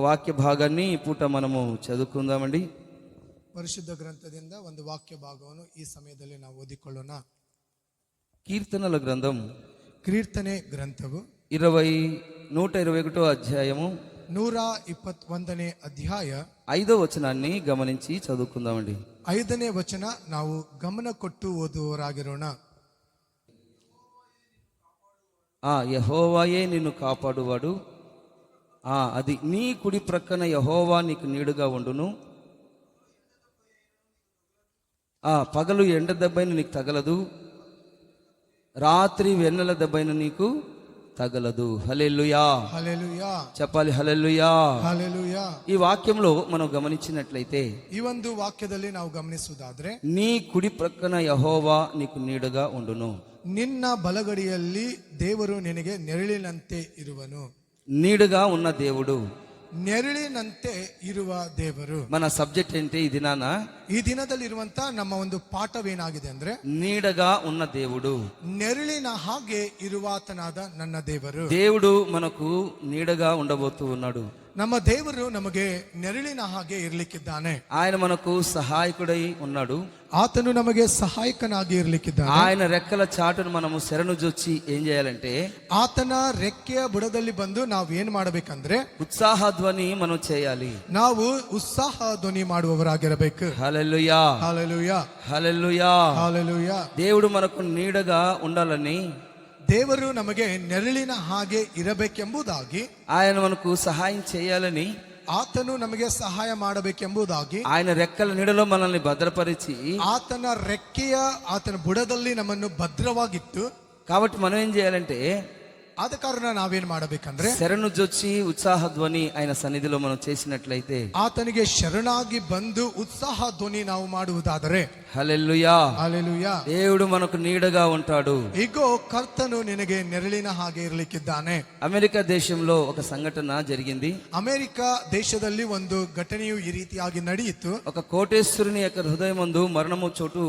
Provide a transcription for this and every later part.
వాక్య భాగాన్ని ఈ పూట మనము చదువుకుందామండి. ಪರಿಶುದ್ಧ ಗ್ರಂಥದಿಂದ ಒಂದು ವಾಕ್ಯ ಭಾಗವನ್ನು ಈ ಸಮಯದಲ್ಲಿ ನಾವು ಓದಿಕೊಳ್ಳೋಣ. కీర్తనల గ్రంథం ಕೀರ್ತನೆ ಗ್ರಂಥವು 121వ అధ్యాయము 121ನೇ ಅಧ್ಯಾಯ 5వ వచనాన్ని గమనించి చదువుకుందామండి. 5ನೇ ವಚನ ನಾವು ಗಮನ ಕೊಟ್ಟು ಓದುವವರಾಗಿರೋಣ. యెహోవాయే నిన్ను కాపాడువాడు, అది నీ కుడి ప్రక్కన యెహోవా నీకు నీడుగా ఉండును. పగలు ఎండ దెబ్బైన నీకు తగలదు, రాత్రి వెన్నెల దెబ్బైన నీకు తగలదు. హల్లెలూయా, హల్లెలూయా చెప్పాలి. హల్లెలూయా, హల్లెలూయా. ఈ వాక్యంలో మనం గమనించినట్లయితే, ఈ ಒಂದು ವಾಕ್ಯದಲ್ಲಿ ನಾವು ಗಮನಿಸುವುದಾದ್ರೆ, నీ కుడి ప్రక్కన యెహోవా నీకు నీడుగా ఉండును. ನಿನ್ನ ಬಲಗಡಿಯಲ್ಲಿ ದೇವರು ನಿನಗೆ ನೆರಳಿನಂತೆ ಇರುವನು. నీడుగా ఉన్న దేవుడు, ನೆರಳಿನಂತೆ ಇರುವ ದೇವರು. మన సబ్జెక్ట్ ఏంటి ఈ దినాన? ಈ ದಿನದಲ್ಲಿ ಇರುವಂತ ನಮ್ಮ ಒಂದು ಪಾಠವೇನಾಗಿದೆ ಅಂದ್ರೆ, నీడగా ఉన్న దేవుడు, ನೆರಳಿನ ಹಾಗೆ ಇರುವಾತನಾದ ನನ್ನ ದೇವರು. దేవుడు మనకు నీడగా ఉండబోతూ ఉన్నాడు. ನಮ್ಮ ದೇವರು ನಮಗೆ ನೆರಳಿನ ಹಾಗೆ ಇರ್ಲಿಕ್ಕಿದ್ದಾನೆ. ఆయన మనకు సహాయకుడై ఉన్నాడు. ಆತನು ನಮಗೆ ಸಹಾಯಕನಾಗಿ ಇರ್ಲಿಕ್ಕಿದ್ದಾನೆ. ఆయన రెక్కల చాటును మనము శరణుజొచ్చి ఏం చేయాలంటే, ಆತನ ರೆಕ್ಕೆಯ ಬುಡದಲ್ಲಿ ಬಂದು ನಾವು ಏನ್ ಮಾಡಬೇಕಂದ್ರೆ, ఉత్సాహ ధ్వని మనం చేయాలి. ನಾವು ಉತ್ಸಾಹ ಧ್ವನಿ ಮಾಡುವವರಾಗಿರಬೇಕು. హల్లెలూయా, హల్లెలూయా, హల్లెలూయా. హల్లెలూయా. దేవుడు మనకు నీడగా ఉండాలని, ದೇವರು ನಮಗೆ ನೆರಳಿನ ಹಾಗೆ ಇರಬೇಕೆಂಬುದಾಗಿ, ఆయన మనకు సహాయం చేయాలని, ಆತನು ನಮಗೆ ಸಹಾಯ ಮಾಡಬೇಕೆಂಬುದಾಗಿ, ఆయన రెక్కల నీడలో మనల్ని భద్రపరిచి, ಆತನ ರೆಕ್ಕೆಯ ಆತನ ಬುಡದಲ್ಲಿ ನಮ್ಮನ್ನು ಭದ್ರವಾಗಿಟ್ಟು, కాబట్టి మనం ఏం చేయాలంటే, ಆದ ಕಾರಣ ನಾವೇನ್ ಮಾಡಬೇಕಂದ್ರೆ, శరణుజొచ్చి ఉత్సాహ ధ్వని ఆయన సన్నిధిలో మనం చేసినట్లయితే, ಆತನಿಗೆ ಶರಣಾಗಿ ಬಂದು ಉತ್ಸಾಹ ಧ್ವನಿ ನಾವು ಮಾಡುವುದಾದರೆ, హల్లెలూయా, ಹಲ್ಲೆಲೂಯಾ, దేవుడు మనకు నీడగా ఉంటాడు. ಇಗೋ ಕರ್ತನು ನಿನಗೆ ನೆರಳಿನ ಹಾಗೆ ಇರಲಿಕ್ಕಿದ್ದಾನೆ. అమెరికా దేశంలో ఒక సంఘటన జరిగింది. ಅಮೆರಿಕ ದೇಶದಲ್ಲಿ ಒಂದು ಘಟನೆಯು ಈ ರೀತಿಯಾಗಿ ನಡೆಯಿತು. ఒక కోటేశ్వరుని యొక్క హృదయమందు మరణము చోటు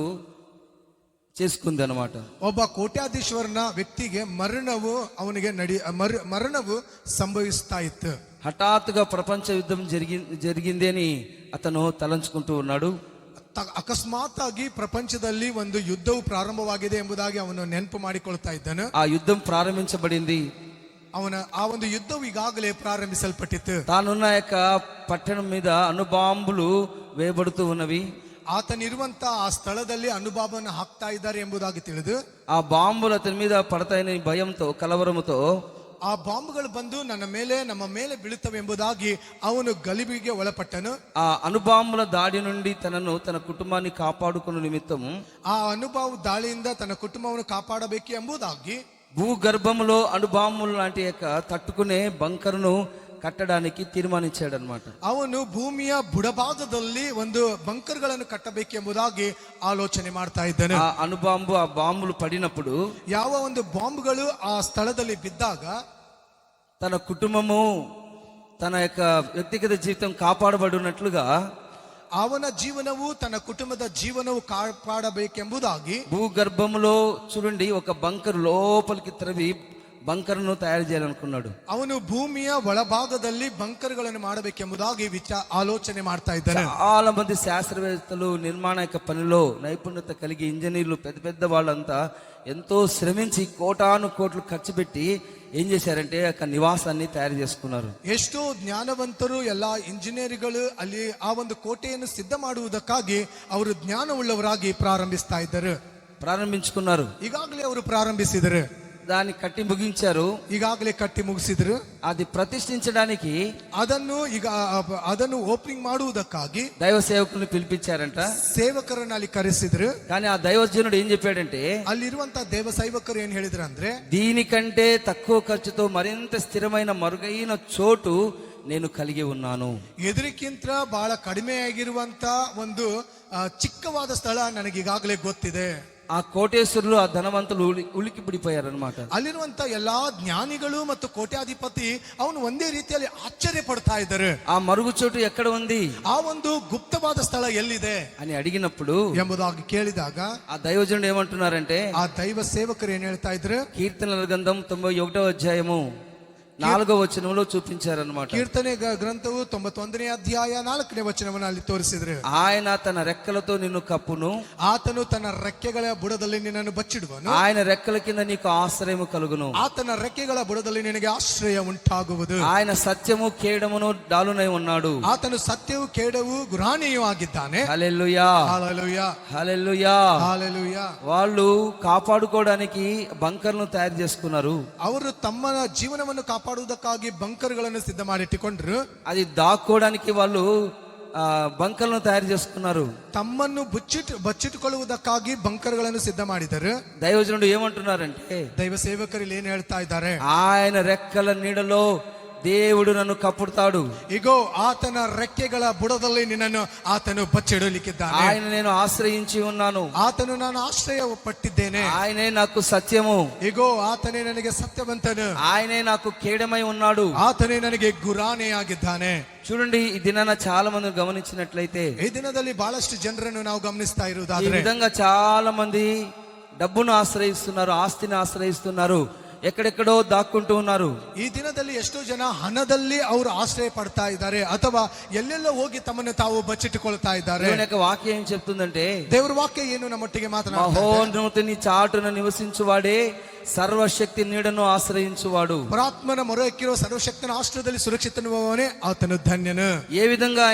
చేసుకుంది అనమాట. ಒಬ್ಬ ಕೋಟ್ಯಾಧೀಶ್ವರನ ವ್ಯಕ್ತಿಗೆ ಮರಣವು ಸಂಭವಿಸ್ತಾ ಇತ್ತು. హఠాత్తుగా ప్రపంచ యుద్ధం జరిగింది అని అతను తలంచుకుంటూ ఉన్నాడు. ಅಕಸ್ಮಾತ್ ಆಗಿ ಪ್ರಪಂಚದಲ್ಲಿ ಒಂದು ಯುದ್ಧವು ಪ್ರಾರಂಭವಾಗಿದೆ ಎಂಬುದಾಗಿ ಅವನು ನೆನಪು ಮಾಡಿಕೊಳ್ತಾ ಇದ್ದಾನೆ. ఆ యుద్ధం ప్రారంభించబడింది. ಆ ಒಂದು ಯುದ್ಧವು ಈಗಾಗಲೇ ಪ್ರಾರಂಭಿಸಲ್ಪಟ್ಟಿತ್ತು. తానున్న యొక్క పట్టణం మీద అణుబాంబులు వేయబడుతూ ఉన్నవి. ಆತನಿರುವಂತ ಆ ಸ್ಥಳದಲ್ಲಿ ಅನುಭಾವನ ಹಾಕ್ತಾ ಇದ್ದಾರೆ ಎಂಬುದಾಗಿ ತಿಳಿದು, ఆ బాంబులు అతని మీద పడతాయని భయంతో, కలవరముతో, ಆ ಬಾಂಬ್ಗಳು ಬಂದು ನಮ್ಮ ಮೇಲೆ ಬೀಳುತ್ತವೆ ಎಂಬುದಾಗಿ ಅವನು ಗಲಿಬಿಗೆ ಒಳಪಟ್ಟನು. ఆ అణుబాంబుల దాడి నుండి తనను, తన కుటుంబాన్ని కాపాడుకున్న నిమిత్తం, ಆ ಅನುಭವ ದಾಳಿಯಿಂದ ತನ್ನ ಕುಟುಂಬವನ್ನು ಕಾಪಾಡಬೇಕು ಎಂಬುದಾಗಿ భూగర్భంలో అణుబాంబులు లాంటి యొక్క తట్టుకునే బంకరును కట్టడానికి తీర్మానించాడనమాట. ಅವನು ಭೂಮಿಯ ಬುಡಭಾಗದಲ್ಲಿ ಒಂದು ಬಂಕರ್ಗಳನ್ನು ಕಟ್ಟಬೇಕೆಂಬುದಾಗಿ ಆಲೋಚನೆ ಮಾಡ್ತಾ ಇದ್ದಾನೆ. ఆ అణుబాంబు, ఆ బాంబులు పడినప్పుడు, ಯಾವ ಒಂದು ಬಾಂಬ್ಗಳು ಆ ಸ್ಥಳದಲ್ಲಿ ಬಿದ್ದಾಗ తన కుటుంబము, తన యొక్క వ్యక్తిగత జీవితం కాపాడబడినట్లుగా ಅವನ ಜೀವನವು, ತನ್ನ ಕುಟುಂಬದ ಜೀವನವು ಕಾಪಾಡಬೇಕೆಂಬುದಾಗಿ భూగర్భంలో చూడండి, ఒక బంకరు లోపలికి త్రవి బంకర్ను తయారు చేయాలనుకున్నాడు. ಅವನು ಭೂಮಿಯ ಒಳಭಾಗದಲ್ಲಿ ಬಂಕರ್ಗಳನ್ನು ಮಾಡಬೇಕೆಂಬುದಾಗಿ ಆಲೋಚನೆ ಮಾಡ್ತಾ ಇದ್ದಾನೆ. చాలా మంది శాస్త్రవేత్తలు, నిర్మాణ యొక్క పనిలో నైపుణ్యత కలిగి ఇంజనీర్లు, పెద్ద పెద్ద వాళ్ళంతా ఎంతో శ్రమించి కోటాను కోట్లు ఖర్చు పెట్టి ఏం చేశారంటే ఒక నివాసాన్ని తయారు చేసుకున్నారు. ಎಷ್ಟೋ ಜ್ಞಾನವಂತರು, ಎಲ್ಲಾ ಇಂಜಿನಿಯರ್ಗಳು ಅಲ್ಲಿ ಆ ಒಂದು ಕೋಟೆಯನ್ನು ಸಿದ್ಧ ಮಾಡುವುದಕ್ಕಾಗಿ ಅವರು ಜ್ಞಾನವುಳ್ಳವರಾಗಿ ప్రారంభించుకున్నారు. ಈಗಾಗಲೇ ಅವರು ಪ್ರಾರಂಭಿಸಿದರು. దాన్ని కట్టి ముగించారు. ಈಗಾಗಲೇ ಕಟ್ಟಿ ಮುಗಿಸಿದ್ರು. అది ప్రతిష్ఠించడానికి, ಅದನ್ನು ಓಪನಿಂಗ್ ಮಾಡುವುದಕ್ಕಾಗಿ దైవ సేవకుల్ని పిలిపించారంట. ಸೇವಕರನ್ನ ಅಲ್ಲಿ ಕರೆಸಿದ್ರು. కానీ ఆ దైవజనుడు ఏం చెప్పాడంటే, అಲ್ಲಿರುವಂತ దేవ సేవకರು ఏం ಹೇಳಿದ್ರು ಅಂದ್ರೆ, దీనికంటే తక్కువ ఖర్చుతో మరింత స్థిరమైన మరుగైన చోటు నేను కలిగి ఉన్నాను. ಎದುರಿಗಿಂತ ಬಹಳ ಕಡಿಮೆಯಾಗಿರುವಂತ ಒಂದು ಚಿಕ್ಕವಾದ ಸ್ಥಳ ನನಗೆ ಈಗಾಗಲೇ ಗೊತ್ತಿದೆ. ఆ కోటేశ్వరులు, ఆ ధనవంతులు ఉలికి పిడిపోయారనమాట. ಅಲ್ಲಿರುವಂತ ಎಲ್ಲಾ ಜ್ಞಾನಿಗಳು ಮತ್ತು ಕೋಟ್ಯಾಧಿಪತಿ ಅವನು ಒಂದೇ ರೀತಿಯಲ್ಲಿ ಆಶ್ಚರ್ಯ ಪಡ್ತಾ ಇದ್ದಾರೆ. ఆ మరుగు చోటు ఎక్కడ ఉంది, ಆ ಒಂದು ಗುಪ್ತವಾದ ಸ್ಥಳ ಎಲ್ಲಿದೆ అని అడిగినప్పుడు ಎಂಬುದಾಗಿ ಕೇಳಿದಾಗ ఆ దైవజనుడు ఏమంటున్నారంటే, ಆ ದೈವ ಸೇವಕರು ಏನ್ ಹೇಳ್ತಾ ಇದ್ರು, కీర్తనల గ్రంథం 91వ అధ్యాయము 4వ వచనంలో చూపించారన్నమాట. ಕೀರ್ತನೆ ಗ್ರಂಥವು 91ನೇ ಅಧ್ಯಾಯ 4ನೇ ವಚನವನ್ನು ಅಲ್ಲಿ ತೋರಿಸಿದ್ರು. ఆయన తన రెక్కలతో నిన్ను కప్పును, ಆತನು ತನ್ನ ರೆಕ್ಕೆಗಳ ಬುಡದಲ್ಲಿ ನಿನ್ನನ್ನು ಬಚ್ಚಿಡುವನು. ఆయన రెక్కల కింద నీకు ఆశ్రయము కలుగును. ಆತನ ರೆಕ್ಕೆಗಳ ಬುಡದಲ್ಲಿ ನಿನಗೆ ಆಶ್ರಯ ಉಂಟಾಗುವುದು. ఆయన సత్యము కేడమును డాలునై ఉన్నాడు. ಆತನು ಸತ್ಯವು ಕೇಡವು ಗುರಾಣಿಯೂ ಆಗಿದ್ದಾನೆ. హల్లెలూయా, హల్లెలూయా, హల్లెలూయా. హల్లెలూయా. వాళ్ళు కాపాడుకోవడానికి బంకర్లను తయారు చేసుకున్నారు. ಅವರು ತಮ್ಮ ಜೀವನವನ್ನು ಕಾಪಾಡುವುದಕ್ಕಾಗಿ ಬಂಕರ್ಗಳನ್ನು ಸಿದ್ಧ ಮಾಡಿಟ್ಟುಕೊಂಡ್ರು. అది దాక్కోవడానికి వాళ్ళు బంకర్లను తయారు చేసుకున్నారు. ತಮ್ಮನ್ನು ಬಚ್ಚಿಟ್ಟುಕೊಳ್ಳುವುದಕ್ಕಾಗಿ ಬಂಕರ್ಗಳನ್ನು ಸಿದ್ಧ ಮಾಡಿದರು. దైవజనుడు ఏమంటున్నారంటే, ದೈವ ಸೇವಕರು ಇಲ್ಲಿ ಏನ್ ಹೇಳ್ತಾ ಇದ್ದಾರೆ? ఆయన రెక్కల నీడలో దేవుడు నన్ను కప్పుతాడు. ఇగో ఆతన రెక్ಕೆಗಳ ಬುಡದಲ್ಲಿ ನಿನ್ನನ್ನು ಆತನು ಬಚ್ಚಿಡಲಿಕ್ಕಿದ್ದಾನೆ. ఆయన నేను ఆశ్రయించి ఉన్నాను. ಆತನು ನಾನು ಆಶ್ರಯ ಪಟ್ಟಿದ್ದೇನೆ. ఆయనే నాకు సత్యము. ఇగో ಆತನೇ ನನಗೆ ಸತ್ಯವಂತನು. ఆయనే నాకు కేడమై ఉన్నాడు. ಆತನೇ ನನಗೆ ಗುರಾಣಿಯಾಗಿದ್ದಾನೆ. చూడండి, ఈ దినాన చాలా మంది గమనించినట్లయితే ಈ ದಿನದಲ್ಲಿ ಬಹಳಷ್ಟು ಜನರನ್ನು ನಾವು ಗಮನಿಸ್ತಾ ఈ ಇರುವುದಾದ್ರೆ విధంగా చాలా మంది డబ్బును ఆశ్రయిస్తున్నారు, ఆస్తిని ఆశ్రయిస్తున్నారు, ఎక్కడెక్కడో దాక్కుంటూ ఉన్నారు. ಈ ದಿನದಲ್ಲಿ ಎಷ್ಟೋ ಜನ ಹಣದಲ್ಲಿ ಅವರು ಆಶ್ರಯ ಪಡ್ತಾ ಇದ್ದಾರೆ, ಅಥವಾ ಎಲ್ಲೆಲ್ಲೋ ಹೋಗಿ ತಮ್ಮನ್ನು ತಾವು ಬಚ್ಚಿಟ್ಟುಕೊಳ್ತಾ ಇದ್ದಾರೆ. దేవుని యొక్క వాక్యం ఏం చెప్తుందంటే, ದೇವರ ವಾಕ್ಯ ಏನು ನಮ್ಮೊಟ್ಟಿಗೆ ಮಾತನಾಡ್ತಾ ಇದೆ? మహోన్నతుని చాటున నివసించువాడే సర్వశక్తి నీడను ఆశ్రయించువాడు. ಪರಾತ್ಮನ ಮೊರೆ ಎಕ್ಕಿರುವ ಸರ್ವಶಕ್ತನ ಆಶ್ರಯದಲ್ಲಿ ಸುರಕ್ಷಿತನುವವನೇ ಆತನು ಧನ್ಯನು. ఏ విధంగా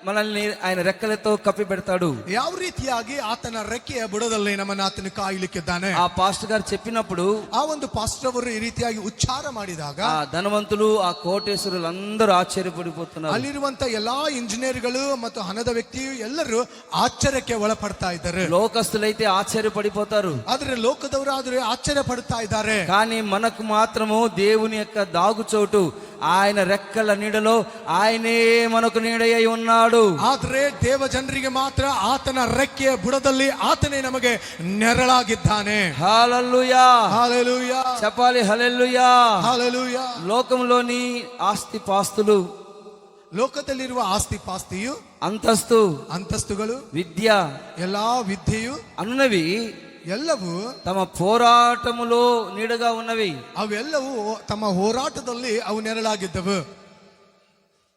మనల్ని ఆయన రెక్కలతో కప్పి పెడతాడు? ಯಾವ ರೀತಿಯಾಗಿ ಆತನ ರೆಕ್ಕೆಯ ಬುಡದಲ್ಲಿ ನಮ್ಮನ್ನು ಆತನು ಕಾಯಲಿಕ್ಕಿದ್ದಾನೆ. ఆ పాస్టర్ గారు చెప్పినప్పుడు ಆ ಒಂದು ಪಾಸ್ಟರ್ ಅವರು ಈ ರೀತಿಯಾಗಿ ಉಚ್ಚಾರ ಮಾಡಿದಾಗ ఆ ధనవంతులు, ఆ కోటేశ్వరులు అందరూ ఆశ్చర్యపడిపోతున్నారు. ಅಲ್ಲಿರುವಂತ ಎಲ್ಲಾ ಇಂಜಿನಿಯರ್ಗಳು ಮತ್ತು ಹಣದ ವ್ಯಕ್ತಿಯು ಎಲ್ಲರೂ ಆಶ್ಚರ್ಯಕ್ಕೆ ಒಳಪಡ್ತಾ ಇದ್ದಾರೆ. లోకస్తులైతే ఆశ్చర్యపడిపోతారు. ಆದ್ರೆ ಲೋಕದವರಾದ್ರೆ ಆಶ್ಚರ್ಯ ಪಡ್ತಾ ಇದ್ದಾರೆ. కానీ మనకు మాత్రము దేవుని యొక్క దాగుచోటు, ఆయన రెక్కల నీడలో ఆయనే మనకు నీడయ్యి ఉన్నాడు. ಆದ್ರೆ ದೇವ ಜನರಿಗೆ ಮಾತ್ರ ಆತನ ರೆಕ್ಕೆಯ ಬುಡದಲ್ಲಿ ಆತನೇ ನಮಗೆ ನೆರಳಾಗಿದ್ದಾನೆ. హల్లెలూయా, హల్లెలూయా, చెప్పాలి హల్లెలూయా. హల్లెలూయా. లోకంలోని ఆస్తి పాస్తులు, ಲೋಕದಲ್ಲಿರುವ ಆಸ್ತಿ ಪಾಸ್ತಿಯು, ಅಂತಸ್ತುಗಳು, ವಿದ್ಯ, ಎಲ್ಲಾ ವಿದ್ಯೆಯು ಅನ್ನవి ಎಲ್ಲವೂ తమ పోరాటములో నీడగా ఉన్నవి. ಅವೆಲ್ಲವೂ ತಮ್ಮ ಹೋರಾಟದಲ್ಲಿ ಅವು ನೆರಳಾಗಿದ್ದವು.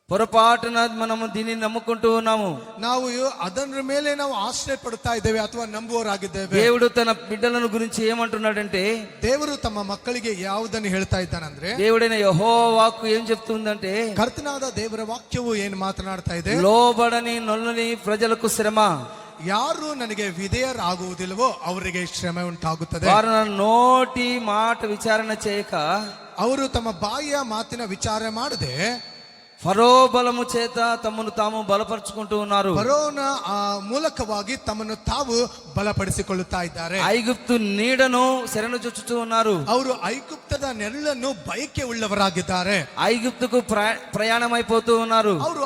పొరపాటున మనము దీన్ని నమ్ముకుంటూ ఉన్నాము. ನಾವು ಅದರ ಮೇಲೆ ನಾವು ಆಶ್ರಯ ಪಡ್ತಾ ಇದ್ದೇವೆ ಅಥವಾ ನಂಬುವವರಾಗಿದ್ದೇವೆ. దేవుడు తన బిడ్డలను గురించి ఏమంటున్నాడంటే, ದೇವರು ತಮ್ಮ ಮಕ್ಕಳಿಗೆ ಯಾವುದನ್ನು ಹೇಳ್ತಾ ಇದ್ದಾನಂದ್ರೆ, దేవుడైన యెహోవాకు ఏం చెప్తుందంటే, ಕರ್ತನಾದ ದೇವರ ವಾಕ್ಯವು ಏನು ಮಾತನಾಡ್ತಾ ಇದೆ? లోబడని నొల్లని ప్రజలకు శ్రమ, ಯಾರು ನನಗೆ ವಿಧೇಯರಾಗುವುದಿಲ್ಲವೋ ಅವರಿಗೆ ಶ್ರಮ ಉಂಟಾಗುತ್ತದೆ. వారు నోటి మాట విచారణ చేయక, ಅವರು ತಮ್ಮ ಬಾಯಿಯ ಮಾತಿನ ವಿಚಾರ ಮಾಡದೆ ఫరో బలము చేత తమను తాము బలపరుచుకుంటూ ఉన్నారు. ಫರೋನ ಮೂಲಕವಾಗಿ ತಮ್ಮನ್ನು ತಾವು ಬಲಪಡಿಸಿಕೊಳ್ಳುತ್ತಾ ಇದ್ದಾರೆ. ఐగుప్తు నీడను శరణు చొచ్చుతూ ఉన్నారు. ಅವರು ಐಗುಪ್ತದ ನೆರಳನ್ನು ಬಯಕೆ ಉಳ್ಳವರಾಗಿದ್ದಾರೆ. ఐగుప్తుకు ప్రయాణమైపోతూ ఉన్నారు. ಅವರು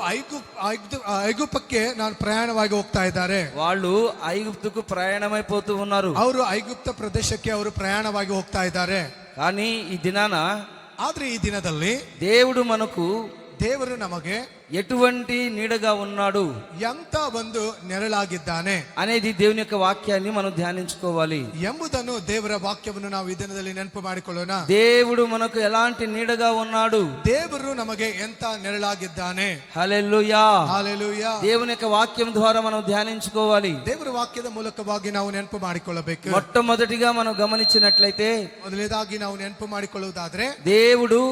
ಐಗುಪ್ತಕ್ಕೆ ನಾನು ಪ್ರಯಾಣವಾಗಿ ಹೋಗ್ತಾ ಇದ್ದಾರೆ. వాళ్ళు ఐగుప్తుకు ప్రయాణమైపోతూ ఉన్నారు. ಅವರು ಐಗುಪ್ತ ಪ್ರದೇಶಕ್ಕೆ ಅವರು ಪ್ರಯಾಣವಾಗಿ ಹೋಗ್ತಾ ಇದ್ದಾರೆ. కానీ ఈ దినాన, ಆದ್ರೆ ಈ ದಿನದಲ್ಲಿ ದೇವರು ನಮಗೆ ఎటువంటి నీడగా ఉన్నాడు, ಎಂತ ಒಂದು ನೆರಳಾಗಿದ್ದಾನೆ అనేది దేవుని యొక్క వాక్యాన్ని మనం ధ్యానించుకోవాలి. ಎಂಬುದನ್ನು ದೇವರ ವಾಕ್ಯವನ್ನು ನಾವು ಈ ದಿನದಲ್ಲಿ ನೆನಪು ಮಾಡಿಕೊಳ್ಳೋಣ. దేవుడు మనకు ఎలాంటి నీడగా ఉన్నాడు, ದೇವರು ನಮಗೆ ಎಂತ ನೆರಳಾಗಿದ್ದಾನೆ. హల్లెలూయా, హల్లెలూయా. దేవుని యొక్క వాక్యం ద్వారా మనం ధ్యానించుకోవాలి. ದೇವರ ವಾಕ್ಯದ ಮೂಲಕವಾಗಿ ನಾವು ನೆನಪು ಮಾಡಿಕೊಳ್ಳಬೇಕು. మొట్టమొదటిగా మనం గమనించినట్లయితే, ಮೊದಲನೇದಾಗಿ ನಾವು ನೆನಪು ಮಾಡಿಕೊಳ್ಳುವುದಾದ್ರೆ, ದೇವರು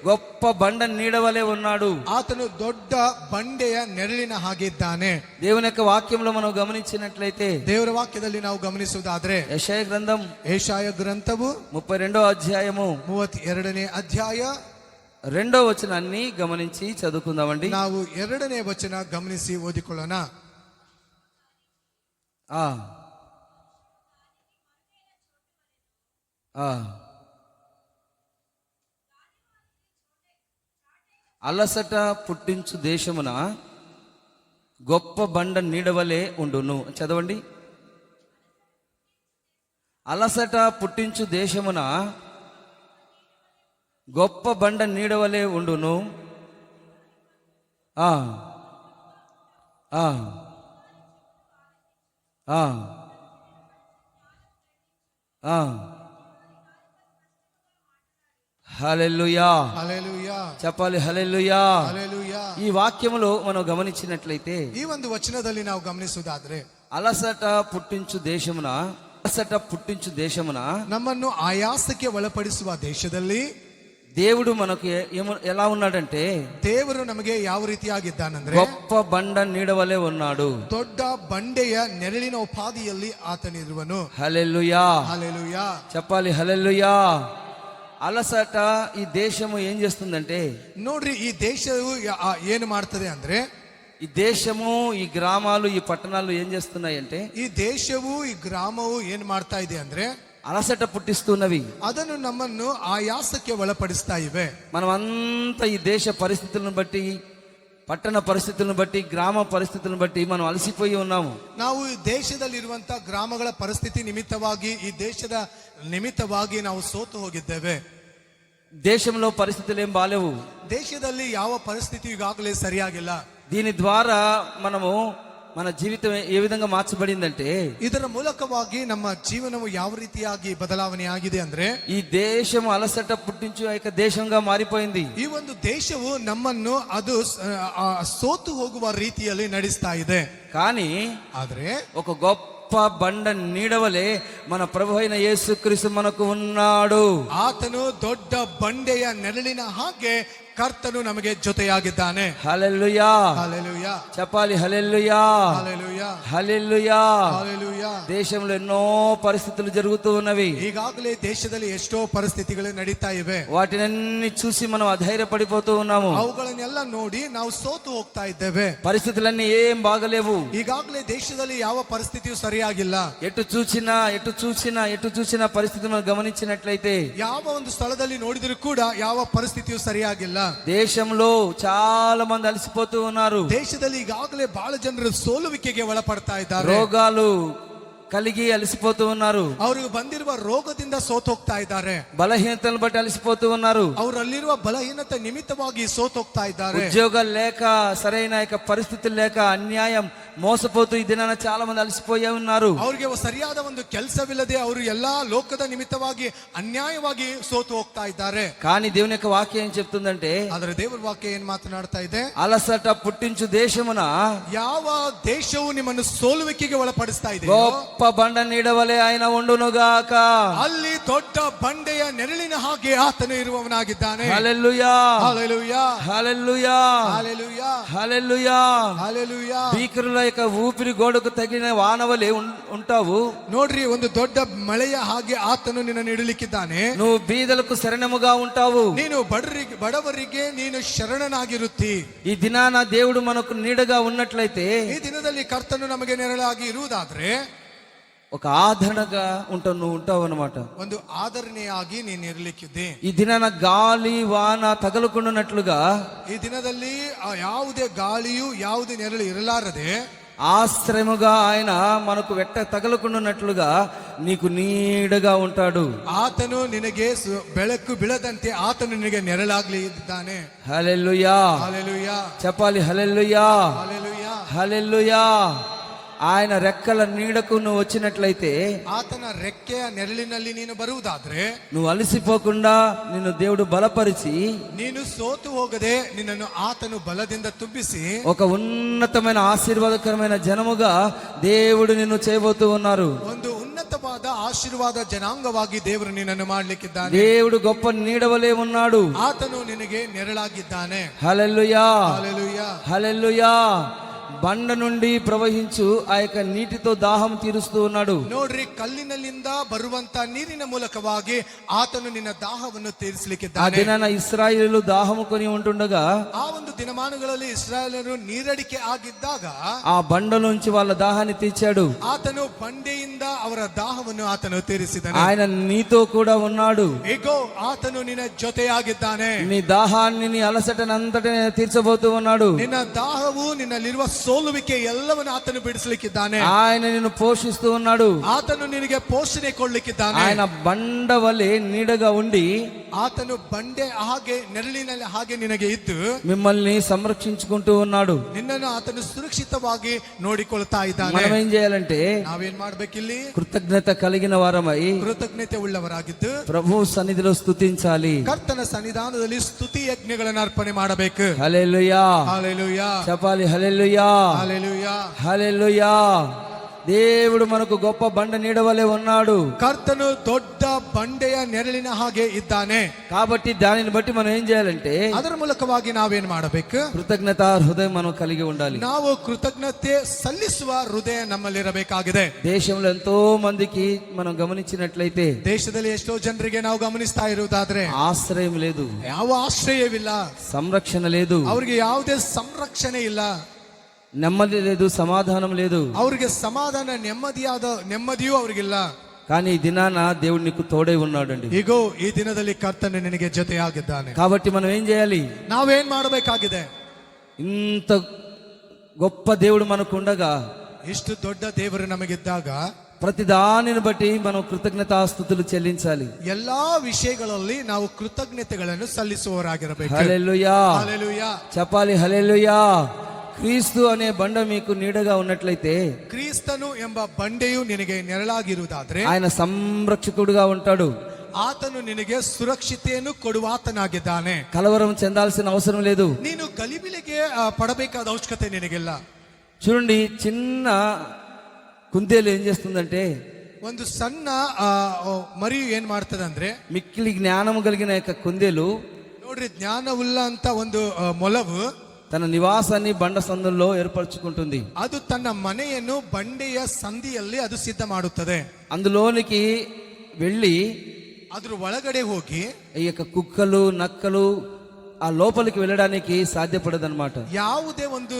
గొప్ప బండ నీడవలే ఉన్నాడు. ಆತನು ದೊಡ್ಡ ಬಂಡೆಯ ನೆರಳಿನ ಹಾಗಿದ್ದಾನೆ. దేవుని యొక్క వాక్యంలో మనం గమనించినట్లయితే, ದೇವರ ವಾಕ್ಯದಲ್ಲಿ ನಾವು ಗಮನಿಸುವುದಾದ್ರೆ, యెషయా గ్రంథం ಯೆಶಾಯ ಗ್ರಂಥವು 32వ అధ్యాయము 32ನೇ ಅಧ್ಯಾಯ 2వ వచనాన్ని గమనించి చదువుకుందామండి. ನಾವು 2ನೇ ವಚನ ಗಮನಿಸಿ ಓದಿಕೊಳ್ಳೋಣ. అలసట పుట్టించు దేశమున గొప్ప బండ నీడవలే ఉండును. చదవండి. అలసట పుట్టించు దేశమున గొప్ప బండ నీడవలే ఉండును. ఆ ఆ ఆ ఆ హల్లెలూయా. హల్లెలూయా. చెప్పాలి హల్లెలూయా. హల్లెలూయా. ఈ వాక్యములో మనం గమనించినట్లయితే ಈ ಒಂದು ವಚನದಲ್ಲಿ ನಾವು ಗಮನಿಸುವುದಾದ್ರೆ అలసట పుట్టించు దేశమున ನಮ್ಮನ್ನು ಆಯಾಸಕ್ಕೆ ಒಳಪಡಿಸುವ ದೇಶದಲ್ಲಿ దేవుడు మనకు ఎలా ఉన్నాడంటే ದೇವರು ನಮಗೆ ಯಾವ ರೀತಿಯಾಗಿದ್ದಾನಂದ್ರೆ గొప్ప బండ నీడవలే ఉన్నాడు. ದೊಡ್ಡ ಬಂಡೆಯ ನೆರಳಿನ ಉಪಾಧಿಯಲ್ಲಿ ಆತನಿರುವನು. హల్లెలూయా. హల్లెలూయా. చెప్పాలి హల్లెలూయా. అలసట ఈ దేశము ఏం చేస్తుందంటే ನೋಡ್ರಿ, ಈ ದೇಶವು ಏನು ಮಾಡ್ತದೆ ಅಂದ್ರೆ, ఈ దేశము ఈ గ్రామాలు ఈ పట్టణాలు ఏం చేస్తున్నాయంటే ಈ ದೇಶವು ಈ ಗ್ರಾಮವು ಏನ್ ಮಾಡ್ತಾ ಇದೆ ಅಂದ್ರೆ అలసట పుట్టిస్తున్నవి. ಅದನ್ನು ನಮ್ಮನ್ನು ಆಯಾಸಕ್ಕೆ ಒಳಪಡಿಸ್ತಾ ಇವೆ. మనమంతా ఈ దేశ పరిస్థితులను బట్టి, పట్టణ పరిస్థితులను బట్టి, గ్రామ పరిస్థితులను బట్టి మనం అలసిపోయి ఉన్నాము. ನಾವು ಈ ದೇಶದಲ್ಲಿರುವಂತ ಗ್ರಾಮಗಳ ಪರಿಸ್ಥಿತಿ ನಿಮಿತ್ತವಾಗಿ, ಈ ದೇಶದ ನಿಮಿತ್ತವಾಗಿ ನಾವು ಸೋತು ಹೋಗಿದ್ದೇವೆ. దేశంలో పరిస్థితులు ఏం బాలేవు. ದೇಶದಲ್ಲಿ ಯಾವ ಪರಿಸ್ಥಿತಿ ಈಗಾಗಲೇ ಸರಿಯಾಗಿಲ್ಲ. దీని ద్వారా మనము మన జీవితం ఏ విధంగా మార్చబడిందంటే ಇದರ ಮೂಲಕವಾಗಿ ನಮ್ಮ ಜೀವನವು ಯಾವ ರೀತಿಯಾಗಿ ಬದಲಾವಣೆ ಆಗಿದೆ ಅಂದ್ರೆ ఈ దేశం అలసట పుట్టించు దేశంగా మారిపోయింది. ಈ ಒಂದು ದೇಶವು ನಮ್ಮನ್ನು ಅದು ಸೋತು ಹೋಗುವ ರೀತಿಯಲ್ಲಿ ನಡೆಸ್ತಾ ಇದೆ. కానీ ಆದ್ರೆ ఒక గొప్ప బండ నీడవలే మన ప్రభు అయిన యేసుక్రీస్తు మనకు ఉన్నాడు. ಆತನು ದೊಡ್ಡ ಬಂಡೆಯ ನೆರಳಿನ ಹಾಗೆ ಕರ್ತನು ನಮಗೆ ಜೊತೆಯಾಗಿದ್ದಾನೆ. హల్లెలూయా. హల్లెలూయా. చెప్పాలి హల్లెలూయా. హల్లెలూయా. హల్లెలూయా. హల్లెలూయా. దేశంలో ఎన్నో పరిస్థితులు జరుగుతూ ఉన్నవి. ಈಗಾಗಲೇ ದೇಶದಲ್ಲಿ ಎಷ್ಟೋ ಪರಿಸ್ಥಿತಿಗಳು ನಡೀತಾ ಇವೆ. వాటినన్ని చూసి మనం అధైర్యపడిపోతూ ఉన్నాము. ಅವುಗಳನ್ನೆಲ್ಲ ನೋಡಿ ನಾವು ಸೋತು ಹೋಗ್ತಾ ಇದ್ದೇವೆ. పరిస్థితులన్నీ ఏం బాగలేవు. ಈಗಾಗಲೇ ದೇಶದಲ್ಲಿ ಯಾವ ಪರಿಸ್ಥಿತಿಯೂ ಸರಿಯಾಗಿಲ್ಲ. ఎటు చూసినా పరిస్థితి మనం గమనించినట్లయితే ಯಾವ ಒಂದು ಸ್ಥಳದಲ್ಲಿ ನೋಡಿದರೂ ಕೂಡ ಯಾವ ಪರಿಸ್ಥಿತಿಯೂ ಸರಿಯಾಗಿಲ್ಲ. దేశంలో చాలా మంది అలసిపోతూ ఉన్నారు. ದೇಶದಲ್ಲಿ ಈಗಾಗಲೇ ಬಹಳ ಜನರು ಸೋಲುವಿಕೆಗೆ ಒಳಪಡ್ತಾ ಇದ್ದಾರೆ. రోగాలు కలిగి అలసిపోతూ ఉన్నారు. ಅವರಿಗೆ ಬಂದಿರುವ ರೋಗದಿಂದ ಸೋತು ಹೋಗ್ತಾ ಇದ್ದಾರೆ. బలహీనతలను బట్టి అలసిపోతూ ఉన్నారు. ಅವರಲ್ಲಿರುವ ಬಲಹೀನತೆ ನಿಮಿತ್ತವಾಗಿ ಸೋತು ಹೋಗ್ತಾ ಇದ್ದಾರೆ. ఉద్యోగాలు లేక, సరైన పరిస్థితులు లేక, అన్యాయం మోసపోతూ ఈ దినాన చాలా మంది అలసిపోయే ఉన్నారు. ಅವರಿಗೆ ಸರಿಯಾದ ಒಂದು ಕೆಲಸವಿಲ್ಲದೆ ಅವರು ಎಲ್ಲಾ ಲೋಕದ ನಿಮಿತ್ತವಾಗಿ ಅನ್ಯಾಯವಾಗಿ ಸೋತು ಹೋಗ್ತಾ ಇದ್ದಾರೆ. కానీ దేవుని యొక్క వాక్యం ఏం చెప్తుందంటే ಆದರೆ ದೇವರ ವಾಕ್ಯ ಏನ್ ಮಾತನಾಡ್ತಾ ಇದೆ? అలసట పుట్టించు దేశమున ಯಾವ ದೇಶವು ನಿಮ್ಮನ್ನು ಸೋಲುವಿಕೆಗೆ ಒಳಪಡಿಸ್ತಾ ಇದೆ, గొప్ప బండ నీడవలే ఆయన ఉండునుగాక. ಅಲ್ಲಿ ದೊಡ್ಡ ಬಂಡೆಯ ನೆರಳಿನ ಹಾಗೆ ಆತನು ಇರುವವನಾಗಿದ್ದಾನೆ. హల్లెలూయా. హల్లెలూయా. హల్లెలూయా. హల్లెలూయా. హల్లెలూయా. హల్లెలూయా. భీకరుల యొక్క ఊపిరి గోడకు తగిన వానవలే ఉంటావు. ನೋಡ್ರಿ, ಒಂದು ದೊಡ್ಡ ಮಳೆಯ ಹಾಗೆ ಆತನು ನಿನ್ನನ್ನು ಇಡಲಿಕ್ಕಿದ್ದಾನೆ. నువ్వు బీదలకు శరణముగా ఉంటావు. ನೀನು ಬಡವರಿಗೆ ನೀನು ಶರಣನಾಗಿರುತ್ತಿ. ఈ దినాన దేవుడు మనకు నీడగా ఉన్నట్లయితే, ಈ ದಿನದಲ್ಲಿ ಕರ್ತನು ನಮಗೆ ನೆರಳಾಗಿ ಇರುವುದಾದ್ರೆ ఒక ఆదరణగా నువ్వు ఉంటావు అన్నమాట. ಒಂದು ಆದರಣೆಯಾಗಿ ನೀನು ಇರಲಿಕ್ಕಿದ್ದೆ. ఈ దినాన గాలి వాన తగలకుండానట్లుగా, ಈ ದಿನದಲ್ಲಿ ಯಾವುದೇ ಗಾಳಿಯು ಯಾವುದೇ ನೆರಳು ಇರಲಾರದೆ ఆశ్రయముగా ఆయన మనకు వెట్ట తగలకుండానట్లుగా నీకు నీడగా ఉంటాడు. ಆತನು ನಿನಗೆ ಬೆಳಕು ಬೀಳದಂತೆ ಆತನು ನಿನಗೆ ನೆರಳಾಗ್ಲಿ ಇದ್ದಾನೆ. హల్లెలూయా. హల్లెలూయా. చెప్పాలి హల్లెలూయా. హల్లెలూయా. హల్లెలూయా. ఆయన రెక్కల నీడకు నువ్వు వచ్చినట్లయితే, ಆತನ ರೆಕ್ಕೆಯ ನೆರಳಿನಲ್ಲಿ ನೀನು ಬರುವುದಾದ್ರೆ నువ్వు అలసిపోకుండా నిన్ను దేవుడు బలపరిచి, ನೀನು ಸೋತು ಹೋಗದೆ ನಿನ್ನನ್ನು ಆತನು ಬಲದಿಂದ ತುಂಬಿಸಿ ఒక ఉన్నతమైన ఆశీర్వాదకరమైన జనముగా దేవుడు నిన్ను చేయబోతూ ఉన్నారు. ಒಂದು ಉನ್ನತವಾದ ಆಶೀರ್ವಾದ ಜನಾಂಗವಾಗಿ ದೇವರು ನಿನ್ನನ್ನು ಮಾಡ್ಲಿಕ್ಕಿದ್ದಾನೆ. దేవుడు గొప్ప నీడవలే ఉన్నాడు. ಆತನು ನಿನಗೆ ನೆರಳಾಗಿದ್ದಾನೆ. హల్లెలూయా. హల్లెలూయా. హల్లెలూయా. బండ నుండి ప్రవహించు ఆ యొక్క నీటితో దాహం తీరుస్తూ ఉన్నాడు. ನೋಡ್ರಿ, ಕಲ್ಲಿನಲ್ಲಿಂದ ಬರುವಂತ ನೀರಿನ ಮೂಲಕವಾಗಿ ಆತನು ನಿನ್ನ ದಾಹವನ್ನು ತೀರಿಸಲಿಕ್ಕಿದ್ದಾನೆ. ఆ దినాన ఇశ్రాయేలు దాహము కొని ఉంటుండగా, ಆ ಒಂದು ದಿನಮಾನಗಳಲ್ಲಿ ಇಸ್ರಾಯೇಲರು ನೀರಡಿಕೆ ಆಗಿದ್ದಾಗ ఆ బండ నుంచి వాళ్ళ దాహాన్ని తీర్చాడు. ಆತನು ಬಂಡೆಯಿಂದ ಅವರ ದಾಹವನ್ನು ಆತನು ತೀರಿಸಿದನು. ఆయన నీతో కూడా ఉన్నాడు. ಈಗೋ ಆತನು ನಿನ್ನ ಜೊತೆಯಾಗಿದ್ದಾನೆ. నీ దాహాన్ని, నీ అలసటనంతటిని తీర్చబోతూ ఉన్నాడు. ನಿನ್ನ ದಾಹವು ನಿನ್ನಲ್ಲಿರುವ ಸೋಲುವಿಕೆ ಎಲ್ಲವನ್ನು ಆತನು ಬಿಡಿಸಲಿಕ್ಕಿದ್ದಾನೆ. ఆయన నిన్ను పోషిస్తూ ఉన్నాడు. ಆತನು ನಿನಗೆ ಪೋಷಣೆ ಕೊಡ್ಲಿಕ್ಕಿದ್ದಾನೆ. ఆయన బండ వలె నీడగా ఉండి ಆತನು ಬಂಡೆ ಹಾಗೆ ನೆರಳಿನಲ್ಲಿ ಹಾಗೆ ನಿನಗೆ ಇದ್ದು మిమ్మల్ని సంరక్షించుకుంటూ ఉన్నాడు. ನಿನ್ನನ್ನು ಆತನು ಸುರಕ್ಷಿತವಾಗಿ ನೋಡಿಕೊಳ್ತಾ ಇದ್ದಾನೆ. మనం ఏం చేయాలంటే ನಾವೇನ್ ಮಾಡ್ಬೇಕಿಲ್ಲಿ? కృతజ్ఞత కలిగిన వారమై ಕೃತಜ್ಞತೆ ಉಳ್ಳವರಾಗಿದ್ದು ప్రభు సన్నిధిలో స్తుతించాలి. ಕರ್ತನ ಸನ್ನಿಧಾನದಲ್ಲಿ ಸ್ತುತಿ ಯಜ್ಞಗಳನ್ನು ಅರ್ಪಣೆ ಮಾಡಬೇಕು. హల్లెలూయా, హల్లెలూయా, చెప్పాలి హల్లెలూయా, హల్లెలూయా, హల్లెలూయా. దేవుడు మనకు గొప్ప బండ నీడవలే ఉన్నాడు. ಕರ್ತನು ದೊಡ್ಡ ಬಂಡೆಯ ನೆರಳಿನ ಹಾಗೆ ಇದ್ದಾನೆ. కాబట్టి దానిని బట్టి మనం ఏం చేయాలంటే ಅದರ ಮೂಲಕವಾಗಿ ನಾವೇನ್ ಮಾಡಬೇಕು? కృతజ్ఞత హృదయం మనం కలిగి ఉండాలి. ನಾವು ಕೃತಜ್ಞತೆ ಸಲ್ಲಿಸುವ ಹೃದಯ ನಮ್ಮಲ್ಲಿರಬೇಕಾಗಿದೆ. దేశంలో ఎంతో మందికి మనం గమనించినట్లయితే ದೇಶದಲ್ಲಿ ಎಷ್ಟೋ ಜನರಿಗೆ ನಾವು ಗಮನಿಸ್ತಾ ಇರುವುದಾದ್ರೆ ఆశ్రయం లేదు, ಯಾವ ಆಶ್ರಯವಿಲ್ಲ, సంరక్షణ లేదు, ಅವ್ರಿಗೆ ಯಾವುದೇ ಸಂರಕ್ಷಣೆ ಇಲ್ಲ, నెమ్మది లేదు, సమాధానం లేదు. ಅವ್ರಿಗೆ ಸಮಾಧಾನ ನೆಮ್ಮದಿಯೂ ಅವ್ರಿಗಿಲ್ಲ. కానీ ఈ దినాన దేవుడు నీకు తోడై ఉన్నాడండి. ಈಗೋ ಈ ದಿನದಲ್ಲಿ ಕರ್ತನು ನಿನಗೆ ಜೊತೆಯಾಗಿದ್ದಾನೆ. కాబట్టి మనం ఏం చేయాలి? ನಾವೇನ್ ಮಾಡಬೇಕಾಗಿದೆ? ఇంత గొప్ప దేవుడు మనకు ఉండగా, ಇಷ್ಟು ದೊಡ್ಡ ದೇವರು ನಮಗಿದ್ದಾಗ ప్రతి దానిని బట్టి మనం కృతజ్ఞతాస్తుతులు చెల్లించాలి. ಎಲ್ಲಾ ವಿಷಯಗಳಲ್ಲಿ ನಾವು ಕೃತಜ್ಞತೆಗಳನ್ನು ಸಲ್ಲಿಸುವವರಾಗಿರಬೇಕು. హల్లెలూయా, హల్లెలూయా, చెప్పాలి హల్లెలూయా. క్రీస్తు అనే బండ మీకు నీడగా ఉన్నట్లయితే ಕ್ರಿಸ್ತನು ಎಂಬ ಬಂಡೆಯು ನಿನಗೆ ನೆರಳಾಗಿರುವುದಾದ್ರೆ ఆయన సంరక్షకుడుగా ఉంటాడు. ಆತನು ನಿನಗೆ ಸುರಕ್ಷತೆಯನ್ನು ಕೊಡುವಾತನಾಗಿದ್ದಾನೆ. కలవరం చెందాల్సిన అవసరం లేదు. ನೀನು ಗಲಿಬಿಲಿಗೆ ಪಡಬೇಕಾದ ಅವಶ್ಯಕತೆ ನಿನಗಿಲ್ಲ. చూడండి, చిన్న కుందేలు ఏం చేస్తుందంటే ಒಂದು ಸಣ್ಣ ಮರಿ ಏನ್ ಮಾಡ್ತದಂದ್ರೆ, మిక్కిలి జ్ఞానము కలిగిన యొక్క కుందేలు ನೋಡ್ರಿ, ಜ್ಞಾನವುಳ್ಳ ಅಂತ ಒಂದು ಮೊಲವು తన నివాసాన్ని బండ సందుల్లో ఏర్పరచుకుంటుంది. ಅದು ತನ್ನ ಮನೆಯನ್ನು ಬಂಡೆಯ ಸಂದಿಯಲ್ಲಿ ಅದು ಸಿದ್ಧ ಮಾಡುತ್ತದೆ. అందులోనికి వెళ్ళి ಅದ್ರ ಒಳಗಡೆ ಹೋಗಿ ఈ యొక్క కుక్కలు నక్కలు ఆ లోపలికి వెళ్ళడానికి సాధ్యపడదన్నమాట. ಯಾವುದೇ ಒಂದು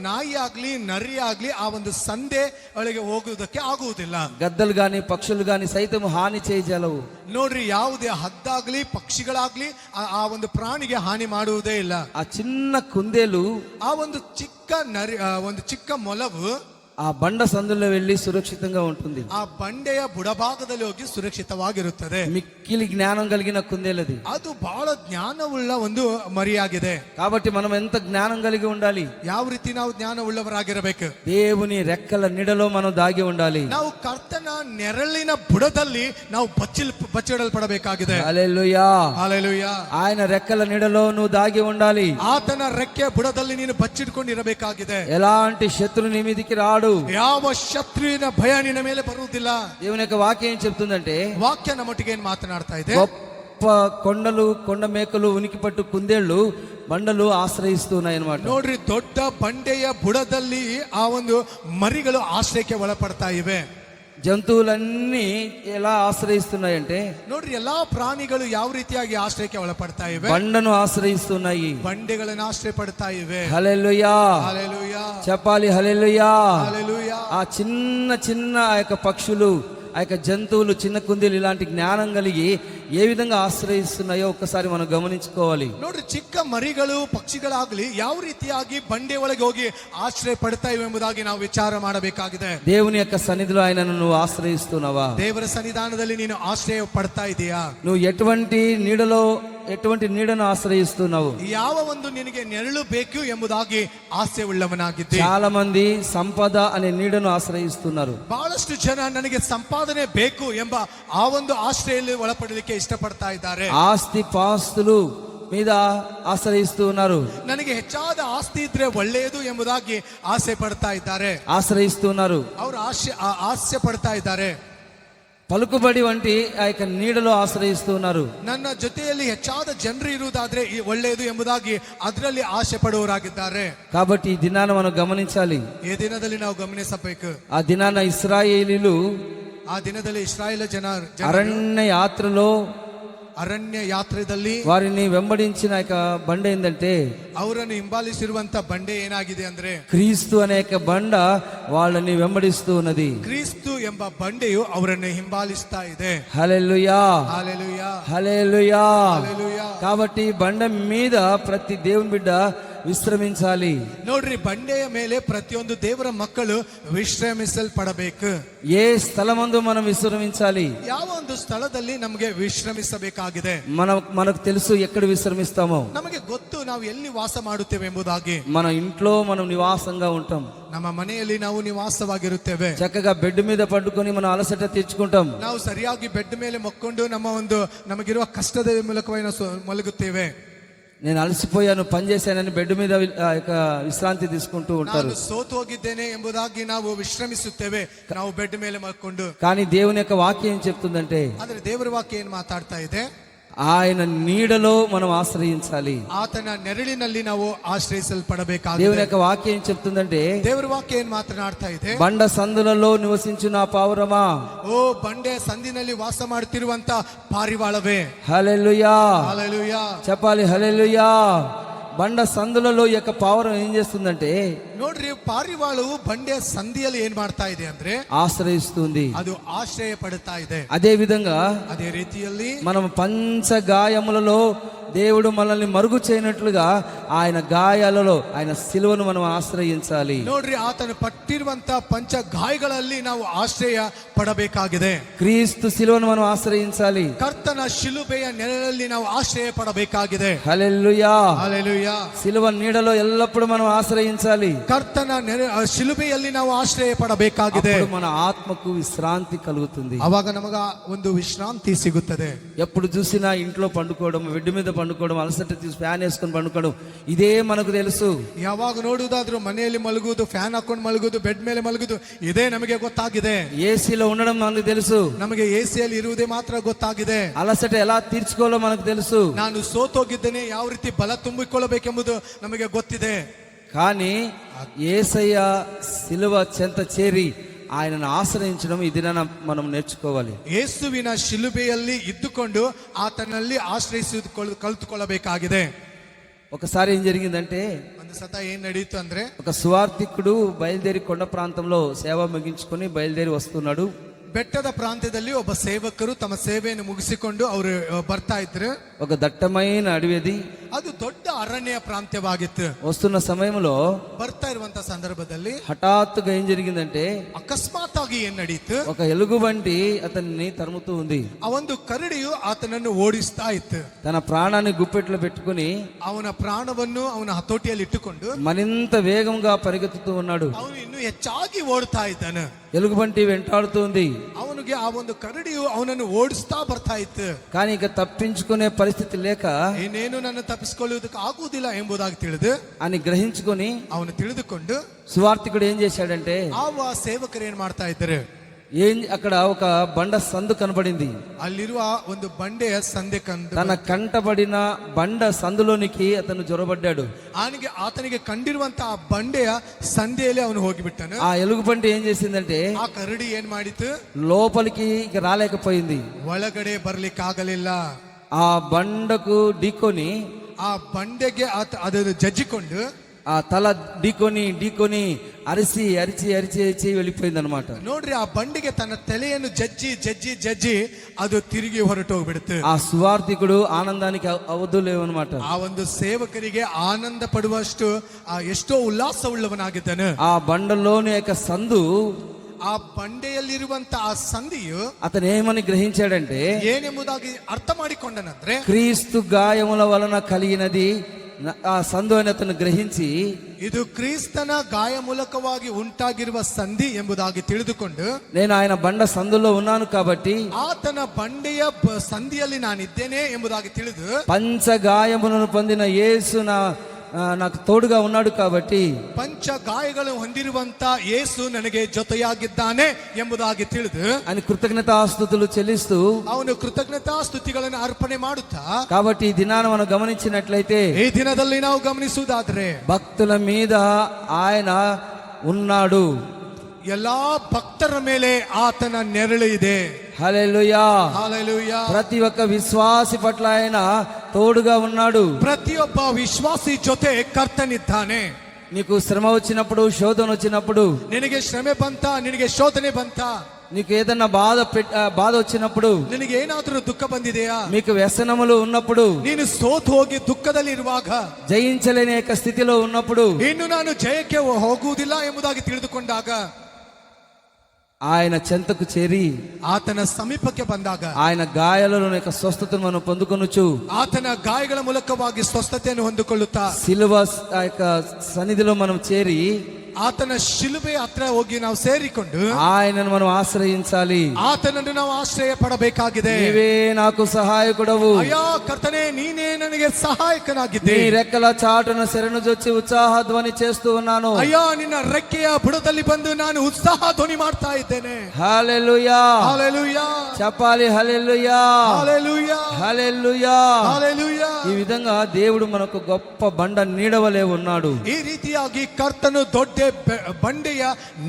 ನಾಯಿ ಆಗ್ಲಿ ನರಿ ಆಗ್ಲಿ ಆ ಒಂದು ಸಂದೆ ಒಳಗೆ ಹೋಗುವುದಕ್ಕೆ ಆಗುವುದಿಲ್ಲ. గద్దలు గాని పక్షులు గాని సైతం హాని చేయజాలవు. ನೋಡ್ರಿ, ಯಾವುದೇ ಹದ್ದಾಗ್ಲಿ ಪಕ್ಷಿಗಳಾಗ್ಲಿ ಆ ಒಂದು ಪ್ರಾಣಿಗೆ ಹಾನಿ ಮಾಡುವುದೇ ಇಲ್ಲ. ఆ చిన్న కుందేలు ಆ ಒಂದು ಚಿಕ್ಕ ನರಿ ಒಂದು ಚಿಕ್ಕ ಮೊಲವು ఆ బండ సందుల్లో వెళ్ళి సురక్షితంగా ఉంటుంది. ಆ ಬಂಡೆಯ ಬುಡಭಾಗದಲ್ಲಿ ಹೋಗಿ ಸುರಕ್ಷಿತವಾಗಿರುತ್ತದೆ. మిక్కిలి జ్ఞానం కలిగిన కుందేలది. ಅದು ಬಹಳ ಜ್ಞಾನವುಳ್ಳ ಒಂದು ಮರಿಯಾಗಿದೆ. కాబట్టి మనం ఎంత జ్ఞానం కలిగి ఉండాలి? ಯಾವ ರೀತಿ ನಾವು ಜ್ಞಾನವುಳ್ಳವರಾಗಿರಬೇಕು? దేవుని రెక్కల నీడలో మనం దాగి ఉండాలి. ನಾವು ಕರ್ತನ ನೆರಳಿನ ಬುಡದಲ್ಲಿ ನಾವು ಬಚ್ಚಿಡಲ್ಪಡಬೇಕಾಗಿದೆ. హల్లెలూయా, ಹಲ್ಲೆಲೂಯಾ. ఆయన రెక్కల నీడలో నువ్వు దాగి ఉండాలి. ಆತನ ರೆಕ್ಕೆ ಬುಡದಲ್ಲಿ ನೀನು ಬಚ್ಚಿಟ್ಕೊಂಡಿರಬೇಕಾಗಿದೆ. ఎలాంటి శత్రు నీ మీదికి రాడు. ಯಾವ ಶತ್ರುವಿನ ಭಯ ನಿನ್ನ ಮೇಲೆ ಬರುವುದಿಲ್ಲ. దేవుని యొక్క వాక్యం ఏం చెప్తుందంటే, ವಾಕ್ಯ ನಮ್ಮೊಟ್ಟಿಗೆ ಏನ್ ಮಾತನಾಡ್ತಾ ಇದೆ? గొప్ప కొండలు కొండ మేకలు ఉనికి పట్టు కుందేళ్లు బండలు ఆశ్రయిస్తున్నాయి అన్నమాట. ನೋಡ್ರಿ, ದೊಡ್ಡ ಬಂಡೆಯ ಬುಡದಲ್ಲಿ ಆ ಒಂದು ಮರಿಗಳು ಆಶ್ರಯಕ್ಕೆ ಒಳಪಡ್ತಾ ಇವೆ. జంతువులన్నీ ఎలా ఆశ్రయిస్తున్నాయంటే, ನೋಡ್ರಿ, ಎಲ್ಲಾ ಪ್ರಾಣಿಗಳು ಯಾವ ರೀತಿಯಾಗಿ ಆಶ್ರಯಕ್ಕೆ ಒಳಪಡ್ತಾ ಇವೆ? బండను ఆశ్రయిస్తున్నాయి. ಬಂಡೆಗಳನ್ನು ಆಶ್ರಯ ಪಡ್ತಾ ಇವೆ. హల్లెలూయా, హల్లెలూయా, చెప్పాలి హల్లెలూయా. హల్లెలూయా. ఆ చిన్న చిన్న ఆ యొక్క పక్షులు, ఆ యొక్క జంతువులు, చిన్న కుందేలు ఇలాంటి జ్ఞానం కలిగి ఏ విధంగా ఆశ్రయిస్తున్నాయో ఒక్కసారి మనం గమనించుకోవాలి. ನೋಡ್ರಿ, ಚಿಕ್ಕ ಮರಿಗಳು ಪಕ್ಷಿಗಳಾಗ್ಲಿ ಯಾವ ರೀತಿಯಾಗಿ ಬಂಡೆ ಒಳಗೆ ಹೋಗಿ ಆಶ್ರಯ ಪಡ್ತಾ ಇವೆ ಎಂಬುದಾಗಿ ನಾವು ವಿಚಾರ ಮಾಡಬೇಕಾಗಿದೆ. దేవుని యొక్క సన్నిధిలో ఆయనను నువ్వు ఆశ్రయిస్తున్నావా? ದೇವರ ಸನ್ನಿಧಾನದಲ್ಲಿ ನೀನು ಆಶ್ರಯ ಪಡ್ತಾ ಇದೀಯಾ? నువ్వు ఎటువంటి నీడను ఆశ్రయిస్తున్నావు? ಯಾವ ಒಂದು ನಿನಗೆ ನೆರಳು ಬೇಕು ಎಂಬುದಾಗಿ ಆಸೆ ಉಳ್ಳವನಾಗಿದ್ದೆ. చాలా మంది సంపద అనే నీడను ఆశ్రయిస్తున్నారు. ಬಹಳಷ್ಟು ಜನ ನನಗೆ ಸಂಪಾದನೆ ಬೇಕು ಎಂಬ ಆ ಒಂದು ಆಶ್ರಯಲ್ಲಿ ಒಳಪಡಲಿಕ್ಕೆ ಇಷ್ಟಪಡ್ತಾ ಇದ್ದಾರೆ. ఆస్తి పాస్తులు మీద ఆశ్రయిస్తూ ఉన్నారు. ನನಗೆ ಹೆಚ್ಚಾದ ಆಸ್ತಿ ಇದ್ರೆ ಒಳ್ಳೆಯದು ಎಂಬುದಾಗಿ ಆಸೆ ಪಡ್ತಾ ಇದ್ದಾರೆ. ఆశ్రయిస్తున్నారు. ಅವರು ಆಸೆ ಪಡ್ತಾ ಇದ್ದಾರೆ. పలుకుబడి వంటి ఆ యొక్క నీడలో ఆశ్రయిస్తున్నారు. ನನ್ನ ಜೊತೆಯಲ್ಲಿ ಹೆಚ್ಚಾದ ಜನರು ಇರುವುದಾದ್ರೆ ಒಳ್ಳೆಯದು ಎಂಬುದಾಗಿ ಅದರಲ್ಲಿ ಆಸೆ ಪಡುವವರಾಗಿದ್ದಾರೆ. కాబట్టి ఈ దినాన మనం గమనించాలి. ಈ ದಿನದಲ್ಲಿ ನಾವು ಗಮನಿಸಬೇಕು. ఆ దినాన ఇశ్రాయేలీలు ಆ ದಿನದಲ್ಲಿ ಇಸ್ರಾಯೇಲ್ ಜನರು ಅರಣ್ಯ ಯಾತ್ರೆಯಲ್ಲಿ వారిని వెంబడించిన యొక్క బండ ఏంటంటే, ಅವರನ್ನು ಹಿಂಬಾಲಿಸಿರುವಂತ ಬಂಡೆ ಏನಾಗಿದೆ ಅಂದ್ರೆ, క్రీస్తు అనే యొక్క బండ వాళ్ళని వెంబడిస్తూ ఉన్నది. ಕ್ರಿಸ್ತು ಎಂಬ ಬಂಡೆಯು ಅವರನ್ನು ಹಿಂಬಾಲಿಸ್ತಾ ಇದೆ. హల్లెలూయా, హల్లెలూయా, హల్లెలూయా. హల్లెలూయా. కాబట్టి బండ మీద ప్రతి దేవుని బిడ్డ ವಿಶ್ರಮಿಂಚಾಲಿ. ನೋಡ್ರಿ, ಬಂಡೆಯ ಮೇಲೆ ಪ್ರತಿಯೊಂದು ದೇವರ ಮಕ್ಕಳು ವಿಶ್ರಮಿಸಲ್ಪಡಬೇಕು. ఏ స్థలమందు మనం విశ్రమించాలి? ಯಾವ ಒಂದು ಸ್ಥಳದಲ್ಲಿ ನಮಗೆ ವಿಶ್ರಮಿಸಬೇಕಾಗಿದೆ. మనకు తెలుసు ఎక్కడ విశ్రమిస్తామో. ನಮಗೆ ಗೊತ್ತು ನಾವು ಎಲ್ಲಿ ವಾಸ ಮಾಡುತ್ತೇವೆ ಎಂಬುದಾಗಿ. మన ఇంట్లో మనం నివాసంగా ఉంటాం. ನಮ್ಮ ಮನೆಯಲ್ಲಿ ನಾವು ನಿವಾಸವಾಗಿರುತ್ತೇವೆ. చక్కగా బెడ్ మీద పడుకొని మనం అలసట తీర్చుకుంటాం. ನಾವು ಸರಿಯಾಗಿ ಬೆಡ್ ಮೇಲೆ ಮಕ್ಕೊಂಡು ನಮಗಿರುವ ಕಷ್ಟದ ಮೂಲಕವಾಗಿ ಮಲಗುತ್ತೇವೆ. నేను అలసిపోయాను, పని చేశానని బెడ్ మీద విశ్రాంతి తీసుకుంటూ ఉంటారు. ನಾನು ಸೋತು ಹೋಗಿದ್ದೇನೆ ಎಂಬುದಾಗಿ ನಾವು ವಿಶ್ರಮಿಸುತ್ತೇವೆ, ನಾವು ಬೆಡ್ ಮೇಲೆ ಮಲ್ಕೊಂಡು. కానీ దేవుని యొక్క వాక్యం ఏం చెప్తుందంటే, ಆದ್ರೆ ದೇವರ ವಾಕ್ಯ ಏನ್ ಮಾತಾಡ್ತಾ ಇದೆ? ఆయన నీడలో మనం ఆశ్రయించాలి. ಆತನ ನೆರಳಿನಲ್ಲಿ ನಾವು ಆಶ್ರಯಿಸಲ್ಪಡಬೇಕಾಗಿದೆ. దేవుని యొక్క వాక్యం ఏం చెప్తుందంటే, ದೇವರ ವಾಕ್ಯ ಏನ್ ಮಾತನಾಡ್ತಾ ಇದೆ? బండ సందులలో నివసించు నా పావురమా, ಓ ಬಂಡೆ ಸಂದಿನಲ್ಲಿ ವಾಸ ಮಾಡುತ್ತಿರುವಂತ ಪಾರಿವಾಳವೇ. హల్లెలూయా. హల్లెలూయా. చెప్పాలి హల్లెలూయా. బండ సందులలో యొక్క పావురం ఏం చేస్తుందంటే, ನೋಡ್ರಿ, ಪಾರಿವಾಳವು ಬಂಡೆಯ ಸಂದಿಯಲ್ಲಿ ಏನ್ ಮಾಡ್ತಾ ಇದೆ ಅಂದ್ರೆ ఆశ్రయిస్తుంది. ಅದು ಆಶ್ರಯ ಪಡುತ್ತಾ ಇದೆ. అదే విధంగా ಅದೇ ರೀತಿಯಲ್ಲಿ మనం పంచ గాయములలో దేవుడు మనల్ని మరుగు చేయనట్లుగా ఆయన గాయాలలో ఆయన సిలువను మనం ఆశ్రయించాలి. ನೋಡ್ರಿ, ಆತನು ಪಟ್ಟಿರುವಂತ ಪಂಚ ಗಾಯಗಳಲ್ಲಿ ನಾವು ಆಶ್ರಯ ಪಡಬೇಕಾಗಿದೆ. క్రీస్తు సిలువను మనం ఆశ్రయించాలి. ಕರ್ತನ ಶಿಲುಬೆಯ ನೆರಳಲ್ಲಿ ನಾವು ಆಶ್ರಯ ಪಡಬೇಕಾಗಿದೆ. హల్లెలూయా. హల్లెలూయా. సిలువ నీడలో ఎల్లప్పుడూ మనం ఆశ్రయించాలి. ಕರ್ತನ ಶಿಲುಬೆಯಲ್ಲಿ ನಾವು ಆಶ್ರಯ ಪಡಬೇಕಾಗಿದೆ. అప్పుడు మన ఆత్మకు విశ్రాంతి కలుగుతుంది. ಅವಾಗ ನಮಗ ಒಂದು ವಿಶ್ರಾಂತಿ ಸಿಗುತ್ತದೆ. ఎప్పుడు చూసినా ఇంట్లో పండుకోవడం, బెడ్ మీద పండుకోవడం, అలసట తీసి ఫ్యాన్ వేసుకొని పండుకోవడం, ఇదే మనకు తెలుసు. ಯಾವಾಗ ನೋಡುವುದಾದ್ರೂ ಮನೆಯಲ್ಲಿ ಮಲಗುವುದು, ಫ್ಯಾನ್ ಹಾಕೊಂಡು ಮಲಗುವುದು, ಬೆಡ್ ಮೇಲೆ ಮಲಗುವುದು, ಇದೇ ನಮಗೆ ಗೊತ್ತಾಗಿದೆ. ఏసీలో ఉండడం మనకు తెలుసు. ನಮಗೆ ಎಸಿಯಲ್ಲಿ ಇರುವುದೇ ಮಾತ್ರ ಗೊತ್ತಾಗಿದೆ. అలసట ఎలా తీర్చుకోవాలో మనకు తెలుసు. ನಾನು ಸೋತೋಗಿದ್ದೇನೆ, ಯಾವ ರೀತಿ ಬಲ ತುಂಬಿಕೊಳ್ಳಬೇಕೆಂಬುದು ನಮಗೆ ಗೊತ್ತಿದೆ. కానీ యేసయ్య సిలువ చెంత చేరి ఆయనను ఆశ్రయించడం ఇది మనం నేర్చుకోవాలి. ಯೇಸುವಿನ ಶಿಲುಬೆಯಲ್ಲಿ ಇದ್ದುಕೊಂಡು ಆತನಲ್ಲಿ ಆಶ್ರಯಿಸಿಕೊಳ್ಳ ಕಲಿತುಕೊಳ್ಳಬೇಕಾಗಿದೆ. ఒకసారి ఏం జరిగిందంటే, ಒಂದು ಸತ ಏನ್ ನಡೀತು ಅಂದ್ರೆ, ఒక సువార్థికుడు బయలుదేరి కొండ ప్రాంతంలో సేవ ముగించుకొని బయలుదేరి వస్తున్నాడు. ಬೆಟ್ಟದ ಪ್ರಾಂತ್ಯದಲ್ಲಿ ಒಬ್ಬ ಸೇವಕರು ತಮ್ಮ ಸೇವೆಯನ್ನು ಮುಗಿಸಿಕೊಂಡು ಅವರು ಬರ್ತಾ ಇದ್ರು. ఒక దట్టమైన అడవి అది. ಅದು ದೊಡ್ಡ ಅರಣ್ಯ ಪ್ರಾಂತ್ಯವಾಗಿತ್ತು. వస్తున్న సమయంలో ಬರ್ತಾ ಇರುವಂತ ಸಂದರ್ಭದಲ್ಲಿ హఠాత్తుగా ఏం జరిగిందంటే, ಅಕಸ್ಮಾತ್ ಆಗಿ ಏನ್ ನಡೀತು? ఒక ఎలుగుబంటి అతన్ని తరుముతూ ఉంది. ಆ ಒಂದು ಕರಡಿಯು ಆತನನ್ನು ಓಡಿಸ್ತಾ ಇತ್ತು. తన ప్రాణాన్ని గుప్పెట్లో పెట్టుకుని ಅವನ ಪ್ರಾಣವನ್ನು ಅವನ ಹತೋಟಿಯಲ್ಲಿ ಇಟ್ಟುಕೊಂಡು మరింత వేగంగా పరిగెత్తుతూ ఉన్నాడు. ಅವನು ಇನ್ನೂ ಹೆಚ್ಚಾಗಿ ಓಡ್ತಾ ಇದ್ದಾನೆ. ఎలుగుబంటి వెంటాడుతుంది. ಅವನಿಗೆ ಆ ಒಂದು ಕರಡಿಯು ಅವನನ್ನು ಓಡಿಸ್ತಾ ಬರ್ತಾ ಇತ್ತು. కానీ ఇక తప్పించుకునే పరిస్థితి లేక ಇನ್ನೇನು ನನ್ನ ತಪ್ಪಿಸಿಕೊಳ್ಳುವುದಕ್ಕೆ ಆಗುವುದಿಲ್ಲ ಎಂಬುದಾಗಿ ತಿಳಿದು అని గ్రహించుకొని ಅವನು ತಿಳಿದುಕೊಂಡು సువార్థికుడు ఏం చేశాడంటే, ಆವ ಸೇವಕರು ಏನ್ ಮಾಡ್ತಾ ಇದ್ದಾರೆ? అక్కడ ఒక బండ సందు కనబడింది. ಅಲ್ಲಿರುವ ಒಂದು ಬಂಡೆಯ ಸಂದೆ ಕಂಡು తన కంటబడిన బండ సందులోనికి అతను జొరబడ్డాడు. ಆತನಿಗೆ ಕಂಡಿರುವಂತ ಆ ಬಂಡೆಯ ಸಂದೆಯಲ್ಲಿ ಅವನು ಹೋಗಿಬಿಟ್ಟನು. ఆ ఎలుగుబంటి ఏం చేసిందంటే, ಆ ಕರಡಿ ಏನ್ ಮಾಡಿತು? లోపలికి ఇక రాలేకపోయింది. ಒಳಗಡೆ ಬರ್ಲಿಕ್ಕಾಗಲಿಲ್ಲ. ఆ బండకు ఢీకొని, ಆ ಬಂಡೆಗೆ ಅದನ್ನು ಜಜ್ಜಿಕೊಂಡು, ఆ తల ఢీకొని అరిచి వెళ్ళిపోయింది అనమాట. ನೋಡ್ರಿ, ಆ ಬಂಡೆಗೆ ತನ್ನ ತಲೆಯನ್ನು ಜಜ್ಜಿ ಅದು ತಿರುಗಿ ಹೊರಟು ಹೋಗ್ಬಿಡುತ್ತೆ. ఆ సువార్థికుడు ఆనందానికి అవధులు లేవన్నమాట. ಆ ಒಂದು ಸೇವಕರಿಗೆ ಆನಂದ ಪಡುವಷ್ಟು ಎಷ್ಟೋ ಉಲ್ಲಾಸವುಳ್ಳವನಾಗಿದ್ದಾನೆ. ఆ బండలోని యొక్క సందు, ಆ ಬಂಡೆಯಲ್ಲಿರುವಂತ ಆ ಸಂಧಿಯು అతను ఏమని గ్రహించాడంటే, ಏನೆಂಬುದಾಗಿ ಅರ್ಥ ಮಾಡಿಕೊಂಡನಂದ್ರೆ, క్రీస్తు గాయముల వలన కలిగినది ఆ సందు అని అతను గ్రహించి, ಇದು ಕ್ರಿಸ್ತನ ಗಾಯ ಮೂಲಕವಾಗಿ ಉಂಟಾಗಿರುವ ಸಂಧಿ ಎಂಬುದಾಗಿ ತಿಳಿದುಕೊಂಡು, నేను ఆయన బండ సందులో ఉన్నాను కాబట్టి ಆತನ ಬಂಡೆಯ ಸಂಧಿಯಲ್ಲಿ ನಾನಿದ್ದೇನೆ ಎಂಬುದಾಗಿ ತಿಳಿದು, పంచ గాయములను పొందిన యేసు నాకు తోడుగా ఉన్నాడు కాబట్టి, ಪಂಚ ಗಾಯಗಳು ಹೊಂದಿರುವಂತ ಯೇಸು ನನಗೆ ಜೊತೆಯಾಗಿದ್ದಾನೆ ಎಂಬುದಾಗಿ ತಿಳಿದು అని కృతజ్ఞతాస్తుతులు చెల్లిస్తూ, ಅವನು ಕೃತಜ್ಞತಾ ಸ್ತುತಿಗಳನ್ನು ಅರ್ಪಣೆ ಮಾಡುತ್ತಾ, కాబట్టి ఈ దినాన్ని మనం గమనించినట్లయితే, ಈ ದಿನದಲ್ಲಿ ನಾವು ಗಮನಿಸುವುದಾದ್ರೆ భక్తుల మీద ఆయన ఉన్నాడు. ಎಲ್ಲಾ ಭಕ್ತರ ಮೇಲೆ ಆತನ ನೆರಳು ಇದೆ. హల్లెలూయా. హల్లెలూయా. ప్రతి ఒక్క విశ్వాసి పట్ల ఆయన తోడుగా ఉన్నాడు. ಪ್ರತಿಯೊಬ್ಬ ವಿಶ್ವಾಸಿ ಜೊತೆ ಕರ್ತನಿದ್ದಾನೆ. నీకు శ్రమ వచ్చినప్పుడు, శోధన వచ్చినప్పుడు, ನಿನಗೆ ಶ್ರಮೆ ಬಂತ, ನಿನಗೆ ಶೋಧನೆ ಬಂತ, నీకు ఏదన్నా బాధ వచ్చినప్పుడు, ನಿನಗೆ ಏನಾದರೂ ದುಃಖ ಬಂದಿದೆಯಾ? మీకు వ్యసనములు ఉన్నప్పుడు, ನೀನು ಸೋತು ಹೋಗಿ ದುಃಖದಲ್ಲಿ ಇರುವಾಗ, జయించలేని యొక్క స్థితిలో ఉన్నప్పుడు, ಇನ್ನು ನಾನು ಜಯಕ್ಕೆ ಹೋಗುವುದಿಲ್ಲ ಎಂಬುದಾಗಿ ತಿಳಿದುಕೊಂಡಾಗ, ఆయన చెంతకు చేరి ಆತನ ಸಮೀಪಕ್ಕೆ ಬಂದಾಗ, ఆయన గాయాలలో యొక్క స్వస్థతను మనం పొందుకొనుచు, ಆತನ ಗಾಯಗಳ ಮೂಲಕವಾಗಿ ಸ್ವಸ್ಥತೆಯನ್ನು ಹೊಂದಿಕೊಳ್ಳುತ್ತಾ, సిలువ ఆ యొక్క సన్నిధిలో మనం చేరి ಆತನ ಶಿಲುಬೆ ಹತ್ರ ಹೋಗಿ ನಾವು ಸೇರಿಕೊಂಡು ఆయనను మనం ఆశ్రయించాలి. ಆತನನ್ನು ನಾವು ಆಶ್ರಯ ಪಡಬೇಕಾಗಿದೆ. నీవే నాకు సహాయకుడవు, ಅಯ್ಯೋ ಕರ್ತನೇ, ನೀನೇ ನನಗೆ ಸಹಾಯಕನಾಗಿದ್ದೆ. నీ రెక్కల చాటున శరణుజొచ్చి ఉత్సాహ ధ్వని చేస్తూ ఉన్నాను. ಅಯ್ಯೋ ನಿನ್ನ ರೆಕ್ಕೆಯ ಬುಡದಲ್ಲಿ ಬಂದು ನಾನು ಉತ್ಸಾಹ ಧ್ವನಿ ಮಾಡ್ತಾ ಇದ್ದೇನೆ. హల్లెలూయా, హల్లెలూయా, చెప్పాలి హల్లెలూయా, హల్లెలూయా, హల్లెలూయా. హల్లెలూయా. ఈ విధంగా దేవుడు మనకు గొప్ప బండ నీడవలే ఉన్నాడు. ಈ ರೀತಿಯಾಗಿ ಕರ್ತನು ದೊಡ್ಡ ಬಂಡೆಯ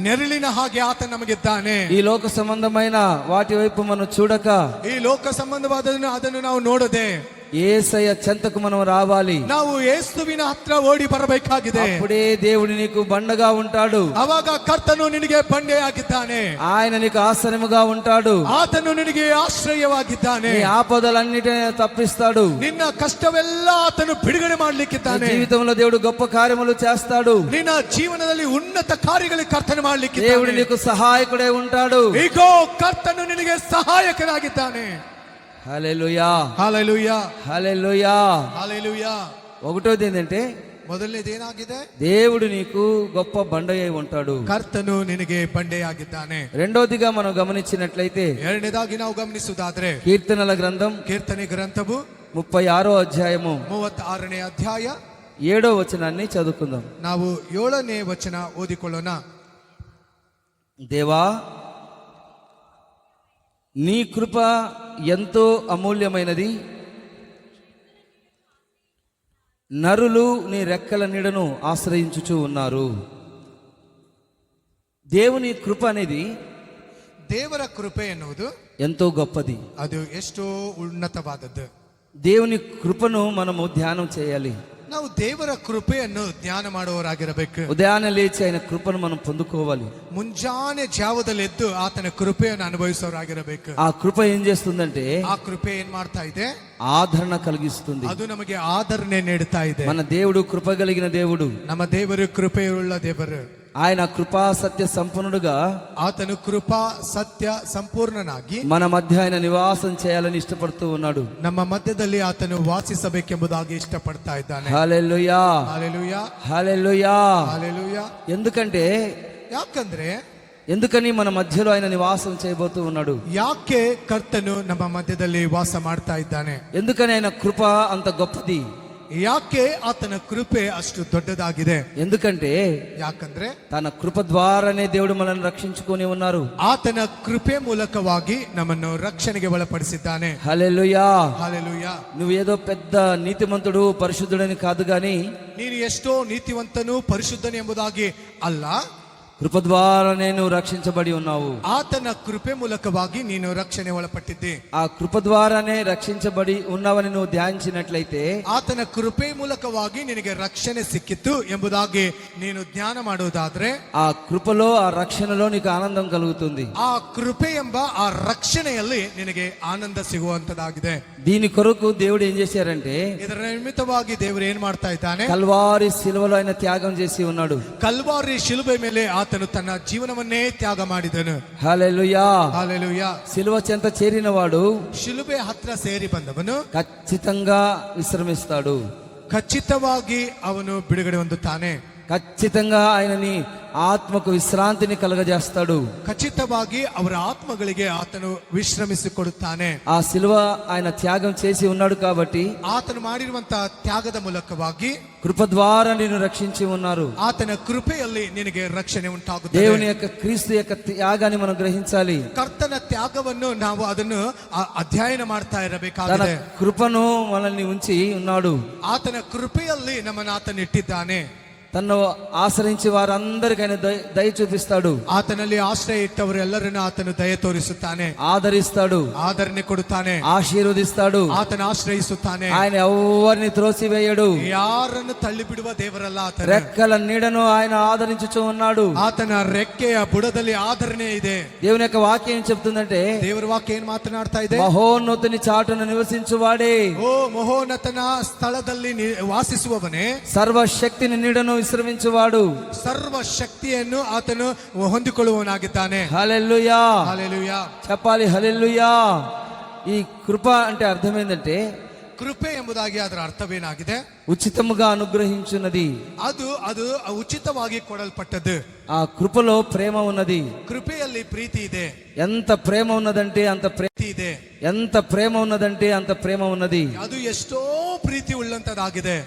ನೆರಳಿನ ಹಾಗೆ ಆತ ನಮಗಿದ್ದಾನೆ. ఈ లోక సంబంధమైన వాటి వైపు మనం చూడక, ಈ ಲೋಕ ಸಂಬಂಧವಾದನ್ನು ಅದನ್ನು ನಾವು ನೋಡದೆ యేసయ్య చెంతకు మనం రావాలి. ನಾವು ಯೇಸುವಿನ ಹತ್ರ ಓಡಿ ಬರಬೇಕಾಗಿದೆ. అప్పుడే దేవుడు నీకు బండగా ఉంటాడు. ಅವಾಗ ಕರ್ತನು ನಿನಗೆ ಬಂಡೆಯಾಗಿದ್ದಾನೆ. ఆయన నీకు ఆశ్రయముగా ఉంటాడు. ಆತನು ನಿನಗೆ ಆಶ್ರಯವಾಗಿದ್ದಾನೆ. నీ ఆపదలన్నిటిని తప్పిస్తాడు. ನಿನ್ನ ಕಷ್ಟವೆಲ್ಲ ಆತನು ಬಿಡುಗಡೆ నీ ಮಾಡ್ಲಿಕ್ಕಿದ್ದಾನೆ. జీవితంలో దేవుడు గొప్ప కార్యములు చేస్తాడు. ನಿನ್ನ ಜೀವನದಲ್ಲಿ ಉನ್ನತ ಕಾರ್ಯಗಳಿಗೆ ಕರ್ತನು దేవుడు ಮಾಡ್ಲಿಕ್ಕಿದ್ದಾನೆ. నీకు సహాయకుడే ఉంటాడు. ಈಗೋ ಕರ್ತನು ನಿನಗೆ ಸಹಾಯಕನಾಗಿದ್ದಾನೆ. హల్లెలూయా, హల్లెలూయా, హల్లెలూయా. హల్లెలూయా. ఒకటోది ఏంటంటే, ಮೊದಲನೇದು ಏನಾಗಿದೆ? దేవుడు నీకు గొప్ప బండయ్య ఉంటాడు. ಕರ್ತನು ನಿನಗೆ ಬಂಡೆಯಾಗಿದ್ದಾನೆ. రెండోదిగా మనం గమనించినట్లయితే, ಎರಡನೇದಾಗಿ ನಾವು ಗಮನಿಸುವುದಾದ್ರೆ కీర్తనల గ్రంథం ಕೀರ್ತನೆ ಗ್ರಂಥವು 36వ ಅಧ್ಯಾయము 36ನೇ ಅಧ್ಯಾಯ 7వ వచనాన్ని చదువుకుందాం. ನಾವು 7ನೇ ವಚನ ಓದಿಕೊಳ್ಳೋಣ. దేవా, నీ కృప ఎంతో అమూల్యమైనది. నరులు నీ రెక్కల నీడను ఆశ్రయించుచూ ఉన్నారు. దేవుని కృప అనేది ದೇವರ ಕೃಪೆ ಎನ್ನುವುದು ఎంతో గొప్పది. ಅದು ಎಷ್ಟೋ ಉನ್ನತವಾದದ್ದು. దేవుని కృపను మనము ధ్యానం చేయాలి. ನಾವು ದೇವರ ಕೃಪೆಯನ್ನು ಧ್ಯಾನ ಮಾಡುವವರಾಗಿರಬೇಕು. ఉదయాన్నే లేచి ఆయన కృపను మనం పొందుకోవాలి. ಮುಂಜಾನೆ ಜಾವದಲ್ಲಿ ಎದ್ದು ಆತನ ಕೃಪೆಯನ್ನು ಅನುಭವಿಸೋರಾಗಿರಬೇಕು. ఆ కృప ఏం చేస్తుందంటే, ಆ ಕೃಪೆ ಏನ್ ಮಾಡ್ತಾ ಇದೆ? ఆదరణ కలిగిస్తుంది. ಅದು ನಮಗೆ ಆದರಣೆ ನೀಡುತ್ತಾ ಇದೆ. మన దేవుడు కృప కలిగిన దేవుడు. ನಮ್ಮ ದೇವರು ಕೃಪೆಯುಳ್ಳ ದೇವರು. ఆయన కృపా సత్య సంపన్నుడుగా ಆತನು ಕೃಪಾ ಸತ್ಯ ಸಂಪೂರ್ಣನಾಗಿ మన మధ్య ఆయన నివాసం చేయాలని ఇష్టపడుతూ ఉన్నాడు. ನಮ್ಮ ಮಧ್ಯದಲ್ಲಿ ಆತನು ವಾಸಿಸಬೇಕೆಂಬುದಾಗಿ ಇಷ್ಟಪಡ್ತಾ ಇದ್ದಾನೆ. హల్లెలూయా, హల్లెలూయా, హల్లెలూయా. హల్లెలూయా. ఎందుకంటే, ఎందుకని మన మధ్యలో ఆయన నివాసం చేయబోతూ ఉన్నాడు? ಯಾಕೆ ಕರ್ತನು ನಮ್ಮ ಮಧ್ಯದಲ್ಲಿ ವಾಸ ಮಾಡ್ತಾ ಇದ್ದಾನೆ? ఎందుకని ఆయన కృప అంత గొప్పది? ಯಾಕೆ ಆತನ ಕೃಪೆ ಅಷ್ಟು ದೊಡ್ಡದಾಗಿದೆ? ఎందుకంటే, ಯಾಕಂದ್ರೆ తన కృప ద్వారానే దేవుడు మనల్ని రక్షించుకొని ఉన్నారు. ಆತನ ಕೃಪೆ ಮೂಲಕವಾಗಿ ನಮ್ಮನ್ನು ರಕ್ಷಣೆಗೆ ಒಳಪಡಿಸಿದ್ದಾನೆ. హల్లెలూయా. హల్లెలూయా. నువ్వు ఏదో పెద్ద నీతిమంతుడు పరిశుద్ధుడని కాదు గాని, ನೀನು ಎಷ್ಟೋ ನೀತಿವಂತನು ಪರಿಶುದ್ಧನು ಎಂಬುದಾಗಿ ಅಲ್ಲ, కృప ద్వారానే నువ్వు రక్షించబడి ఉన్నావు. ಆತನ ಕೃಪೆ ಮೂಲಕವಾಗಿ ನೀನು ರಕ್ಷಣೆ ಒಳಪಟ್ಟಿದ್ದೆ. ఆ కృప ద్వారానే రక్షించబడి ఉన్నావని నువ్వు ధ్యానించినట్లయితే, ಆತನ ಕೃಪೆ ಮೂಲಕವಾಗಿ ನಿನಗೆ ರಕ್ಷಣೆ ಸಿಕ್ಕಿತ್ತು ಎಂಬುದಾಗಿ ನೀನು ಧ್ಯಾನ ಮಾಡುವುದಾದ್ರೆ, ఆ కృపలో, ఆ రక్షణలో నీకు ఆనందం కలుగుతుంది. ಆ ಕೃಪೆ ಎಂಬ ಆ ರಕ್ಷಣೆಯಲ್ಲಿ ನಿನಗೆ ಆನಂದ ಸಿಗುವಂತದಾಗಿದೆ. దీని కొరకు దేవుడు ఏం చేశారంటే, ಇದರ ನಿಮಿತ್ತವಾಗಿ ದೇವರು ಏನ್ ಮಾಡ್ತಾ ಇದ್ದಾನೆ? కల్వారి శిలువలో ఆయన త్యాగం చేసి ఉన్నాడు. ಕಲ್ವಾರಿ ಶಿಲುಬೆ ಮೇಲೆ ಆತನು ತನ್ನ ಜೀವನವನ್ನೇ ತ್ಯಾಗ ಮಾಡಿದನು. హల్లెలూయా. హల్లెలూయా. శిలువ చెంత చేరిన వాడు ಶಿಲುಬೆ ಹತ್ರ ಸೇರಿ ಬಂದವನು ఖచ్చితంగా విశ్రమిస్తాడు. ಖಚಿತವಾಗಿ ಅವನು ಬಿಡುಗಡೆ ಹೊಂದುತ್ತಾನೆ. ఖచ్చితంగా ఆయనని ఆత్మకు విశ్రాంతిని కలగజేస్తాడు. ಖಚಿತವಾಗಿ ಅವರ ಆತ್ಮಗಳಿಗೆ ಆತನು ವಿಶ್ರಮಿಸಿಕೊಡುತ್ತಾನೆ. ఆ శిలువ ఆయన త్యాగం చేసి ఉన్నాడు కాబట్టి, ಆತನು ಮಾಡಿರುವಂತಹ ತ್ಯಾಗದ ಮೂಲಕವಾಗಿ కృప ద్వారా నిన్ను రక్షించి ఉన్నారు. ಆತನ ಕೃಪೆಯಲ್ಲಿ ನಿನಗೆ ರಕ್ಷಣೆ ಉಂಟಾಗುತ್ತದೆ. దేవుని యొక్క క్రీస్తు యొక్క త్యాగాన్ని మనం గ్రహించాలి. ಕರ್ತನ ತ್ಯಾಗವನ್ನು ನಾವು ಅದನ್ನು ಅಧ್ಯಯನ ಮಾಡ್ತಾ తన ಇರಬೇಕಾಗಿದೆ. కృపను మనల్ని ఉంచి ఉన్నాడు. ಆತನ ಕೃಪೆಯಲ್ಲಿ ನಮ್ಮನ್ನು ಆತನು ಇಟ್ಟಿದ್ದಾನೆ. తన్ను ఆశ్రయించి వారందరికీ ఆయన దయ చూపిస్తాడు, ಆತನಲ್ಲಿ ಆಶ್ರಯ ಇಟ್ಟವರೆಲ್ಲರನ್ನು ಆತನು ದಯ ತೋರಿಸುತ್ತಾನೆ, ఆదరిస్తాడు, ಆದರಣೆ ಕೊಡುತ್ತಾನೆ, ఆశీర్వదిస్తాడు. ಆತನ ಆಶ್ರಯಿಸುತ್ತಾನೆ. ఆయన ఎవరిని త్రోసివేయడు. ಯಾರನ್ನು ತಳ್ಳಿ ಬಿಡುವ ದೇವರಲ್ಲ ಆತನು. రెక్కల నీడను ఆయన ఆదరించుచూ ఉన్నాడు. ಆತನ ರೆಕ್ಕೆಯ ಬುಡದಲ್ಲಿ ಆದರಣೆ ಇದೆ. దేవుని యొక్క వాక్యం ఏం చెప్తుందంటే, ದೇವರ ವಾಕ್ಯ ಏನ್ ಮಾತನಾಡ್ತಾ ಇದೆ? మహోన్నతుని చాటున నివసించువాడే, ಓ ಮಹೋನ್ನತನ ಸ್ಥಳದಲ್ಲಿ ವಾಸಿಸುವವನೇ, సర్వశక్తిని నీడను విశ్రమించువాడు, ಸರ್ವ ಶಕ್ತಿಯನ್ನು ಆತನು ಹೊಂದಿಕೊಳ್ಳುವವನಾಗಿದ್ದಾನೆ. హల్లెలూయా. హల్లెలూయా. చెప్పాలి హల్లెలూయా. ఈ కృప అంటే అర్థం ఏంటంటే, ಕೃಪೆ ಎಂಬುದಾಗಿ ಅದರ ಅರ್ಥವೇನಾಗಿದೆ? ఉచితముగా అనుగ్రహించున్నది. ಅದು ಅದು ಉಚಿತವಾಗಿ ಕೊಡಲ್ಪಟ್ಟದ್ದು. ఆ కృపలో ప్రేమ ఉన్నది. ಕೃಪೆಯಲ್ಲಿ ಪ್ರೀತಿ ಇದೆ. ఎంత ప్రేమ ఉన్నదంటే అంత ಪ್ರೀತಿ ಇದೆ. ఎంత ప్రేమ ఉన్నదంటే అంత ప్రేమ ఉన్నది. ಅದು ಎಷ್ಟೋ ಪ್ರೀತಿ ಉಳ್ಳಂತದಾಗಿದೆ.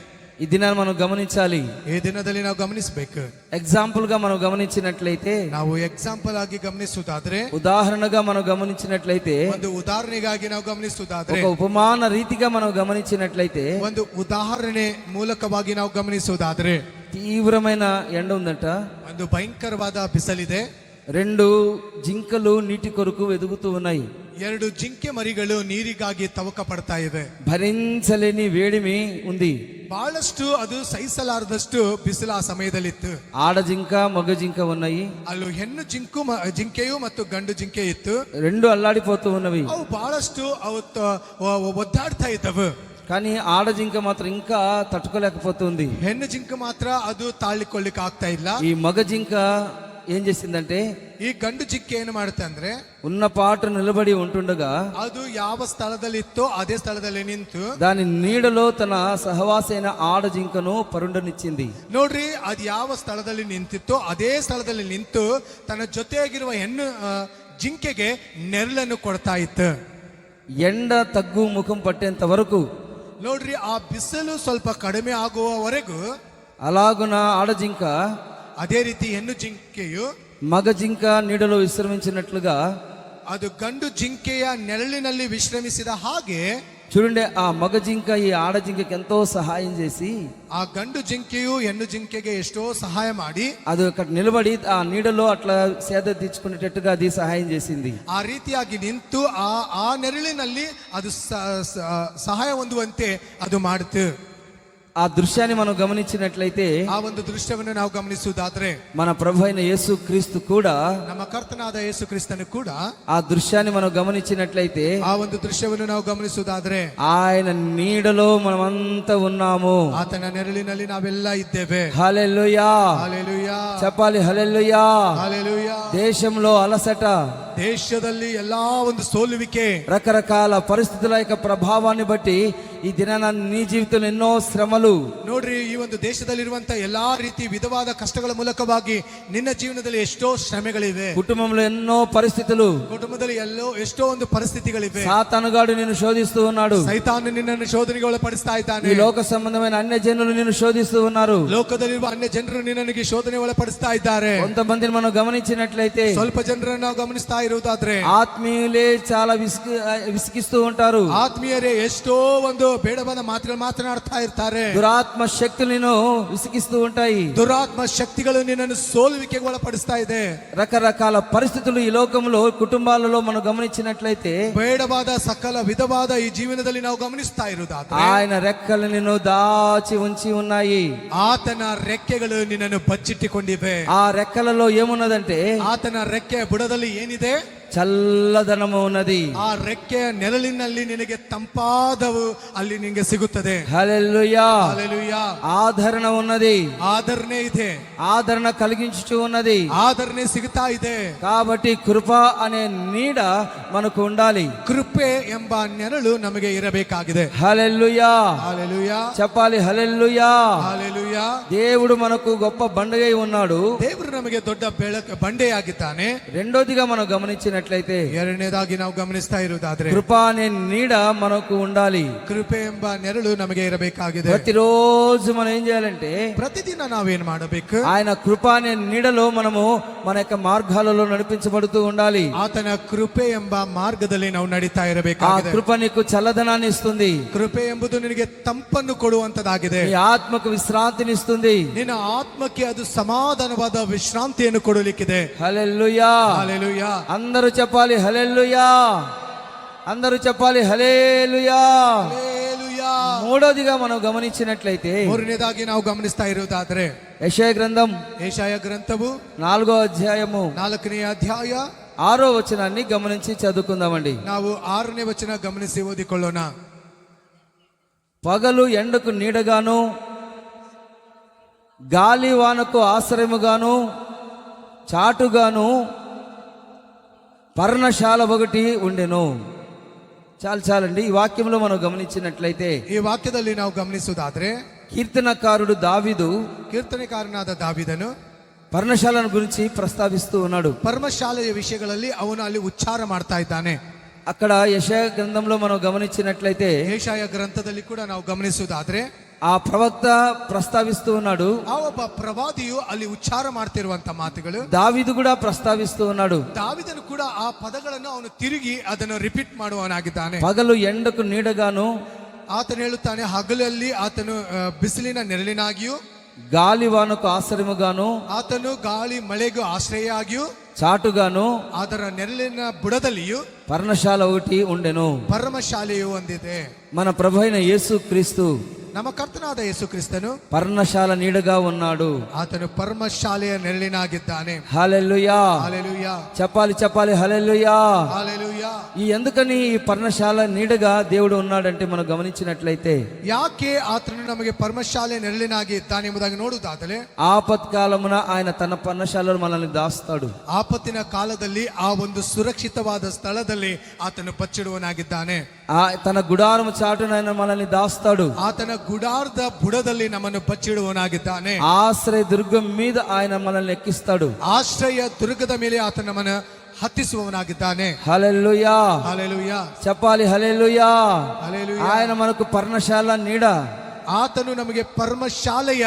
ఈ దినాన్ని మనం గమనించాలి. ಈ ದಿನದಲ್ಲಿ ನಾವು ಗಮನಿಸಬೇಕು. ఎగ్జాంపుల్ గా మనం గమనించినట్లయితే, ನಾವು ಎಕ್ಸಾಂಪಲ್ ಆಗಿ ಗಮನಿಸುವುದಾದ್ರೆ, ఉదాహరణగా మనం గమనించినట్లయితే, ಒಂದು ಉದಾಹರಣೆಗಾಗಿ ನಾವು ಗಮನಿಸುವುದಾದ್ರೆ, ఒక ఉపమాన రీతిగా మనం గమనించినట్లయితే, ಒಂದು ಉದಾಹರಣೆ ಮೂಲಕವಾಗಿ ನಾವು ಗಮನಿಸುವುದಾದ್ರೆ, తీవ్రమైన ఎండ ఉందంట. ಒಂದು ಭಯಂಕರವಾದ ಬಿಸಿಲಿದೆ. 2 జింకలు నీటి కొరకు వెదుగుతూ ఉన్నాయి. 2 ಜಿಂಕೆ ಮರಿಗಳು ನೀರಿಗಾಗಿ ತವಕ ಪಡ್ತಾ ಇವೆ. భరించలేని వేడిమి ఉంది. ಬಹಳಷ್ಟು ಅದು ಸಹಿಸಲಾರದಷ್ಟು ಬಿಸಿಲು ಆ ಸಮಯದಲ್ಲಿತ್ತು. ఆడ జింక మగ జింక ఉన్నాయి. ಅಲ್ಲೂ ಹೆಣ್ಣು ಜಿಂಕೆಯು ಮತ್ತು ಗಂಡು ಜಿಂಕೆ ಇತ್ತು. 2 అల్లాడిపోతూ ఉన్నవి. ಅವು ಬಹಳಷ್ಟು ಒದ್ದಾಡ್ತಾ ಇದ್ದವು. కానీ ఆడ జింక మాత్రం ఇంకా తట్టుకోలేకపోతుంది. ಹೆಣ್ಣು ಜಿಂಕೆ ಮಾತ್ರ ಅದು ತಾಳಿಕೊಳ್ಳಿಕ್ಕೆ ಆಗ್ತಾ ಇಲ್ಲ. ఈ మగ జింక ఏం చేసిందంటే, ಈ ಗಂಡು ಜಿಂಕೆ ಏನು ಮಾಡುತ್ತೆ ಅಂದ್ರೆ, ఉన్న పాటు నిలబడి ఉంటుండగా ಅದು ಯಾವ ಸ್ಥಳದಲ್ಲಿ ಇತ್ತೋ ಅದೇ ಸ್ಥಳದಲ್ಲಿ ನಿಂತು దాని నీడలో తన సహవాసైన ఆడ జింకను పరుండనిచ్చింది. ನೋಡ್ರಿ, ಅದು ಯಾವ ಸ್ಥಳದಲ್ಲಿ ನಿಂತಿತ್ತೋ ಅದೇ ಸ್ಥಳದಲ್ಲಿ ನಿಂತು ತನ್ನ ಜೊತೆಯಾಗಿರುವ ಹೆಣ್ಣು ಜಿಂಕೆಗೆ ನೆರಳನ್ನು ಕೊಡ್ತಾ ಇತ್ತು. ఎండ తగ్గు ముఖం పట్టేంత వరకు, ನೋಡ್ರಿ, ಆ ಬಿಸಿಲು ಸ್ವಲ್ಪ ಕಡಿಮೆ ಆಗುವವರೆಗೂ అలాగున ఆడ జింక ಅದೇ ರೀತಿ ಹೆಣ್ಣು ಜಿಂಕೆಯು మగ జింక నీడలో విశ్రమించినట్లుగా, ಅದು ಗಂಡು ಜಿಂಕೆಯ ನೆರಳಿನಲ್ಲಿ ವಿಶ್ರಮಿಸಿದ ಹಾಗೆ, చూడండి, ఆ మగ జింక ఈ ఆడ జింకకి ఎంతో సహాయం చేసి, ಆ ಗಂಡು ಜಿಂಕೆಯು ಹೆಣ್ಣು ಜಿಂಕೆಗೆ ಎಷ್ಟೋ ಸಹಾಯ ಮಾಡಿ, అది అక్కడ నిలబడి ఆ నీడలో అట్లా సేద తీర్చుకునేటట్టుగా అది సహాయం చేసింది. ಆ ರೀತಿಯಾಗಿ ನಿಂತು ಆ ನೆರಳಿನಲ್ಲಿ ಅದು ಸಹಾಯ ಹೊಂದುವಂತೆ ಅದು ಮಾಡಿತು. ఆ దృశ్యాన్ని మనం గమనించినట్లయితే, ಆ ಒಂದು ದೃಶ್ಯವನ್ನು ನಾವು ಗಮನಿಸುವುದಾದ್ರೆ, మన ప్రభు అయిన యేసు క్రీస్తు కూడా, ನಮ್ಮ ಕರ್ತನಾದ ಯೇಸು ಕ್ರಿಸ್ತನು ಕೂಡ ఆ దృశ్యాన్ని మనం గమనించినట్లయితే, ಆ ಒಂದು ದೃಶ್ಯವನ್ನು ನಾವು ಗಮನಿಸುವುದಾದ್ರೆ, ఆయన నీడలో మనమంతా ఉన్నాము. ಆತನ ನೆರಳಿನಲ್ಲಿ ನಾವೆಲ್ಲ ಇದ್ದೇವೆ. హల్లెలూయా. ಹಲ್ಲೆಲೂಯಾ. చెప్పాలి హల్లెలూయా. ಹಲ್ಲೆಲೂಯಾ. దేశంలో అలసట, ದೇಶದಲ್ಲಿ ಎಲ್ಲಾ ಒಂದು ಸೋಲುವಿಕೆ, రకరకాల పరిస్థితుల యొక్క ప్రభావాన్ని బట్టి ఈ దినాన నీ జీవితంలో ఎన్నో శ్రమలు, ನೋಡ್ರಿ, ಈ ಒಂದು ದೇಶದಲ್ಲಿರುವಂತ ಎಲ್ಲಾ ರೀತಿ ವಿಧವಾದ ಕಷ್ಟಗಳ ಮೂಲಕವಾಗಿ ನಿನ್ನ ಜೀವನದಲ್ಲಿ ಎಷ್ಟೋ ಶ್ರಮೆಗಳಿವೆ. కుటుంబంలో ఎన్నో పరిస్థితులు, ಕುಟುಂಬದಲ್ಲಿ ಎಷ್ಟೋ ಒಂದು ಪರಿಸ್ಥಿತಿಗಳಿವೆ. సాతానుగాడు నిన్ను శోధిస్తూ ఉన్నాడు. ಸೈತಾನು ನಿನ್ನನ್ನು ಶೋಧನೆಗೆ ಒಳಪಡಿಸ್ತಾ ಇದ್ದಾನೆ. ఈ లోక సంబంధమైన అన్య జనులు నిన్ను శోధిస్తూ ఉన్నారు. ಲೋಕದಲ್ಲಿರುವ ಅನ್ಯ ಜನರು ನಿನ್ನನಿಗೆ ಶೋಧನೆ ಒಳಪಡಿಸ್ತಾ ಇದ್ದಾರೆ. కొంతమందిని మనం గమనించినట్లయితే, ಸ್ವಲ್ಪ ಜನರನ್ನು ನಾವು ಗಮನಿಸ್ತಾ ಇರುವುದಾದ್ರೆ, ఆత్మీయులే చాలా విసిగిస్తూ ఉంటారు. ಆತ್ಮೀಯರೇ ಎಷ್ಟೋ ಒಂದು ಬೇಡವಾದ ಮಾತುಗಳು ಮಾತನಾಡ್ತಾ ಇರ್ತಾರೆ. దురాత్మ శక్తులను విసిగిస్తూ ఉంటాయి. ದುರಾತ್ಮ ಶಕ್ತಿಗಳು ನಿನ್ನನ್ನು ಸೋಲುವಿಕೆಗೆ ಒಳಪಡಿಸ್ತಾ ಇದೆ. రకరకాల పరిస్థితులు ఈ లోకంలో కుటుంబాలలో మనం గమనించినట్లయితే, ಬೇಡವಾದ ಸಕಲ ವಿಧವಾದ ಈ ಜೀವನದಲ್ಲಿ ನಾವು ಗಮನಿಸ್ತಾ ಇರುವುದಾದ್ರೆ, ఆయన రెక్కలు నిన్ను దాచి ఉంచి ఉన్నాయి. ಆತನ ರೆಕ್ಕೆಗಳು ನಿನ್ನನ್ನು ಬಚ್ಚಿಟ್ಟಿಕೊಂಡಿವೆ. ఆ రెక్కలలో ఏమున్నదంటే, ಆತನ ರೆಕ್ಕೆಯ ಬುಡದಲ್ಲಿ ಏನಿದೆ? చల్లదనము ఉన్నది. ಆ ರೆಕ್ಕೆಯ ನೆರಳಿನಲ್ಲಿ ನಿನಗೆ ತಂಪಾದವು ಅಲ್ಲಿ ನಿನಗೆ ಸಿಗುತ್ತದೆ. హల్లెలూయా. ಹಲ್ಲೆಲೂಯಾ. ఆదరణ ఉన్నది. ಆದರಣೆ ಇದೆ. ఆదరణ కలిగించుచు ఉన్నది. ಆದರಣೆ ಸಿಗುತ್ತಾ ಇದೆ. కాబట్టి కృప అనే నీడ మనకు ఉండాలి. ಕೃಪೆ ಎಂಬ ನೆರಳು ನಮಗೆ ಇರಬೇಕಾಗಿದೆ. హల్లెలూయా. ಹಲ್ಲೆಲೂಯಾ. చెప్పాలి హల్లెలూయా. ಹಲ್ಲೆಲೂಯಾ. దేవుడు మనకు గొప్ప బండగై ఉన్నాడు. ದೇವರು ನಮಗೆ ದೊಡ್ಡ ಬಂಡೆಯಾಗಿದ್ದಾನೆ. రెండోదిగా మనం గమనించిన గమనించినట్లయితే ಎರಡನೇದಾಗಿ ನಾವು ಗಮನಿಸ್ತಾ ಇರುವುದಾದ್ರೆ కృప అనే నీడ మనకు ఉండాలి. ಕೃಪೆ ಎಂಬ ನೆರಳು ನಮಗೆ ಇರಬೇಕಾಗಿದೆ. ప్రతిరోజు మనం ఏం చేయాలంటే ಪ್ರತಿದಿನ ನಾವೇನ್ ಮಾಡಬೇಕು? ఆయన కృప అనే నీడలో మనము మన యొక్క మార్గాలలో నడిపించబడుతూ ఉండాలి. ಆತನ ಕೃಪೆ ಎಂಬ ಮಾರ್ಗದಲ್ಲಿ ನಾವು ನಡೀತಾ ఆ ಇರಬೇಕಾಗಿದೆ. కృప నీకు చల్లదనాన్ని ఇస్తుంది. ಕೃಪೆ ಎಂಬುದು ನಿನಗೆ ತಂಪನ್ನು ಕೊಡುವಂತದಾಗಿದೆ. నీ ఆత్మకు విశ్రాంతిని ఇస్తుంది. ನಿನ್ನ ಆತ್ಮಕ್ಕೆ ಅದು ಸಮಾಧಾನವಾದ ವಿಶ್ರಾಂತಿಯನ್ನು ಕೊಡಲಿಕ್ಕಿದೆ. హల్లెలూయా. హల్లెలూయా. అందరూ చెప్పాలి హల్లెలూయా. అందరూ చెప్పాలి హల్లెలూయా. హల్లెలూయా. మూడోదిగా మనం గమనించినట్లయితే ಮೂರನೇದಾಗಿ ನಾವು ಗಮನಿಸ್ತಾ ಇರುವುದಾದ್ರೆ యెషయా గ్రంథం ಯೆಶಾಯ ಗ್ರಂಥವು 4వ అధ్యాయము 4ನೇ ಅಧ್ಯಾಯ 6వ వచనాన్ని గమనించి చదువుకుందామండి. ನಾವು 6ನೇ ವಚನ ಗಮನಿಸಿ ಓದಿಕೊಳ್ಳೋಣ. పగలు ఎండకు నీడగాను గాలి వానకు ఆశ్రయముగాను చాటుగాను పర్ణశాల ఒకటి ఉండెను. చాలండి. ఈ వాక్యంలో మనం గమనించినట్లయితే ಈ ವಾಕ್ಯದಲ್ಲಿ ನಾವು ಗಮನಿಸುವುದಾದ್ರೆ కీర్తనకారుడు దావీదు ಕೀರ್ತನೆಕಾರನಾದ ದಾವಿದನು పర్ణశాలను గురించి ప్రస్తావిస్తూ ఉన్నాడు. ಪರ್ಮಶಾಲೆಯ ವಿಷಯಗಳಲ್ಲಿ ಅವನು ಅಲ್ಲಿ ಉಚ್ಚಾರ ಮಾಡ್ತಾ ಇದ್ದಾನೆ. అక్కడ యెషయా గ్రంథంలో మనం గమనించినట్లయితే ಯೆಶಾಯ ಗ್ರಂಥದಲ್ಲಿ ಕೂಡ ನಾವು ಗಮನಿಸುವುದಾದ್ರೆ ఆ ప్రవక్త ప్రస్తావిస్తూ ఉన్నాడు. ಆ ಒಬ್ಬ ಪ್ರವಾದಿಯು ಅಲ್ಲಿ ಉಚ್ಚಾರ ಮಾಡ್ತಿರುವಂತ ಮಾತುಗಳು దావీదు కూడా ప్రస్తావిస్తూ ఉన్నాడు. ದಾವಿದನು ಕೂಡ ಆ ಪದಗಳನ್ನು ಅವನು ತಿರುಗಿ ಅದನ್ನು ರಿಪೀಟ್ ಮಾಡುವವನಾಗಿದ್ದಾನೆ. పగలు ఎండకు నీడగాను ಆತನು ಹೇಳುತ್ತಾನೆ, ಹಗಲಲ್ಲಿ ಆತನು ಬಿಸಿಲಿನ ನೆರಳಿನಾಗಿಯೂ గాలి వానకు ఆశ్రయముగాను ಆತನು ಗಾಳಿ ಮಳೆಗೂ ಆಶ್ರಯ ಆಗಿಯೂ చాటుగాను ಅದರ ನೆರಳಿನ ಬುಡದಲ್ಲಿಯೂ పర్ణశాల ఒకటి ఉండెను. ಪರಮಶಾಲೆಯು ಹೊಂದಿದೆ. మన ప్రభు అయిన యేసు క్రీస్తు ನಮ್ಮ ಕರ್ತನಾದ ಯೇಸು ಕ್ರಿಸ್ತನು పర్ణశాల నీడగా ఉన్నాడు. ಆತನು ಪರಮಶಾಲೆಯ ನೆರಳಿನಾಗಿದ್ದಾನೆ. హల్లెలూయా. హల్లెలూయా. చెప్పాలి హల్లెలూయా. హల్లెలూయా. ఎందుకని ఈ పర్ణశాల నీడగా దేవుడు ఉన్నాడంటే మనం గమనించినట్లయితే ಯಾಕೆ ಆತನು ನಮಗೆ ಪರಮಶಾಲೆ ನೆರಳಿನಾಗಿ ಇದ್ದಾನೆ ಎಂಬುದಾಗಿ ನೋಡುವುದಾದರೆ ఆపత్కాలమున ఆయన తన పర్ణశాలలో మనల్ని దాస్తాడు. ಆಪತ್ತಿನ ಕಾಲದಲ್ಲಿ ಆ ಒಂದು ಸುರಕ್ಷಿತವಾದ ಸ್ಥಳದಲ್ಲಿ ಆತನು ಬಚ್ಚಿಡುವನಾಗಿದ್ದಾನೆ. తన గుడారము చాటున ఆయన మనల్ని దాస్తాడు. ಆತನ ಗುಡಾರದ ಬುಡದಲ್ಲಿ ನಮ್ಮನ್ನು ಬಚ್ಚಿಡುವನಾಗಿದ್ದಾನೆ. ఆశ్రయ దుర్గం మీద ఆయన మనల్ని ఎక్కిస్తాడు. ಆಶ್ರಯ ದುರ್ಗದ ಮೇಲೆ ಆತ ನಮ್ಮನ್ನು ಹತ್ತಿಸುವವನಾಗಿದ್ದಾನೆ. హల్లెలూయా. హల్లెలూయా. చెప్పాలి హల్లెలూయా. హల్లెలూయా. ఆయన మనకు పర్ణశాల నీడ. ಆತನು ನಮಗೆ ಪರಮಶಾಲೆಯ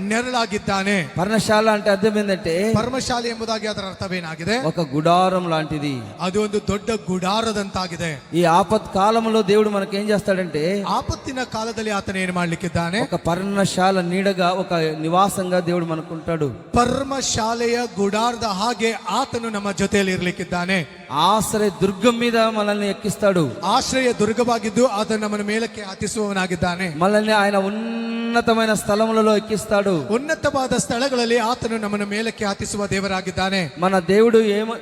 ನೆರಳಾಗಿದ್ದಾನೆ. పర్ణశాల అంటే అర్థం ఏంటంటే ಪರಮಶಾಲೆ ಎಂಬುದಾಗಿ ಅದರ ಅರ್ಥವೇನಾಗಿದೆ? ఒక గుడారం లాంటిది. ಅದು ಒಂದು ದೊಡ್ಡ ಗುಡಾರದಂತಾಗಿದೆ. ఈ ఆపత్ కాలంలో దేవుడు మనకి ఏం చేస్తాడంటే ಆಪತ್ತಿನ ಕಾಲದಲ್ಲಿ ಆತನ ಏನು ಮಾಡ್ಲಿಕ್ಕಿದ್ದಾನೆ? ఒక పర్ణశాల నీడగా ఒక నివాసంగా దేవుడు మనకుంటాడు. ಪರಮಶಾಲೆಯ ಗುಡಾರದ ಹಾಗೆ ಆತನು ನಮ್ಮ ಜೊತೆಯಲ್ಲಿ ಇರ್ಲಿಕ್ಕಿದ್ದಾನೆ. ఆశ్రయ దుర్గం మీద మనల్ని ఎక్కిస్తాడు. ಆಶ್ರಯ ದುರ್ಗವಾಗಿದ್ದು ಆತನು ನಮ್ಮನ್ನು ಮೇಲಕ್ಕೆ ಹತ್ತಿಸುವವನಾಗಿದ್ದಾನೆ. మనల్ని ఆయన ఉన్నతమైన స్థలములలో ఎక్కిస్తాడు. ఉన్నతವಾದ ಸ್ಥಳಗಳಲ್ಲಿ ಆತನು ನಮ್ಮನ್ನು ಮೇಲಕ್ಕೆ ಹತ್ತಿಸುವ ದೇವರಾಗಿದ್ದಾನೆ. మన దేవుడు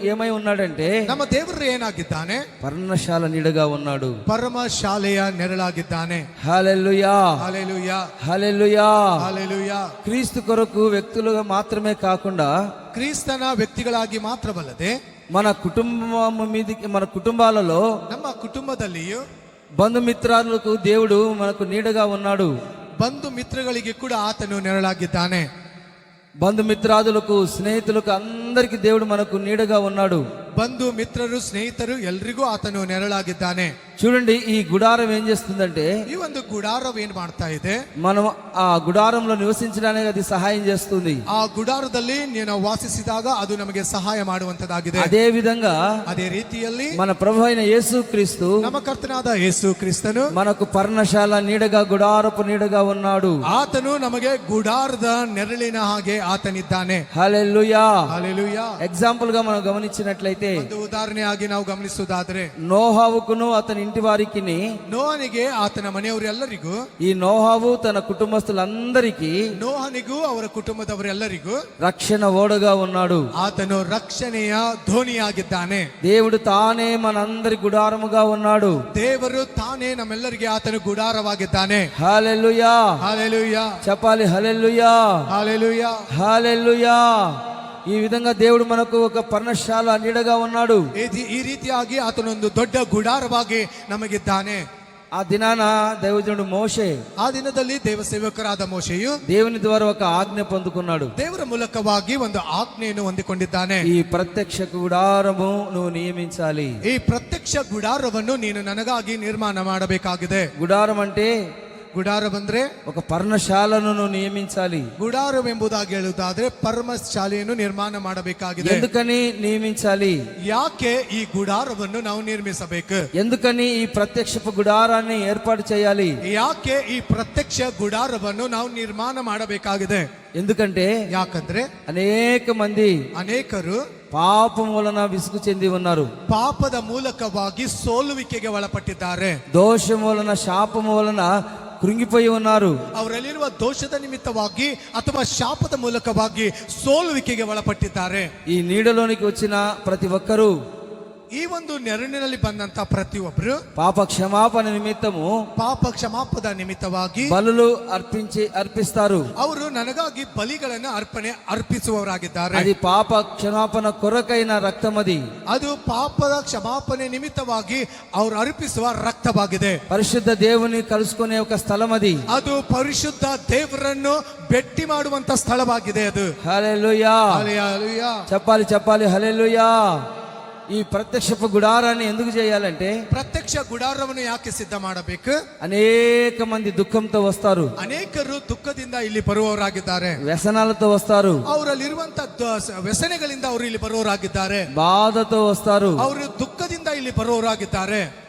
ఏమై ఉన్నాడంటే ನಮ್ಮ ದೇವರು ಏನಾಗಿದ್ದಾನೆ? పర్ణశాల నీడగా ఉన్నాడు. ಪರಮಶಾಲೆಯ ನೆರಳಾಗಿದ್ದಾನೆ. హల్లెలూయా. హల్లెలూయా. హల్లెలూయా. హల్లెలూయా. క్రీస్తు కొరకు వ్యక్తులుగా మాత్రమే కాకుండా ಕ್ರಿಸ್ತನ ವ್ಯಕ್ತಿಗಳಾಗಿ ಮಾತ್ರವಲ್ಲದೆ మన కుటుంబం మీదకి మన కుటుంబాలలో ನಮ್ಮ ಕುಟುಂಬದಲ್ಲಿಯೂ బంధుమిత్రాలకు దేవుడు మనకు నీడగా ఉన్నాడు. ಬಂಧು ಮಿತ್ರಗಳಿಗೆ ಕೂಡ ಆತನು ನೆರಳಾಗಿದ್ದಾನೆ. బంధుమిత్రాదులకు స్నేహితులకు అందరికి దేవుడు మనకు నీడగా ఉన్నాడు. ಬಂಧು ಮಿತ್ರರು ಸ್ನೇಹಿತರು ಎಲ್ರಿಗೂ ಆತನು ನೆರಳಾಗಿದ್ದಾನೆ. చూడండి, ఈ గుడారం ఏం చేస్తుందంటే ಈ ಒಂದು ಗುಡಾರವು ಏನ್ ಮಾಡ್ತಾ ಇದೆ? మనం ఆ గుడారంలో నివసించడానికి అది సహాయం చేస్తుంది. ಆ ಗುಡಾರದಲ್ಲಿ ನಾವು ವಾಸಿಸಿದಾಗ ಅದು ನಮಗೆ ಸಹಾಯ ಮಾಡುವಂತದಾಗಿದೆ. అదే విధంగా ಅದೇ ರೀತಿಯಲ್ಲಿ మన ప్రభు అయిన యేసు క్రీస్తు ನಮ್ಮ ಕರ್ತನಾದ ಯೇಸು ಕ್ರಿಸ್ತನು మనకు పర్ణశాల నీడగా గుడారపు నీడగా ఉన్నాడు. ಆತನು ನಮಗೆ ಗುಡಾರದ ನೆರಳಿನ ಹಾಗೆ ಆತನಿದ್ದಾನೆ. హల్లెలూయా. ಹಲ್ಲೆಲೂಯಾ. ఎగ్జాంపుల్ గా మనం గమనించినట్లయితే ಒಂದು ಉದಾಹರಣೆಯಾಗಿ ನಾವು ಗಮನಿಸುವುದಾದ್ರೆ నోహావుకును అతని ఇంటి వారికి ನೋಹನಿಗೆ ಆತನ ಮನೆಯವರೆಲ್ಲರಿಗೂ ఈ నోహావు తన కుటుంబస్తులందరికీ ನೋಹನಿಗೂ ಅವರ ಕುಟುಂಬದವರೆಲ್ಲರಿಗೂ రక్షణ ఓడగా ఉన్నాడు. ಆತನು ರಕ್ಷಣೆಯ ಧೋನಿಯಾಗಿದ್ದಾನೆ. దేవుడు తానే మనందరి గుడారముగా ఉన్నాడు. ದೇವರು ತಾನೇ ನಮ್ಮೆಲ್ಲರಿಗೆ ಆತನು ಗುಡಾರವಾಗಿದ್ದಾನೆ. హల్లెలూయా. హల్లెలూయా. చెప్పాలి హల్లెలూయా. హల్లెలూయా. హల్లెలూయా. ఈ విధంగా దేవుడు మనకు ఒక పర్ణశాల నీడగా ఉన్నాడు. ಈ ರೀತಿಯಾಗಿ ಆತನೊಂದು ದೊಡ್ಡ ಗುಡಾರವಾಗಿ ನಮಗಿದ್ದಾನೆ. ఆ దినాన దైవజనుడు మోషే ಆ ದಿನದಲ್ಲಿ ದೇವ ಸೇವಕರಾದ ಮೋಶೆಯು దేవుని ద్వారా ఒక ఆజ్ఞ పొందుకున్నాడు. ದೇವರ ಮೂಲಕವಾಗಿ ಒಂದು ಆಜ್ಞೆಯನ್ನು ಹೊಂದಿಕೊಂಡಿದ್ದಾನೆ. ఈ ప్రత్యక్ష గుడారము నువ్వు నియమించాలి. ಈ ಪ್ರತ್ಯಕ್ಷ ಗುಡಾರವನ್ನು ನೀನು ನನಗಾಗಿ ನಿರ್ಮಾಣ ಮಾಡಬೇಕಾಗಿದೆ. గుడారం అంటే ಗುಡಾರವೆಂದ್ರೆ ఒక పర్ణశాలను నువ్వు నియమించాలి. ಗುಡಾರವೆಂಬುದಾಗಿ ಹೇಳುವುದಾದ್ರೆ ಪರ್ಣಶಾಲೆಯನ್ನು ನಿರ್ಮಾಣ ಮಾಡಬೇಕಾಗಿದೆ. ఎందుకని నియమించాలి? ಯಾಕೆ ಈ ಗುಡಾರವನ್ನು ನಾವು ನಿರ್ಮಿಸಬೇಕು? ఎందుకని ఈ ప్రత్యక్షపు గుడారాన్ని ఏర్పాటు చేయాలి? ಯಾಕೆ ಈ ಪ್ರತ್ಯಕ್ಷ ಗುಡಾರವನ್ನು ನಾವು ನಿರ್ಮಾಣ ಮಾಡಬೇಕಾಗಿದೆ? ఎందుకంటే ಯಾಕಂದ್ರೆ అనేక మంది ಅನೇಕರು పాపం వలన విసుగు చెంది ఉన్నారు. ಪಾಪದ ಮೂಲಕವಾಗಿ ಸೋಲುವಿಕೆಗೆ ಒಳಪಟ್ಟಿದ್ದಾರೆ. దోషం వలన శాపము వలన కృంగిపోయి ఉన్నారు. ಅವರಲ್ಲಿರುವ ದೋಷದ ನಿಮಿತ್ತವಾಗಿ ಅಥವಾ ಶಾಪದ ಮೂಲಕವಾಗಿ ಸೋಲುವಿಕೆಗೆ ಒಳಪಟ್ಟಿದ್ದಾರೆ. ఈ నీడలోనికి వచ్చిన ప్రతి ఒక్కరూ ಈ ಒಂದು ನೆರಳಿನಲ್ಲಿ ಬಂದಂತ ಪ್ರತಿಯೊಬ್ಬರು పాప క్షమాపణ నిమిత్తము ಪಾಪ ಕ್ಷಮಾಪದ ನಿಮಿತ್ತವಾಗಿ బలులు అర్పిస్తారు. ಅವರು ನನಗಾಗಿ ಬಲಿಗಳನ್ನು ಅರ್ಪಿಸುವವರಾಗಿದ್ದಾರೆ. అది పాప క్షమాపణ కొరకైన రక్తం. ಅದು ಪಾಪದ ಕ್ಷಮಾಪಣೆ ನಿಮಿತ್ತವಾಗಿ ಅವರು ಅರ್ಪಿಸುವ ರಕ್ತವಾಗಿದೆ. పరిశుద్ధ దేవుని కలుసుకునే ఒక స్థలం అది. ಅದು ಪರಿಶುದ್ಧ ದೇವರನ್ನು ಭೇಟಿ ಮಾಡುವಂತ ಸ್ಥಳವಾಗಿದೆ. ಅದು హల్లెలూయా. ಹಲ್ಲೆಲೂಯಾ. చెప్పాలి హల్లెలూయా. ఈ ప్రత్యక్షపు గుడారాన్ని ఎందుకు చేయాలంటే ಪ್ರತ್ಯಕ್ಷ ಗುಡಾರವನ್ನು ಯಾಕೆ ಸಿದ್ಧ ಮಾಡಬೇಕು? అనేక మంది దుఃఖంతో వస్తారు, ಅನೇಕರು ದುಃಖದಿಂದ ಇಲ್ಲಿ ಬರುವವರಾಗಿದ್ದಾರೆ, వ్యసనాలతో వస్తారు, ಅವರಲ್ಲಿರುವಂತ ವ್ಯಸನೆಗಳಿಂದ ಅವರು ಇಲ್ಲಿ ಬರುವವರಾಗಿದ್ದಾರೆ, బాధతో వస్తారు, ಅವರು ದುಃಖದಿಂದ ಇಲ್ಲಿ ಬರುವವರಾಗಿದ್ದಾರೆ.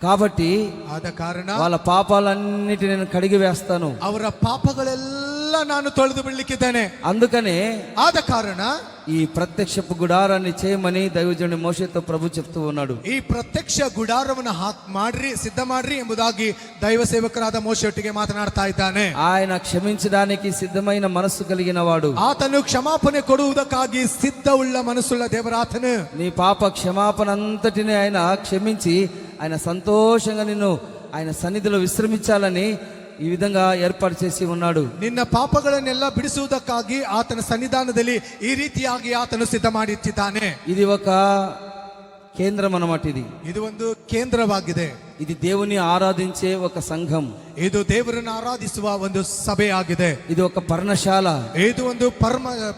కాబట్టి ಆದ ಕಾರಣ వాళ్ళ పాపాలన్నిటి నేను కడిగి వేస్తాను. ಅವರ ಪಾಪಗಳೆಲ್ಲ ನಾನು ತೊಳೆದು ಬಿಡ್ಲಿಕ್ಕಿದ್ದೇನೆ. అందుకనే ಆದ ಕಾರಣ ఈ ప్రత్యక్షపు గుడారాన్ని చేయమని దైవజనుడు మోషేతో ప్రభు చెప్తూ ఉన్నాడు. ಈ ಪ್ರತ್ಯಕ್ಷ ಗುಡಾರವನ್ನು ಮಾಡ್ರಿ, ಸಿದ್ಧ ಮಾಡ್ರಿ ಎಂಬುದಾಗಿ ದೈವ ಸೇವಕರಾದ ಮೋಶೆಯೊಟ್ಟಿಗೆ ಮಾತನಾಡ್ತಾ ಇದ್ದಾನೆ. ఆయన క్షమించడానికి సిద్ధమైన మనస్సు కలిగిన వాడు. ಆತನು ಕ್ಷಮಾಪಣೆ ಕೊಡುವುದಕ್ಕಾಗಿ ಸಿದ್ಧವುಳ್ಳ ಮನಸ್ಸುಳ್ಳ ದೇವರಾತನು. నీ పాప క్షమాపణ అంతటిని ఆయన క్షమించి ఆయన సంతోషంగా నిన్ను ఆయన సన్నిధిలో విశ్రమించాలని ఈ విధంగా ఏర్పాటు చేసి ఉన్నాడు. ನಿನ್ನ ಪಾಪಗಳನ್ನೆಲ್ಲ ಬಿಡಿಸುವುದಕ್ಕಾಗಿ ಆತನ ಸನ್ನಿಧಾನದಲ್ಲಿ ಈ ರೀತಿಯಾಗಿ ಆತನು ಸಿದ್ಧ ಮಾಡಿಟ್ಟಿದ್ದಾನೆ. ఇది ఒక కేంద్రం అన్నమాట. ಇದು ಒಂದು ಕೇಂದ್ರವಾಗಿದೆ. ఇది దేవుని ఆరాధించే ఒక సంఘం. ಇದು ದೇವರನ್ನು ಆರಾಧಿಸುವ ಒಂದು ಸಭೆಯಾಗಿದೆ. ఇది ఒక పర్ణశాల. ಇದು ಒಂದು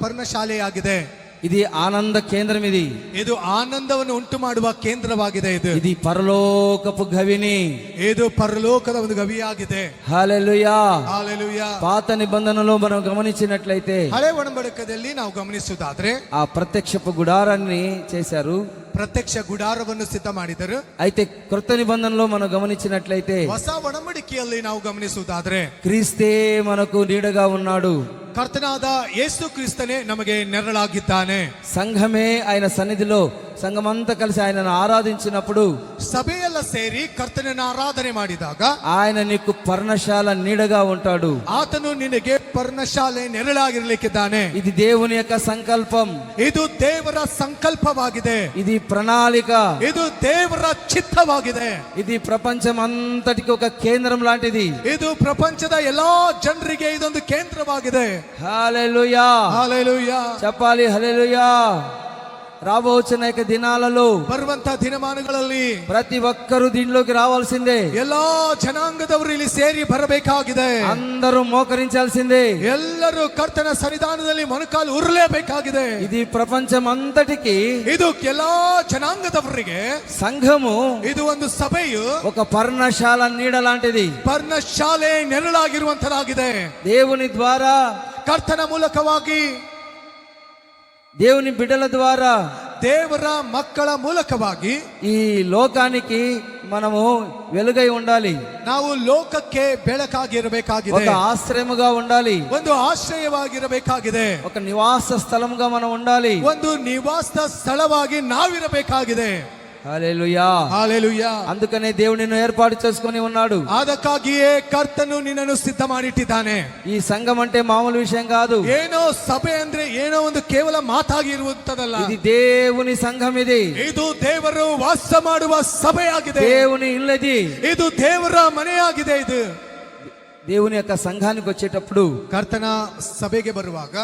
ಪರ್ಣಶಾಲೆಯಾಗಿದೆ. ఇది ఆనంద కేంద్రం. ಇದು ಆನಂದವನ್ನು ಉಂಟು ಮಾಡುವ ಕೇಂದ್ರವಾಗಿದೆ. ఇది పరలోకపు గవిని. ಇದು ಪರಲೋಕದ ಒಂದು ಗವಿಯಾಗಿದೆ. హల్లెలూయా. హల్లెలూయా. పాత నిబంధనలో మనం గమనించినట్లయితే ಹಳೆ ಒಡಂಬಡಿಕೆಯಲ್ಲಿ ನಾವು ಗಮನಿಸುವುದಾದ್ರೆ ఆ ప్రత్యక్షపు గుడారాన్ని చేశారు, ಪ್ರತ್ಯಕ್ಷ ಗುಡಾರವನ್ನು ಸಿದ್ಧ ಮಾಡಿದರು. అయితే కృత నిబంధనలో మనం గమనించినట్లయితే ಹೊಸ ಒಡಂಬಡಿಕೆಯಲ್ಲಿ ನಾವು ಗಮನಿಸುವುದಾದ್ರೆ క్రీస్తే మనకు నీడగా ఉన్నాడు. ಕರ್ತನಾದ ಯೇಸು ಕ್ರಿಸ್ತನೇ ನಮಗೆ ನೆರಳಾಗಿದ್ದಾನೆ. సంఘమే ఆయన సన్నిధిలో సంఘమంతా కలిసి ఆయనను ఆరాధించినప్పుడు ಸಭೆಯೆಲ್ಲ ಸೇರಿ ಕರ್ತನನ್ನು ಆರಾಧನೆ ಮಾಡಿದಾಗ ఆయన నీకు పర్ణశాల నీడగా ఉంటాడు. ಆತನು ನಿನಗೆ ಪರ್ಣಶಾಲೆ ನೆರಳಾಗಿರ್ಲಿಕ್ಕಿದ್ದಾನೆ. ఇది దేవుని యొక్క సంకల్పం. ಇದು ದೇವರ ಸಂಕಲ್ಪವಾಗಿದೆ. ఇది ప్రణాళిక. ಇದು ದೇವರ ಚಿತ್ತವಾಗಿದೆ. ఇది ప్రపంచం అంతటికి ఒక కేంద్రం లాంటిది. ಇದು ಪ್ರಪಂಚದ ಎಲ್ಲಾ ಜನರಿಗೆ ಇದೊಂದು ಕೇಂದ್ರವಾಗಿದೆ. హల్లెలూయా. హల్లెలూయా. చెప్పాలి హల్లెలూయా. రాబోచున్న యొక్క దినాలలో ಬರುವಂತ ದಿನಮಾನಗಳಲ್ಲಿ ప్రతి ఒక్కరూ దీనిలోకి రావాల్సిందే. ಎಲ್ಲಾ ಜನಾಂಗದವರು ಇಲ್ಲಿ ಸೇರಿ ಬರಬೇಕಾಗಿದೆ. అందరూ మోకరించాల్సిందే. ಎಲ್ಲರೂ ಕರ್ತನ ಸನ್ನಿಧಾನದಲ್ಲಿ ಮೊಣಕಾಲು ಉರುಳಲೇಬೇಕಾಗಿದೆ. ఇది ప్రపంచం అంతటికి ಇದು ಎಲ್ಲಾ ಜನಾಂಗದವರಿಗೆ సంఘము ಇದು ಒಂದು ಸಭೆಯು ఒక పర్ణశాల నీడ లాంటిది. ಪರ್ಣಶಾಲೆ ನೆರಳಾಗಿರುವಂತದಾಗಿದೆ. దేవుని ద్వారా, ಕರ್ತನ ಮೂಲಕವಾಗಿ, దేవుని బిడ్డల ద్వారా, ದೇವರ ಮಕ್ಕಳ ಮೂಲಕವಾಗಿ ఈ లోకానికి మనము వెలుగై ఉండాలి. ನಾವು ಲೋಕಕ್ಕೆ ಬೆಳಕಾಗಿರಬೇಕಾಗಿದೆ. ఒక ఆశ్రయముగా ఉండాలి. ಒಂದು ಆಶ್ರಯವಾಗಿರಬೇಕಾಗಿದೆ. ఒక నివాస స్థలముగా మనం ఉండాలి. ಒಂದು ನಿವಾಸ ಸ್ಥಳವಾಗಿ ನಾವಿರಬೇಕಾಗಿದೆ. హల్లెలూయా. హల్లెలూయా. అందుకనే దేవుడు నిన్ను ఏర్పాటు చేసుకొని ఉన్నాడు. ಅದಕ್ಕಾಗಿಯೇ ಕರ್ತನು ನಿನ್ನನ್ನು ಸಿದ್ಧ ಮಾಡಿಟ್ಟಿದ್ದಾನೆ. ఈ సంఘం అంటే మామూలు విషయం కాదు. ಏನೋ ಸಭೆ ಅಂದ್ರೆ ಏನೋ ಒಂದು ಕೇವಲ ಮಾತಾಗಿ ಇರುವಂತದಲ್ಲ. ఇది దేవుని సంఘం. ಇದು ದೇವರು ವಾಸ ಮಾಡುವ ಸಭೆಯಾಗಿದೆ. దేవుని ఇల్లది. ಇದು ದೇವರ ಮನೆಯಾಗಿದೆ. ಇದು దేవుని యొక్క సంఘానికి వచ్చేటప్పుడు ಕರ್ತನ ಸಭೆಗೆ ಬರುವಾಗ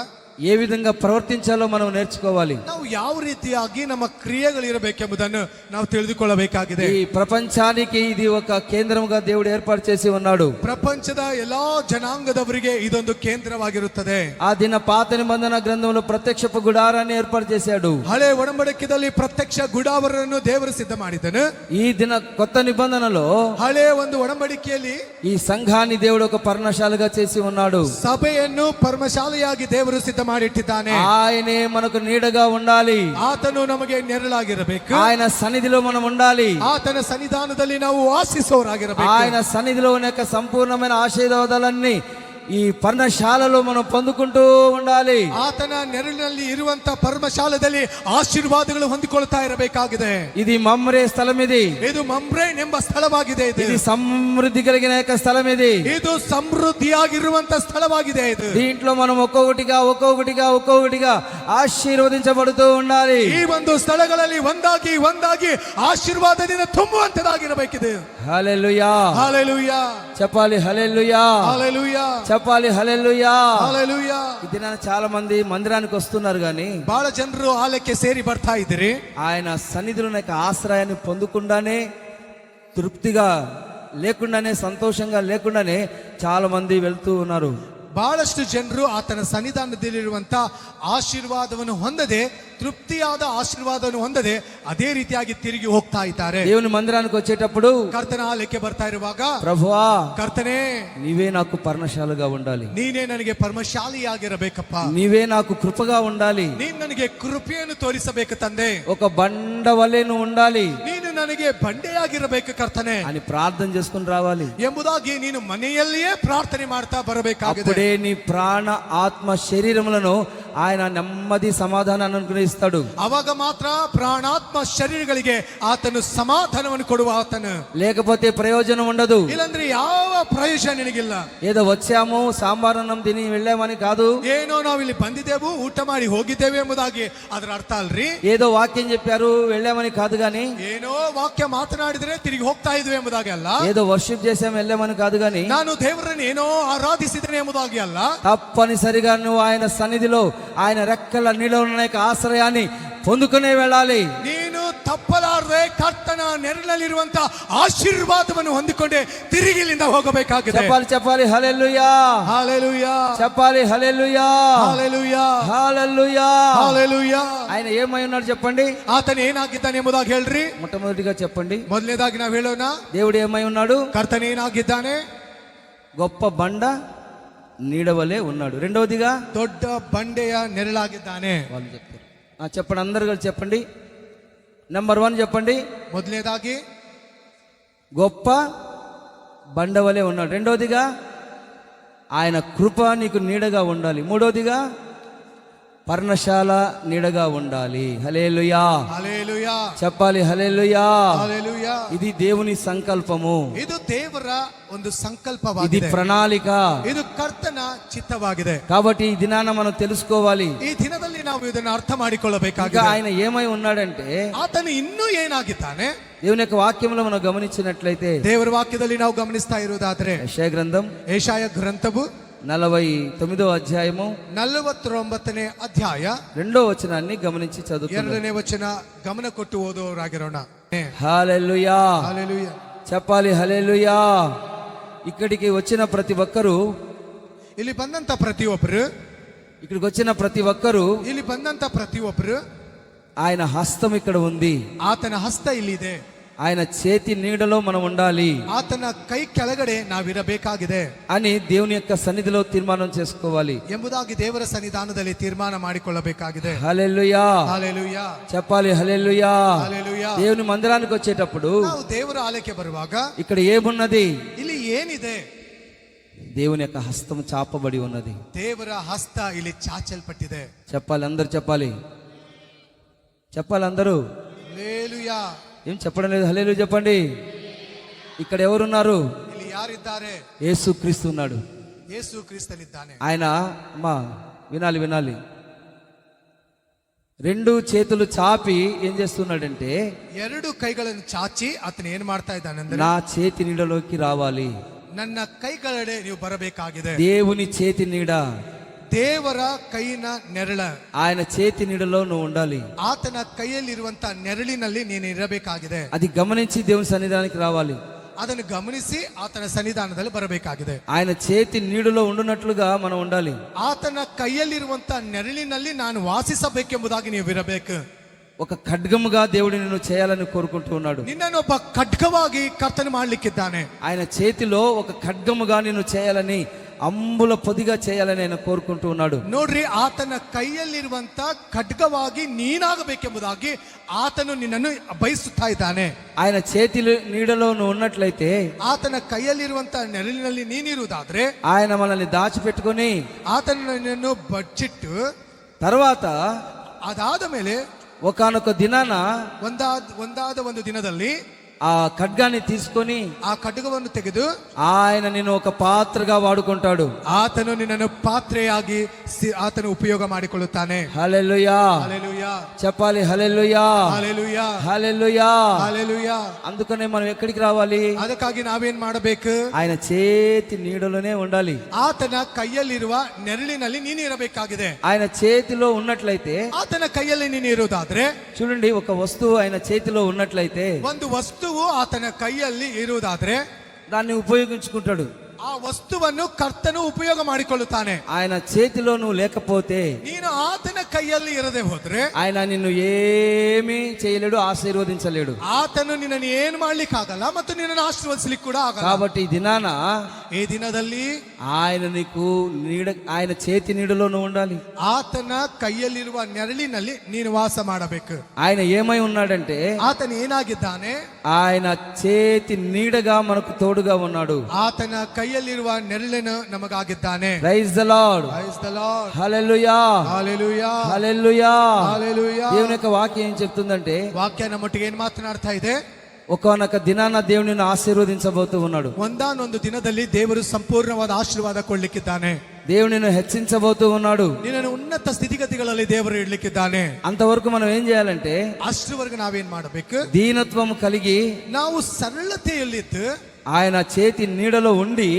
ఏ విధంగా ప్రవర్తించాలో మనం నేర్చుకోవాలి. ನಾವು ಯಾವ ರೀತಿಯಾಗಿ ನಮ್ಮ ಕ್ರಿಯೆಗಳಿರಬೇಕೆಂಬುದನ್ನು ನಾವು ತಿಳಿದುಕೊಳ್ಳಬೇಕಾಗಿದೆ. ఈ ప్రపంచానికి ఇది ఒక కేంద్రంగా దేవుడు ఏర్పాటు చేసి ఉన్నాడు. ಪ್ರಪಂಚದ ಎಲ್ಲಾ ಜನಾಂಗದವರಿಗೆ ಇದೊಂದು ಕೇಂದ್ರವಾಗಿರುತ್ತದೆ. ఆ దిన పాత నిబంధన గ్రంథంలో ప్రత్యక్షపు గుడారాన్ని ఏర్పాటు చేశాడు. ಹಳೆ ಒಡಂಬಡಿಕೆಯಲ್ಲಿ ಪ್ರತ್ಯಕ್ಷ ಗುಡಾರವನ್ನು ದೇವರು ಸಿದ್ಧ ಮಾಡಿದನು. ఈ దిన కొత్త నిబంధనలో ಹಳೆ ಒಂದು ಒಡಂಬಡಿಕೆಯಲ್ಲಿ ఈ సంఘాన్ని దేవుడు ఒక పర్ణశాలగా చేసి ఉన్నాడు. ಸಭೆಯನ್ನು ಪರ್ಮಶಾಲೆಯಾಗಿ ದೇವರು ಸಿದ್ಧ ಮಾಡಿಟ್ಟಿದ್ದಾನೆ. ఆయనే మనకు నీడగా ఉండాలి. ಆತನು ನಮಗೆ ನೆರಳಾಗಿರಬೇಕು. ఆయన సన్నిధిలో మనం ఉండాలి. ಆತನ ಸನ್ನಿಧಾನದಲ್ಲಿ ನಾವು ವಾಸಿಸುವವರಾಗಿರಬೇಕು. ఆయన సన్నిధిలో ఉన్న యొక్క సంపూర్ణమైన ఆశీర్వాదాలన్నీ ఈ పర్ణశాలలో మనం పొందుకుంటూ ఉండాలి. ಆತನ ನೆರಳಿನಲ್ಲಿ ಇರುವಂತ ಪರ್ಮಶಾಲದಲ್ಲಿ ಆಶೀರ್ವಾದಗಳು ಹೊಂದಿಕೊಳ್ತಾ ಇರಬೇಕಾಗಿದೆ. ఇది మమ్రే స్థలం, ಇದು ಮಮ್ರೇನ್ ಎಂಬ ಸ್ಥಳವಾಗಿದೆ. ఇది సమృద్ధి కలిగిన యొక్క స్థలం, ಇದು ಸಮೃದ್ಧಿಯಾಗಿರುವಂತ ಸ್ಥಳವಾಗಿದೆ. ಇದು దీంట్లో మనం ఒక్కొక్కటిగా ఆశీర్వదించబడుతూ ఉండాలి. ಈ ಒಂದು ಸ್ಥಳಗಳಲ್ಲಿ ಒಂದಾಗಿ ಆಶೀರ್ವಾದದಿಂದ ತುಂಬುವಂತದಾಗಿರಬೇಕಿದೆ. హల్లెలూయా, హల్లెలూయా చెప్పాలి. హల్లెలూయా, హల్లెలూయా చెప్పాలి. హల్లెలూయా, హల్లెలూయా. ఈ దినాన చాలా మంది మందిరానికి వస్తున్నారు గాని ಬಹಳ ಜನರು ಆಲಯಕ್ಕೆ ಸೇರಿ ಬರ್ತಾ ಇದ್ದೀರಿ. ఆయన సన్నిధిలో యొక్క ఆశ్రయాన్ని పొందకుండానే, తృప్తిగా లేకుండానే, సంతోషంగా లేకుండానే చాలా మంది వెళ్తూ ఉన్నారు. ಬಹಳಷ್ಟು ಜನರು ಆತನ ಸನ್ನಿಧಾನದಲ್ಲಿರುವಂತ ಆಶೀರ್ವಾದವನ್ನು ಹೊಂದದೆ, ತೃಪ್ತಿಯಾದ ಆಶೀರ್ವಾದವನ್ನು ಹೊಂದದೆ ಅದೇ ರೀತಿಯಾಗಿ ತಿರುಗಿ ಹೋಗ್ತಾ ಇದ್ದಾರೆ. దేవుని మందిరానికి వచ్చేటప్పుడు ಕರ್ತನ ಆಲಯಕ್ಕೆ ಬರ್ತಾ ಇರುವಾಗ, ప్రభువా ಕರ್ತನೇ నీవే నాకు పర్ణశాలగా ఉండాలి, ನೀನೇ ನನಗೆ ಪರಮಶಾಲಿಯಾಗಿರಬೇಕಪ್ಪ, నీవే నాకు కృపగా ఉండాలి, ನೀನು ನನಗೆ ಕೃಪೆಯನ್ನು ತೋರಿಸಬೇಕು ತಂದೆ, ఒక బండ వలె నువ్వు ఉండాలి, ನೀನು ನನಗೆ ಬಂಡೆಯಾಗಿರಬೇಕು ಕರ್ತನೆ అని ప్రార్థన చేసుకుని రావాలి. ಎಂಬುದಾಗಿ ನೀನು ಮನೆಯಲ್ಲಿಯೇ ಪ್ರಾರ್ಥನೆ ಮಾಡ್ತಾ ಬರಬೇಕಾಗಿದೆ. అప్పుడే నీ ప్రాణ ఆత్మ శరీరములను ఆయన నెమ్మది సమాధానాన్ని అనుగ్రహిస్తాడు. ಅವಾಗ ಮಾತ್ರ ಪ್ರಾಣಾತ್ಮ ಶರೀರಗಳಿಗೆ ಆತನು ಸಮಾಧಾನವನ್ನು ಕೊಡುವ ಆತನು. లేకపోతే ప్రయోజనం ఉండదు. ಇಲ್ಲಂದ್ರೆ ಯಾವ ಪ್ರಯೋಜನ ನಿನಗಿಲ್ಲ. ఏదో వచ్చాము సాంబార్ అన్నం తిని వెళ్ళామని కాదు, ಏನೋ ನಾವು ಇಲ್ಲಿ ಬಂದಿದ್ದೇವು, ಊಟ ಮಾಡಿ ಹೋಗಿದ್ದೇವೆ ಎಂಬುದಾಗಿ ಅದರ ಅರ್ಥ ಅಲ್ರಿ. ఏదో వాక్యం చెప్పారు వెళ్ళామని కాదు గాని, ಏನೋ ವಾಕ್ಯ ಮಾತನಾಡಿದ್ರೆ ತಿರುಗಿ ಹೋಗ್ತಾ ಇದ್ವಿ ಎಂಬುದಾಗಿ ಅಲ್ಲ. ఏదో వర్షిప్ చేసాము వెళ్ళామని కాదు గాని, ನಾನು ದೇವರನ್ನು ಏನೋ ಆರಾಧಿಸಿದ್ದೇನೆ ಎಂಬುದಾಗಿ ಅಲ್ಲ. తప్పనిసరిగా నువ్వు ఆయన సన్నిధిలో, ఆయన రెక్కల నీడలో ఉన్న ఆశ్రయాన్ని పొందుకునే వెళ్ళాలి. ನೀನು ತಪ್ಪಲಾರದೆ ಕರ್ತನ ನೆರಳಲ್ಲಿರುವಂತ ಆಶೀರ್ವಾದವನ್ನು ಹೊಂದಿಕೊಂಡೆ ತಿರುಗಿ ಇಲ್ಲಿಂದ ಹೋಗಬೇಕಾಗಿದೆ. చెప్పాలి. హల్లెలూయా, హల్లెలూయా, చెప్పాలి. హల్లెలూయా, హల్లెలూయా, హల్లెలూయా, హల్లెలూయా. ఆయన ఏమై ఉన్నాడు చెప్పండి. ಆತನು ಏನಾಗಿದ್ದಾನೆ ಎಂಬುದಾಗಿ ಹೇಳ್ರಿ. మొట్టమొదటిగా చెప్పండి, ಮೊದಲನೇದಾಗಿ ನಾವು ಹೇಳೋಣ, దేవుడు ఏమై ఉన్నాడు? ಕರ್ತನ ಏನಾಗಿದ್ದಾನೆ? గొప్ప బండ నీడవలే ఉన్నాడు. రెండవదిగా ದೊಡ್ಡ ಬಂಡೆಯ ನೆರಳಾಗಿದ್ದಾನೆ. వాళ్ళు చెప్తారు. చెప్పండి, అందరు కలిసి చెప్పండి. నెంబర్ 1 చెప్పండి. ಮೊದಲನೇದಾಗಿ గొప్ప బండవలే ఉన్నాడు. రెండవదిగా ఆయన కృప నీకు నీడగా ఉండాలి. మూడవదిగా పర్ణశాల నీడగా ఉండాలి. హల్లెలూయా, హల్లెలూయా, చెప్పాలి. హల్లెలూయా, హల్లెలూయా. ఇది దేవుని సంకల్పము, ಇದು ದೇವರ ಒಂದು ఇది ಸಂಕಲ್ಪವಾಗಿದೆ, ప్రణాళిక. ಇದು ಕರ್ತನ ಚಿತ್ತವಾಗಿದೆ. కాబట్టి ఈ దినాన మనం తెలుసుకోవాలి. ಈ ದಿನದಲ್ಲಿ ನಾವು ಇದನ್ನು ಅರ್ಥ ఇంకా ಮಾಡಿಕೊಳ್ಳಬೇಕಾಗಿದೆ. ఆయన ఏమై ఉన్నాడంటే, ಆತನು ಇನ್ನೂ ಏನಾಗಿದ್ದಾನೆ? దేవుని యొక్క వాక్యంలో మనం గమనించినట్లయితే, ದೇವರ ವಾಕ್ಯದಲ್ಲಿ ನಾವು ಗಮನಿಸ್ತಾ ಇರುವುದಾದ್ರೆ, యెషయా గ్రంథం ಏಷಾಯ ಗ್ರಂಥವು 49వ అధ్యాయము 49ನೇ ಅಧ್ಯಾಯ 2వ వచనాన్ని గమనించి చదువుకుందాం. 2ನೇ ವಚನ ಗಮನ ಕೊಟ್ಟು ಓದುವವರಾಗಿರೋಣ. హల్లెలూయా, హల్లెలూయా, చెప్పాలి. హల్లెలూయా. ఇక్కడికి వచ్చిన ప్రతి ఒక్కరు, ಇಲ್ಲಿ ಬಂದಂತ ಪ್ರತಿಯೊಬ್ಬರು, ఇక్కడికి వచ్చిన ప్రతి ఒక్కరు, ಇಲ್ಲಿ ಬಂದಂತ ಪ್ರತಿಯೊಬ್ಬರು, ఆయన హస్తం ఇక్కడ ఉంది, ಆತನ ಹಸ್ತ ಇಲ್ಲಿದೆ, ఆయన చేతి నీడలో మనం ఉండాలి ಆತನ ಕೈ ಕೆಳಗಡೆ ನಾವಿರಬೇಕಾಗಿದೆ అని దేవుని యొక్క సన్నిధిలో తీర్మానం చేసుకోవాలి ಎಂಬುದಾಗಿ ದೇವರ ಸನ್ನಿಧಾನದಲ್ಲಿ ತೀರ್ಮಾನ ಮಾಡಿಕೊಳ್ಳಬೇಕಾಗಿದೆ. హల్లెలూయా, హల్లెలూయా, చెప్పాలి. హల్లెలూయా. హల్లెలూయా. దేవుని మందిరానికి వచ్చేటప్పుడు ನಾವು ದೇವರ ಆಲಯಕ್ಕೆ ಬರುವಾಗ ఇక్కడ ఏమున్నది? ಇಲ್ಲಿ ಏನಿದೆ? దేవుని యొక్క హస్తం చాపబడి ఉన్నది. ದೇವರ ಹಸ್ತ ಇಲ್ಲಿ ಚಾಚಲ್ಪಟ್ಟಿದೆ. చెప్పాలి, అందరూ చెప్పాలి. చెప్పాలి అందరూ. హల్లెలూయా. ఏం చెప్పడం లేదు? హల్లెలూయా చెప్పండి. ఇక్కడ ఎవరున్నారు? ಇಲ್ಲಿ ಯಾರಿದ್ದಾರೆ? యేసుక్రీస్తు ఉన్నాడు. ಯೇಸು ಕ್ರಿಸ್ತನಿದ್ದಾನೆ. ఆయన అమ్మా వినాలి. 2 చేతులు చాపి ఏం చేస్తున్నాడంటే, 2 ಕೈಗಳನ್ನು ಚಾಚಿ ಆತನ ಏನ್ ಮಾಡ್ತಾ ಇದ್ದಾನೆ? నా చేతి నీడలోకి రావాలి. ನನ್ನ ಕೈಗಳಡೆ ನೀವು ಬರಬೇಕಾಗಿದೆ. దేవుని చేతి నీడ, ದೇವರ ಕೈನ ನೆರಳ, ఆయన చేతి నీడలో నువ్వు ఉండాలి. ಆತನ ಕೈಯಲ್ಲಿರುವಂತ ನೆರಳಿನಲ್ಲಿ ನೀನು ಇರಬೇಕಾಗಿದೆ. అది గమనించి దేవుని సన్నిధానానికి రావాలి. ಅದನ್ನು ಗಮನಿಸಿ ಆತನ ಸನ್ನಿಧಾನದಲ್ಲಿ ಬರಬೇಕಾಗಿದೆ. ఆయన చేతి నీడలో ఉండునట్లుగా మనం ఉండాలి. ಆತನ ಕೈಯಲ್ಲಿರುವಂತ ನೆರಳಿನಲ್ಲಿ ನಾನು ವಾಸಿಸಬೇಕೆಂಬುದಾಗಿ ನೀವು ಇರಬೇಕು. ఒక ఖడ్గముగా దేవుడు నిన్ను చేయాలని కోరుకుంటూ ఉన్నాడు. ನಿನ್ನನ್ನು ಒಬ್ಬ ಖಡ್ಗವಾಗಿ ಕರ್ತನು ಮಾಡ್ಲಿಕ್ಕಿದ್ದಾನೆ. ఆయన చేతిలో ఒక ఖడ్గముగా నిన్ను చేయాలని, అంబుల పొదిగా చేయాలని ఆయన కోరుకుంటూ ఉన్నాడు. ನೋಡ್ರಿ, ಆತನ ಕೈಯಲ್ಲಿರುವಂತ ಖಡ್ಗವಾಗಿ ನೀನಾಗಬೇಕೆಂಬುದಾಗಿ ಆತನು ನಿನ್ನನ್ನು ಬಯಸುತ್ತಾ ಇದ್ದಾನೆ. ఆయన చేతి నీడలో నువ్వు ఉన్నట్లయితే, ಆತನ ಕೈಯಲ್ಲಿರುವಂತ ನೆರಳಿನಲ್ಲಿ ನೀನಿರುವುದಾದ್ರೆ, ఆయన మనల్ని దాచిపెట్టుకొని ಆತನ ನಿನ್ನನ್ನು ಬಚ್ಚಿಟ್ಟು, తర్వాత ಅದಾದ ಮೇಲೆ ఒకానొక దినాన ಒಂದಾದ ಒಂದು ದಿನದಲ್ಲಿ ఆ ఖడ్గాన్ని తీసుకొని ಆ ಖಡ್ಗವನ್ನು ತೆಗೆದು ఆయన నిన్ను ఒక పాత్రగా వాడుకుంటాడు. ಆತನು ನಿನ್ನನ್ನು ಪಾತ್ರೆಯಾಗಿ ಆತನು ಉಪಯೋಗ ಮಾಡಿಕೊಳ್ಳುತ್ತಾನೆ. హల్లెలూయా, హల్లెలూయా చెప్పాలి. హల్లెలూయా, హల్లెలూయా, హల్లెలూయా. హల్లెలూయా. అందుకనే మనం ఎక్కడికి రావాలి? ಅದಕ್ಕಾಗಿ ನಾವೇನ್ ಮಾಡಬೇಕು? ఆయన చేతి నీడలోనే ఉండాలి. ಆತನ ಕೈಯಲ್ಲಿರುವ ನೆರಳಿನಲ್ಲಿ ನೀನು ಇರಬೇಕಾಗಿದೆ. ఆయన చేతిలో ఉన్నట్లయితే, ಆತನ ಕೈಯಲ್ಲಿ ನೀನು ಇರುವುದಾದ್ರೆ, చూడండి, ఒక వస్తువు ఆయన చేతిలో ఉన్నట్లయితే ಒಂದು ವಸ್ತುವು ಆತನ ಕೈಯಲ್ಲಿ ಇರುವುದಾದ್ರೆ దాన్ని ఉపయోగించుకుంటాడు. ಆ ವಸ್ತುವನ್ನು ಕರ್ತನು ಉಪಯೋಗ ಮಾಡಿಕೊಳ್ಳುತ್ತಾನೆ. ఆయన చేతిలో నువ్వు లేకపోతే, ನೀನು ಆತನ ಕೈಯಲ್ಲಿ ಇರದೆ ಹೋದ್ರೆ ఆయన నిన్ను ఏమీ చేయలేడు, ఆశీర్వదించలేడు. ಆತನು ನಿನ್ನನ್ನು ಏನು ಮಾಡ್ಲಿಕ್ಕಾಗಲ್ಲ ಮತ್ತು ನಿನ್ನನ್ನು ಆಶೀರ್ವದಿಸಲಿಕ್ಕೆ ಕೂಡ ಆಗಲ್ಲ. కాబట్టి ఈ దినాన ಈ ದಿನದಲ್ಲಿ ఆయన నీకు ఆయన చేతి నీడలో నువ్వు ఉండాలి. ಆತನ ಕೈಯಲ್ಲಿರುವ ನೆರಳಿನಲ್ಲಿ ನೀನು ವಾಸ ಮಾಡಬೇಕು. ఆయన ఏమై ఉన్నాడంటే, ಆತನು ಏನಾಗಿದ್ದಾನೆ? ఆయన చేతి నీడగా మనకు తోడుగా ఉన్నాడు. ಆತನ ಕೈಯಲ್ಲಿರುವ ನೆರಳನ್ನು ನಮಗಾಗಿದ್ದಾನೆ. Praise the lord, Praise the Lord. Hallelujah, Hallelujah. Hallelujah. Hallelujah. దేవుని యొక్క వాక్యం ఏం చెప్తుందంటే, ವಾಕ್ಯ ನಮ್ಮೊಟ್ಟಿಗೆ ಏನ್ ಮಾತನಾಡ್ತಾ ಇದೆ? ఒకానొక దినాన దేవునిని ఆశీర్వదించబోతూ ఉన్నాడు. ಒಂದಾನೊಂದು ದಿನದಲ್ಲಿ ದೇವರು ಸಂಪೂರ್ಣವಾದ ಆಶೀರ್ವಾದ ಕೊಡ್ಲಿಕ್ಕಿದ್ದಾನೆ. దేవునిని హెచ్చించబోతూ ఉన్నాడు. ನಿನ್ನನ್ನು ಉನ್ನತ ಸ್ಥಿತಿಗತಿಗಳಲ್ಲಿ ದೇವರು ಇಡ್ಲಿಕ್ಕಿದ್ದಾನೆ. అంతవరకు మనం ఏం చేయాలంటే, ಅಷ್ಟರವರೆಗೂ ನಾವೇನ್ ಮಾಡಬೇಕು? దీనత్వం కలిగి ನಾವು ಸರಳತೆಯಲ್ಲಿದ್ದು ఆయన చేతి నీడలో ఉండి,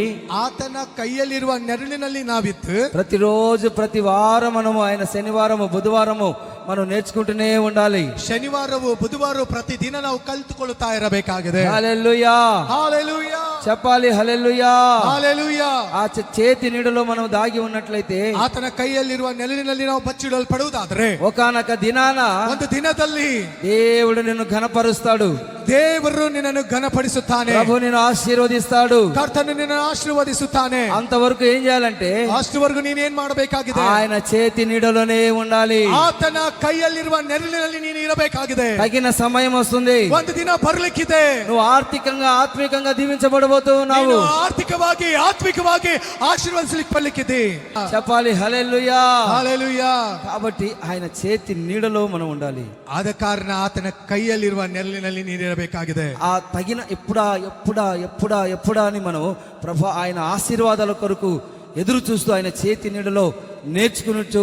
ಆತನ ಕೈಯಲ್ಲಿರುವ ನೆರಳಿನಲ್ಲಿ ನಾವಿದ್ದು ప్రతిరోజు ప్రతి వారం మనము ఆయన శనివారము బుధవారము మనం నేర్చుకుంటూనే ఉండాలి. ಶನಿವಾರವು ಬುಧವಾರ ಪ್ರತಿದಿನ ನಾವು ಕಲಿತುಕೊಳ್ಳುತ್ತಾ ಇರಬೇಕಾಗಿದೆ. హల్లెలూయా, హల్లెలూయా, చెప్పాలి. హల్లెలూయా. హల్లెలూయా. ఆ చేతి నీడలో మనం దాగి ఉన్నట్లయితే, ಆತನ ಕೈಯಲ್ಲಿರುವ ನೆರಳಿನಲ್ಲಿ ನಾವು ಬಚ್ಚಿಡಲ್ಪಡುವುದಾದ್ರೆ ఒకానొక దినాన ಒಂದು ದಿನದಲ್ಲಿ దేవుడు నిన్ను ఘనపరుస్తాడు. ದೇವರು ನಿನ್ನನ್ನು ಘನಪಡಿಸುತ್ತಾನೆ. ప్రభు నిన్ను ఆశీర్వదిస్తాడు. ಕರ್ತನು ನಿನ್ನನ್ನು ಆಶೀರ್ವದಿಸುತ್ತಾನೆ. అంతవరకు ఏం చేయాలంటే, ಅಷ್ಟವರೆಗೂ ನೀನೇನ್ ಮಾಡಬೇಕಾಗಿದೆ? ఆయన చేతి నీడలోనే ఉండాలి. ಆತನ ಕೈಯಲ್ಲಿರುವ ನೆರಳಿನಲ್ಲಿ ನೀನು ಇರಬೇಕಾಗಿದೆ. తగిన సమయం వస్తుంది. ಒಂದು ದಿನ ಬರ್ಲಿಕ್ಕಿದೆ. నువ్వు ఆర్థికంగా ఆత్మీకంగా దీవించబడబోతూ ఉన్నావు. ನೀನು ಆರ್ಥಿಕವಾಗಿ ಆತ್ಮಿಕವಾಗಿ ಆಶೀರ್ವದಿಸಲಿಕ್ಕೆ ಬರ್ಲಿಕ್ಕಿದೆ. చెప్పాలి. హల్లెలూయా. హల్లెలూయా. కాబట్టి ఆయన చేతి నీడలో మనం ఉండాలి. ಆದ ಕಾರಣ ಆತನ ಕೈಯಲ್ಲಿರುವ ನೆರಳಿನಲ್ಲಿ ನೀನಿರಬೇಕಾಗಿದೆ. ఆ తగిన ఎప్పుడా ఎప్పుడా ఎప్పుడా ఎప్పుడా అని మనం ప్రభు ఆయన ఆశీర్వాదాల కొరకు ఎదురు చూస్తూ ఆయన చేతి నీడలో నేర్చుకునొచ్చు,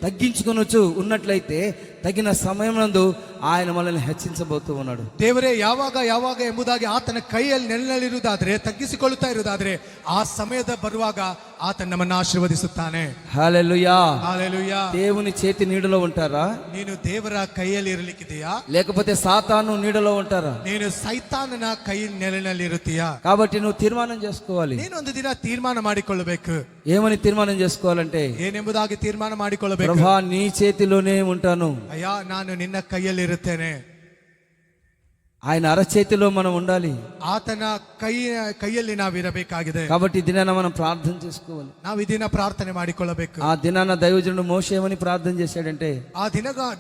తగ్గించుకునొచ్చు ఉన్నట్లయితే, తగిన సమయమందు ఆయన మనల్ని హెచ్చించబోతూ ఉన్నాడు. ದೇವರೇ ಯಾವಾಗ ಯಾವಾಗ ಎಂಬುದಾಗಿ ಆತನ ಕೈಯಲ್ಲಿ ನೆರಳಿರುವುದಾದ್ರೆ, ತಗ್ಗಿಸಿಕೊಳ್ಳುತ್ತಾ ಇರುವುದಾದ್ರೆ, ಆ ಸಮಯದ ಬರುವಾಗ ಆತ ನಮ್ಮನ್ನು ಆಶೀರ್ವದಿಸುತ್ತಾನೆ. హల్లెలూయా. హల్లెలూయా. దేవుని చేతి నీడలో ఉంటారా, ನೀನು ದೇವರ ಕೈಯಲ್ಲಿ ಇರಲಿಕ್ಕಿದೆಯಾ, లేకపోతే సాతాను నీడలో ఉంటారా? ನೀನು ಸೈತಾನನ ಕೈ ನೆರಳಿನಲ್ಲಿ ಇರುತ್ತೀಯಾ? కాబట్టి నువ్వు తీర్మానం చేసుకోవాలి. ನೀನೊಂದು ದಿನ ತೀರ್ಮಾನ ಮಾಡಿಕೊಳ್ಳಬೇಕು. ఏమని తీర్మానం చేసుకోవాలంటే, ಏನೆಂಬುದಾಗಿ ತೀರ್ಮಾನ ಮಾಡಿಕೊಳ್ಳಬೇಕು? ప్రభా నీ చేతిలోనే ఉంటాను, ಅಯ್ಯ, ನಾನು ನಿನ್ನ ಕೈಯಲ್ಲಿ ಇರುತ್ತೇನೆ. ఆయన అరచేతిలో మనం ఉండాలి. ಆತನ ಕೈಯಲ್ಲಿ ನಾವಿರಬೇಕಾಗಿದೆ. కాబట్టి ఈ దినాన మనం ప్రార్థన చేసుకోవాలి. ನಾವು ಈ ದಿನ ಪ್ರಾರ್ಥನೆ ಮಾಡಿಕೊಳ್ಳಬೇಕು. ఆ దినాన దైవజనుడు మోషే ఏమని ప్రార్థన చేశాడంటే, ಆ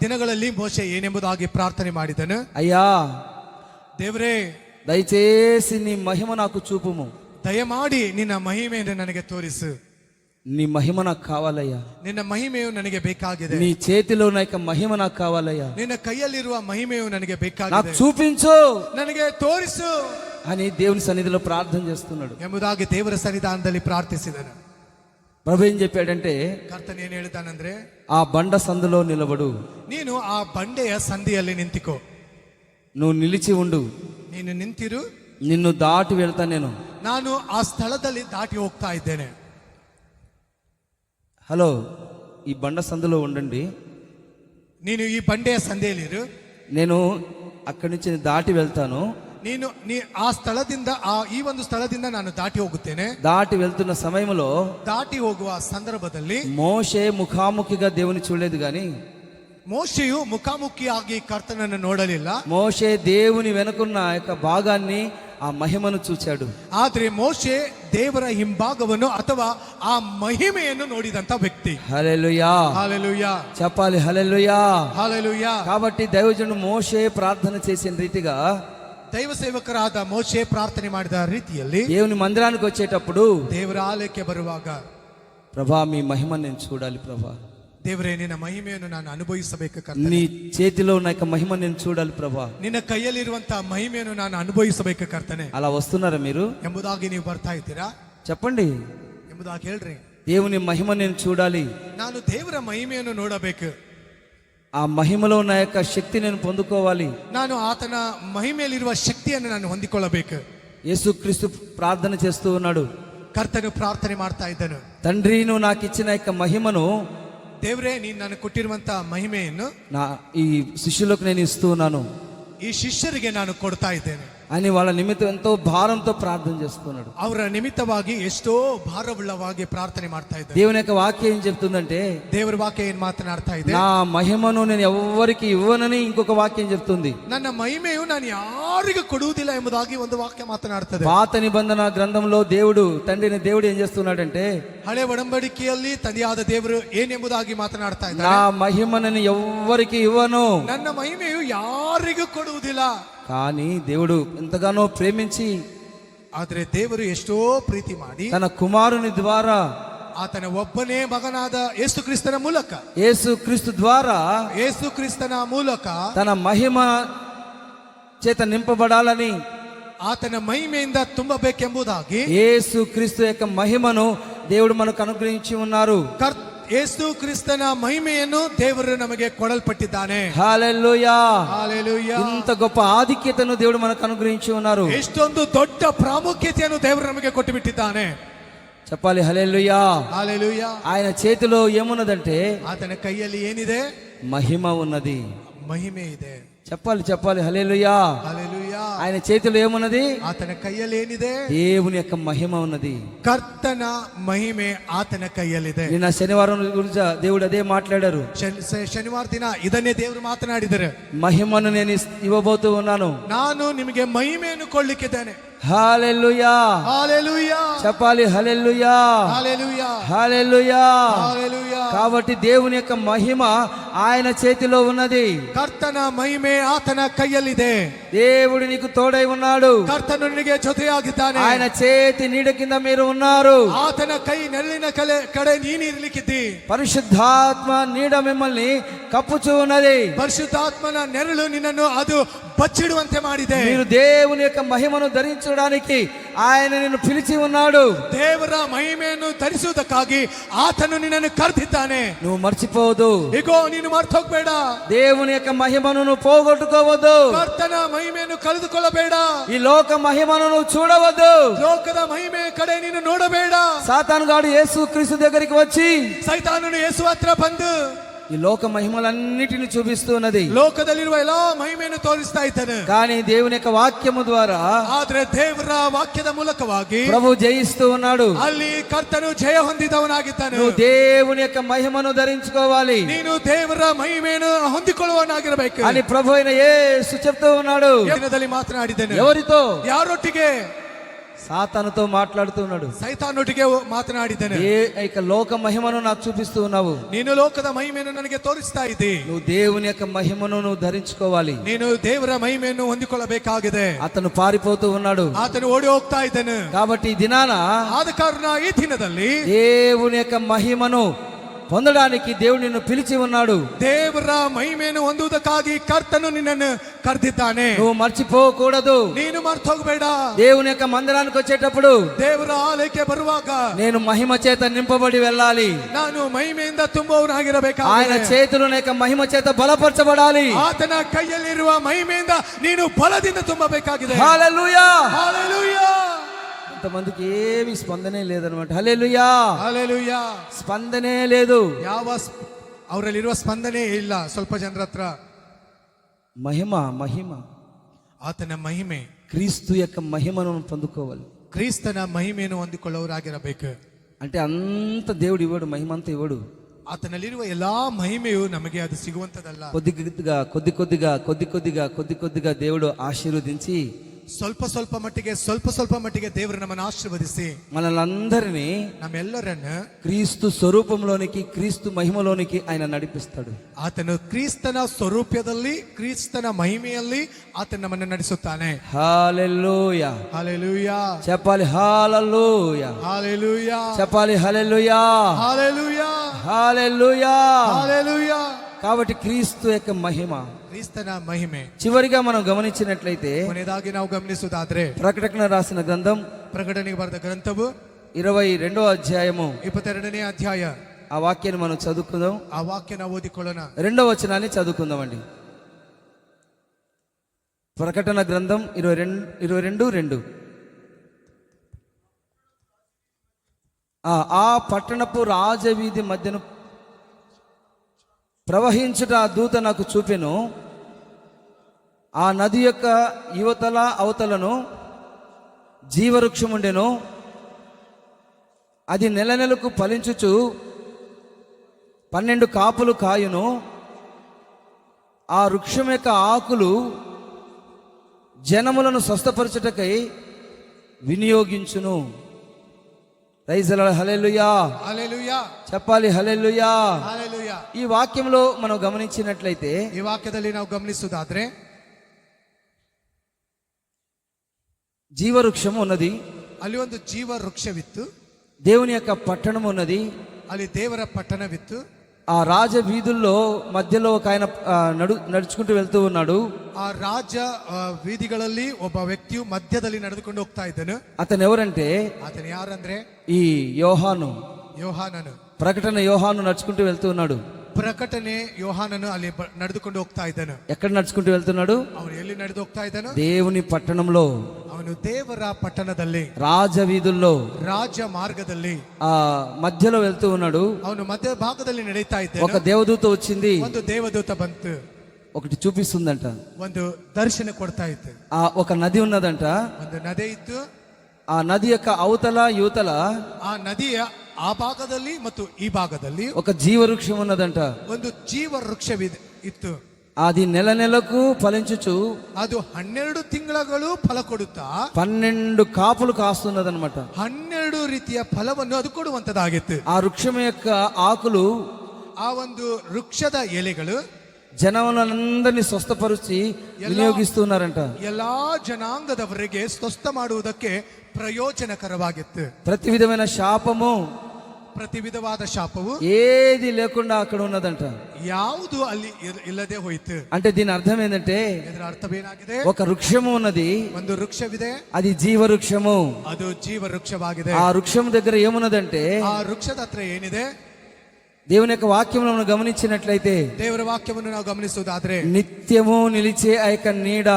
ದಿನಗಳಲ್ಲಿ ಮೋಶೆ ಏನೆಂಬುದಾಗಿ ಪ್ರಾರ್ಥನೆ ಮಾಡಿದನು? అయ్యా ದೇವರೇ, దయచేసి నీ మహిమ నాకు చూపుము, ದಯಮಾಡಿ ನಿನ್ನ ಮಹಿಮೆಯನ್ನು ನನಗೆ ತೋರಿಸು. నీ మహిమ నాకు కావాలయ్యా, ನಿನ್ನ ಮಹಿಮೆಯು ನನಗೆ ಬೇಕಾಗಿದೆ. నీ చేతిలో నా యొక్క మహిమ నాకు కావాలయ్యా, ನಿನ್ನ ಕೈಯಲ್ಲಿರುವ ಮಹಿಮೆಯು ನನಗೆ నాకు ಬೇಕಾಗಿದೆ. చూపించు ನನಗೆ ತೋರಿಸು అని దేవుని సన్నిధిలో ప్రార్థన చేస్తున్నాడు. ಎಂಬುದಾಗಿ ದೇವರ ಸನ್ನಿಧಾನದಲ್ಲಿ ಪ್ರಾರ್ಥಿಸಿದನು. ప్రభు ఏం చెప్పాడంటే, ಕರ್ತನ ಏನ್ ಹೇಳ್ತಾನಂದ್ರೆ, ఆ బండ సందులో నిలబడు, ನೀನು ಆ ಬಂಡೆಯ ಸಂಧಿಯಲ್ಲಿ ನಿಂತಿಕೋ. నువ్వు నిలిచి ఉండు, ನೀನು ನಿಂತಿರು, నిన్ను దాటి వెళ్తా నేను. ನಾನು ಆ ಸ್ಥಳದಲ್ಲಿ ದಾಟಿ ಹೋಗ್ತಾ ಇದ್ದೇನೆ. హలో, ఈ బండ సందులో ఉండండి, ನೀನು ಈ ಬಂಡೆಯ ಸಂಧಿಯಲ್ಲಿರು, నేను అక్కడి నుంచి దాటి వెళ్తాను. ನೀ ಆ ಸ್ಥಳದಿಂದ ಈ ಒಂದು ಸ್ಥಳದಿಂದ ನಾನು ದಾಟಿ ಹೋಗುತ್ತೇನೆ. దాటి వెళ్తున్న సమయంలో ದಾಟಿ ಹೋಗುವ ಸಂದರ್ಭದಲ್ಲಿ మోషే ముఖాముఖిగా దేవుని చూడలేదు గాని ಮೋಶೆಯು ಮುಖಾಮುಖಿಯಾಗಿ ಕರ್ತನನ್ನು ನೋಡಲಿಲ್ಲ. మోషే దేవుని వెనుకున్న ఆ యొక్క భాగాన్ని, ఆ మహిమను చూచాడు. ಆದ್ರೆ ಮೋಶೆ ದೇವರ ಹಿಂಭಾಗವನ್ನು ಅಥವಾ ಆ ಮಹಿಮೆಯನ್ನು ನೋಡಿದಂತ ವ್ಯಕ್ತಿ. హల్లెలూయా, హల్లెలూయా, చెప్పాలి హల్లెలూయా. హల్లెలూయా. కాబట్టి దైవజనుడు మోషే ప్రార్థన చేసిన రీతిగా ದೈವ ಸೇವಕರಾದ ಮೋಶೆ ಪ್ರಾರ್ಥನೆ ಮಾಡಿದ ರೀತಿಯಲ್ಲಿ దేవుని మందిరానికి వచ్చేటప్పుడు, ದೇವರ ಆಲಯಕ್ಕೆ ಬರುವಾಗ, ప్రభా మీ మహిమను నేను చూడాలి ప్రభా, ದೇವರೇ ನಿನ್ನ ಮಹಿಮೆಯನ್ನು ನಾನು ಅನುಭವಿಸಬೇಕು నీ ಕರ್ತನೇ, చేతిలో ఉన్న యొక్క మహిమ నేను చూడాలి ప్రభా. ನಿನ್ನ ಕೈಯಲ್ಲಿರುವಂತಹ ಮಹಿಮೆಯನ್ನು ನಾನು ಅನುಭವಿಸಬೇಕು ಕರ್ತನೆ అలా వస్తున్నారా మీరు? ಎಂಬುದಾಗಿ ನೀವು ಬರ್ತಾ ಇದ್ದೀರಾ చెప్పండి. ಎಂಬುದಾಗಿ ಹೇಳ್ರಿ. దేవుని మహిమ నేను చూడాలి, ನಾನು ದೇವರ ಮಹಿಮೆಯನ್ನು ನೋಡಬೇಕು, ఆ మహిమలో ఉన్న యొక్క శక్తి నేను పొందుకోవాలి. ನಾನು ಆತನ ಮಹಿಮೆಯಲ್ಲಿರುವ ಶಕ್ತಿಯನ್ನು ನಾನು ಹೊಂದಿಕೊಳ್ಳಬೇಕು. యేసుక్రీస్తు ప్రార్థన చేస్తూ ఉన్నాడు, ಕರ್ತನು ಪ್ರಾರ್ಥನೆ ಮಾಡ್ತಾ ಇದ್ದನು, తండ్రి నువ్వు నాకు ఇచ్చిన యొక్క మహిమను ದೇವರೇ ನೀನು ನನಗೆ ಕೊಟ್ಟಿರುವಂತಹ ಮಹಿಮೆಯನ್ನು నా ఈ శిష్యులకు నేను ఇస్తూ ఉన్నాను ಈ ಶಿಷ್ಯರಿಗೆ ನಾನು ಕೊಡ್ತಾ ಇದ್ದೇನೆ అని వాళ్ళ నిమిత్తం ఎంతో భారంతో ప్రార్థన చేస్తున్నాడు. ಅವರ ನಿಮಿತ್ತವಾಗಿ ಎಷ್ಟೋ ಭಾರವುಳ್ಳವಾಗಿ ಪ್ರಾರ್ಥನೆ ಮಾಡ್ತಾ ಇದ್ದಾರೆ. దేవుని యొక్క వాక్యం ఏం చెప్తుందంటే, ದೇವರ ವಾಕ್ಯ ಏನ್ ಮಾತನಾಡ್ತಾ ಇದೆ? నా మహిమను నేను ఎవరికి ఇవ్వనని ఇంకొక వాక్యం చెప్తుంది. ನನ್ನ ಮಹಿಮೆಯು ನಾನು ಯಾರಿಗೂ ಕೊಡುವುದಿಲ್ಲ ಎಂಬುದಾಗಿ ಒಂದು ವಾಕ್ಯ ಮಾತನಾಡ್ತದೆ. పాత నిబంధన గ్రంథంలో దేవుడు, తండ్రిని దేవుడు ఏం చేస్తున్నాడంటే, ಹಳೆ ಒಡಂಬಡಿಕೆಯಲ್ಲಿ ತಂದೆಯಾದ ದೇವರು ಏನೆಂಬುದಾಗಿ ಮಾತನಾಡ್ತಾ నా ಇದ್ದಾರೆ? మహిమను నేను ఎవరికి ఇవ్వను, ನನ್ನ ಮಹಿಮೆಯು ಯಾರಿಗೂ ಕೊಡುವುದಿಲ್ಲ. కానీ దేవుడు ఎంతగానో ప్రేమించి ಆದ್ರೆ ದೇವರು ಎಷ್ಟೋ ಪ್ರೀತಿ ಮಾಡಿ తన కుమారుని ద్వారా, ಆತನ ಒಬ್ಬನೇ ಮಗನಾದ ಯೇಸು ಕ್ರಿಸ್ತನ ಮೂಲಕ, యేసుక్రీస్తు ద్వారా ಯೇಸು ಕ್ರಿಸ್ತನ ಮೂಲಕ తన మహిమ చేత నింపబడాలని, ಆತನ ಮಹಿಮೆಯಿಂದ ತುಂಬಬೇಕೆಂಬುದಾಗಿ యేసుక్రీస్తు యొక్క మహిమను దేవుడు మనకు అనుగ్రహించి ఉన్నారు. ಯೇಸು ಕ್ರಿಸ್ತನ ಮಹಿಮೆಯನ್ನು ದೇವರು ನಮಗೆ ಕೊಡಲ್ಪಟ್ಟಿದ್ದಾನೆ. హల్లెలూయా. ಹಲ್ಲೆಲೂಯಾ. ఇంత గొప్ప ఆధిక్యతను దేవుడు మనకు అనుగ్రహించి ఉన్నారు. ಎಷ್ಟೊಂದು ದೊಡ್ಡ ಪ್ರಾಮುಖ್ಯತೆಯನ್ನು ದೇವರು ನಮಗೆ ಕೊಟ್ಟು ಬಿಟ್ಟಿದ್ದಾನೆ. చెప్పాలి హల్లెలూయా. ಹಲ್ಲೆಲೂಯಾ. ఆయన చేతిలో ఏమున్నదంటే ಆತನ ಕೈಯಲ್ಲಿ ಏನಿದೆ? మహిమ ఉన్నది. ಮಹಿಮೆ ಇದೆ. చెప్పాలి చెప్పాలి హల్లెలూయా. ಹಲ್ಲೆಲೂಯಾ. ఆయన చేతిలో ఏమున్నది? ಆತನ ಕೈಯಲ್ಲಿ ಏನಿದೆ? దేవుని యొక్క మహిమ ఉన్నది. ಕರ್ತನ ಮಹಿಮೆ ಆತನ ಕೈಯಲ್ಲಿದೆ. నిన్న శనివారం గురించి దేవుడు అదే మాట్లాడారు. ಶನಿವಾರ ದಿನ ಇದನ್ನೇ ದೇವರು ಮಾತನಾಡಿದರೆ, మహిమను నేను ఇవ్వబోతూ ఉన్నాను. ನಾನು ನಿಮಗೆ ಮಹಿಮೆಯನ್ನು ಕೊಳ್ಳಿಕ್ಕಿದ್ದೇನೆ. హల్లెలూయా. హల్లెలూయా. చెప్పాలి హల్లెలూయా. హల్లెలూయా. హల్లెలూయా. హల్లెలూయా. కాబట్టి దేవుని యొక్క మహిమ ఆయన చేతిలో ఉన్నది. ಕರ್ತನ ಮಹಿಮೆ ಆತನ ಕೈಯಲ್ಲಿದೆ. దేవుడు నీకు తోడై ఉన్నాడు. ಕರ್ತನು ನಿನಗೆ ಜೊತೆಯಾಗಿದ್ದಾನೆ. ఆయన చేతి నీడ కింద మీరు ఉన్నారు. ಆತನ ಕೈ ನೆರಳಿನ ಕಡೆ ನೀನು ಇರ್ಲಿಕ್ಕಿದ್ದಿ. పరిశుద్ధాత్మ నీడ మిమ్మల్ని కప్పుచూ ఉన్నది. ಪರಿಶುದ್ಧಾತ್ಮನ ನೆರಳು ನಿನ್ನನ್ನು ಅದು ಬಚ್ಚಿಡುವಂತೆ ಮಾಡಿದೆ. మీరు దేవుని యొక్క మహిమను ధరించడానికి ఆయన నిన్ను పిలిచి ఉన్నాడు. ದೇವರ ಮಹಿಮೆಯನ್ನು ಧರಿಸುವುದಕ್ಕಾಗಿ ಆತನು ನಿನ್ನನ್ನು ಕರೆದಿದ್ದಾನೆ. నువ్వు మర్చిపోవద్దు. ಇಗೋ ನೀನು ಮರ್ತು ಹೋಗ್ಬೇಡ. దేవుని యొక్క మహిమను నువ్వు పోగొట్టుకోవద్దు. ಕರ್ತನ ಮಹಿಮೆಯನ್ನು ಕಳೆದುಕೊಳ್ಳಬೇಡ. ఈ లోక మహిమను నువ్వు చూడవద్దు. ಲೋಕದ ಮಹಿಮೆ ಕಡೆ ನೀನು ನೋಡಬೇಡ. సాతానుగాడు యేసు క్రీస్తు దగ్గరికి వచ్చి ಸೈತಾನನು ಯೇಸು ಹತ್ರ ಬಂದು ఈ లోక మహిమలన్నిటిని చూపిస్తూ ఉన్నది. ಲೋಕದಲ್ಲಿರುವ ಎಲ್ಲಾ ಮಹಿಮೆಯನ್ನು ತೋರಿಸ್ತಾ ಇದ್ದಾನೆ. కానీ దేవుని యొక్క వాక్యము ద్వారా ಆದ್ರೆ ದೇವರ ವಾಕ್ಯದ ಮೂಲಕವಾಗಿ ప్రభు జయిస్తూ ఉన్నాడు. ಅಲ್ಲಿ ಕರ್ತನು ಜಯ ಹೊಂದಿದವನಾಗಿದ್ದಾನೆ. నువ్వు దేవుని యొక్క మహిమను ధరించుకోవాలి ನೀನು ದೇವರ ಮಹಿಮೆಯನ್ನು ಹೊಂದಿಕೊಳ್ಳುವವನಾಗಿರಬೇಕು అని ప్రభు అయిన యేసు చెప్తూ ఉన్నాడు. ದಿನದಲ್ಲಿ ಮಾತನಾಡಿದ್ದೇನೆ. ఎవరితో? ಯಾರೊಟ್ಟಿಗೆ? సాతానుతో మాట్లాడుతూ ఉన్నాడు. ಸೈತಾನೊಟ್ಟಿಗೆ ಮಾತನಾಡಿದ್ದೇನೆ. ఏ యొక్క లోక మహిమను నాకు చూపిస్తూ ఉన్నావు. ನೀನು ಲೋಕದ ಮಹಿಮೆಯನ್ನು ನನಗೆ ತೋರಿಸ್ತಾ ಇದ್ದಿ. నువ్వు దేవుని యొక్క మహిమను నువ్వు ధరించుకోవాలి. ನೀನು ದೇವರ ಮಹಿಮೆಯನ್ನು ಹೊಂದಿಕೊಳ್ಳಬೇಕಾಗಿದೆ. అతను పారిపోతూ ఉన్నాడు. ಆತನು ಓಡಿ ಹೋಗ್ತಾ ಇದ್ದಾನೆ. కాబట్టి ఈ దినాన ಆದ ಕಾರಣ ಈ ದಿನದಲ್ಲಿ దేవుని యొక్క మహిమను పొందడానికి దేవుడు నిన్ను పిలిచి ఉన్నాడు. ದೇವರ ಮಹಿಮೆಯನ್ನು ಹೊಂದುವುದಕ್ಕಾಗಿ ಕರ್ತನು ನಿನ್ನನ್ನು ಕರೆದಿದ್ದಾನೆ. నువ్వు మర్చిపోకూడదు. ನೀನು ಮರ್ತು ಹೋಗಬೇಡ. దేవుని యొక్క మందిరానికి వచ్చేటప్పుడు ದೇವರ ಆಲಯಕ್ಕೆ ಬರುವಾಗ నేను మహిమ చేత నింపబడి వెళ్ళాలి. ನಾನು ಮಹಿಮೆಯಿಂದ ತುಂಬುವವನಾಗಿರಬೇಕು. ఆయన చేతులు యొక్క మహిమ చేత బలపరచబడాలి. ಆತನ ಕೈಯಲ್ಲಿರುವ ಮಹಿಮೆಯಿಂದ ನೀನು ಬಲದಿಂದ ತುಂಬಬೇಕಾಗಿದೆ. హల్లెలూయా. ಹಲ್ಲೆಲೂಯಾ. కొంతమందికి ఏమి స్పందనే లేదనమాట. హల్లెలూయా, ಹಲ್ಲೆಲೂಯಾ. స్పందనే లేదు. ಅವರಲ್ಲಿರುವ ಸ್ಪಂದನೆ ಇಲ್ಲ ಸ್ವಲ್ಪ ಜನರ ಹತ್ರ. మహిమ మహిమ ಆತನ ಮಹಿಮೆ, క్రీస్తు యొక్క మహిమను పొందుకోవాలి. ಕ್ರಿಸ್ತನ ಮಹಿಮೆಯನ್ನು ಹೊಂದಿಕೊಳ್ಳುವರಾಗಿರಬೇಕು. అంటే అంత దేవుడు ఇవ్వడు, మహిమ అంతా ఇవ్వడు. ಆತನಲ್ಲಿರುವ ಎಲ್ಲಾ ಮಹಿಮೆಯು ನಮಗೆ ಅದು ಸಿಗುವಂತದಲ್ಲ. కొద్ది కొద్దిగా దేవుడు ఆశీర్వదించి ಸ್ವಲ್ಪ ಸ್ವಲ್ಪ ಮಟ್ಟಿಗೆ ದೇವರು ನಮ್ಮನ್ನು ಆಶೀರ್ವದಿಸಿ మనలందరినీ ನಮ್ಮೆಲ್ಲರನ್ನು క్రీస్తు స్వరూపంలోనికి, క్రీస్తు మహిమలోనికి ఆయన నడిపిస్తాడు. ಆತನು ಕ್ರಿಸ್ತನ ಸ್ವರೂಪದಲ್ಲಿ, ಕ್ರಿಸ್ತನ ಮಹಿಮೆಯಲ್ಲಿ ಆತನು ನಮ್ಮನ್ನು ನಡೆಸುತ್ತಾನೆ. హల్లెలూయా, హల్లెలూయా చెప్పాలి. హల్లెలూయా, హల్లెలూయా చెప్పాలి. హల్లెలూయా, హల్లెలూయా, హల్లెలూయా. హల్లెలూయా. కాబట్టి క్రీస్తు యొక్క మహిమ, ಕ್ರಿಸ್ತನ ಮಹಿಮೆ చివరిగా మనం గమనించినట్లయితే ಕೊನೆಯದಾಗಿ ನಾವು ಗಮನಿಸುವುದಾದ್ರೆ ప్రకటన రాసిన గ్రంథం ಪ್ರಕಟಣೆಗೆ ಬರೆದ ಗ್ರಂಥವು 22వ అధ్యాయము 22ನೇ ಅಧ್ಯಾಯ. ఆ వాక్యాన్ని మనం చదువుకుందాం. ಆ ವಾಕ್ಯನ ಓದಿಕೊಳ್ಳೋಣ. 2వ వచనాన్ని చదువుకుందామండి. ప్రకటన గ్రంథం 22:2. ఆ పట్టణపు రాజవీధి మధ్యను ప్రవహించుట ఆ దూత నాకు చూపెను. ఆ నది యొక్క యువతల అవతలను జీవవృక్షం ఉండెను. అది నెలకు ఫలించుచు 12 కాపులు కాయును. ఆ వృక్షం యొక్క ఆకులు జనములను స్వస్థపరచుటకై వినియోగించును. Praise the Lord. Hallelujah, hallelujah, చెప్పాలి. హల్లెలూయా, హల్లెలూయా. ఈ వాక్యంలో మనం గమనించినట్లయితే, ಈ ವಾಕ್ಯದಲ್ಲಿ ನಾವು ಗಮನಿಸುವುದಾದ್ರೆ జీవవృక్షం ఉన్నది, ಅಲ್ಲಿ ಒಂದು ಜೀವ ವೃಕ್ಷವಿತ್ತು, దేవుని యొక్క పట్టణం ఉన్నది, ಅಲ್ಲಿ ದೇವರ ಪಟ್ಟಣವಿತ್ತು. ఆ రాజ వీధుల్లో మధ్యలో ఒక ఆయన నడుచుకుంటూ వెళ్తూ ఉన్నాడు. ಆ ರಾಜ వీధిಗಳಲ್ಲಿ ಒಬ್ಬ ವ್ಯಕ್ತಿಯು ಮಧ್ಯದಲ್ಲಿ ನಡೆದುಕೊಂಡು ಹೋಗ್ತಾ ಇದ್ದನು. అతను ఎవరంటే ಆತನು ಯಾರಂದ್ರೆ ఈ యోహాను. ಯೋಹಾನನು. ప్రకటన యోహాను నడుచుకుంటూ వెళ్తూ ఉన్నాడు. ಪ್ರಕಟಣೆ ಯೋಹಾನನು ಅಲ್ಲಿ ನಡೆದುಕೊಂಡು ಹೋಗ್ತಾ ಇದ್ದನು. ఎక్కడ నడుచుకుంటూ వెళ్తున్నాడు? ಅವನು ಎಲ್ಲಿ ನಡೆದು ಹೋಗ್ತಾ ಇದ್ದನು? దేవుని పట్టణంలో, ಅವನು ದೇವರ ಪಟ್ಟಣದಲ್ಲಿ, రాజ వీధుల్లో, ರಾಜ ಮಾರ್ಗದಲ್ಲಿ, ఆ మధ్యలో వెళ్తూ ఉన్నాడు. ಅವನು ಮಧ್ಯ ಭಾಗದಲ್ಲಿ ನಡೀತಾ ఒక ಇದ್ದನು. దేవదూత వచ్చింది, ಒಂದು ದೇವದೂತ ಬಂತು, ఒకటి చూపిస్తుందంట. ಒಂದು ದರ್ಶನ ಕೊಡ್ತಾ ಇತ್ತು. ఒక నది ఉన్నదంట. ಒಂದು ನದಿ ಇತ್ತು. ఆ నది యొక్క అవతల యువతల ಆ ನದಿಯ ಆ ಭಾಗದಲ್ಲಿ ಮತ್ತು ಈ ಭಾಗದಲ್ಲಿ ఒక జీవవృక్షం ఉన్నదంట. ಒಂದು ಜೀವ ವೃಕ್ಷವಿತ್ತು. అది నెలకు ఫలించుచు ಅದು 12 ತಿಂಗಳು ಫಲ ಕೊಡುತ್ತಾ 12 కాపులు కాస్తున్నదన్నమాట. 12 ರೀತಿಯ ಫಲವನ್ನು ಅದು ಕೊಡುವಂತದಾಗಿತ್ತು. ఆ వృక్షం యొక్క ఆకులు, ಆ ಒಂದು ವೃಕ್ಷದ ಎಲೆಗಳು జనములందరినీ స్వస్థపరిచి వినియోగిస్తున్నారంట. ಎಲ್ಲಾ ಜನಾಂಗದವರಿಗೆ ಸ್ವಸ್ಥ ಮಾಡುವುದಕ್ಕೆ ಪ್ರಯೋಜನಕರವಾಗಿತ್ತು. ప్రతి విధమైన శాపము, ಪ್ರತಿ ವಿಧವಾದ ಶಾಪವು ఏది లేకుండా అక్కడ ఉన్నదంట. ಯಾವುದು ಅಲ್ಲಿ ಇಲ್ಲದೆ ಹೋಯಿತು. అంటే దీని అర్థం ఏంటంటే, ಇದರ ಅರ್ಥವೇನಾಗಿದೆ? ఒక వృక్షము ఉన్నది, ಒಂದು ವೃಕ್ಷವಿದೆ, అది జీవవృక్షము. ಅದು ಜೀವ ವೃಕ್ಷವಾಗಿದೆ. ఆ వృక్షం దగ్గర ఏమున్నదంటే, ಆ ವೃಕ್ಷದ ಹತ್ರ ಏನಿದೆ? దేవుని యొక్క వాక్యంలో మనం గమనించినట్లయితే, ದೇವರ ವಾಕ್ಯವನ್ನು ನಾವು ಗಮನಿಸುವುದಾದ್ರೆ నిత్యము నిలిచే ఆ యొక్క నీడ,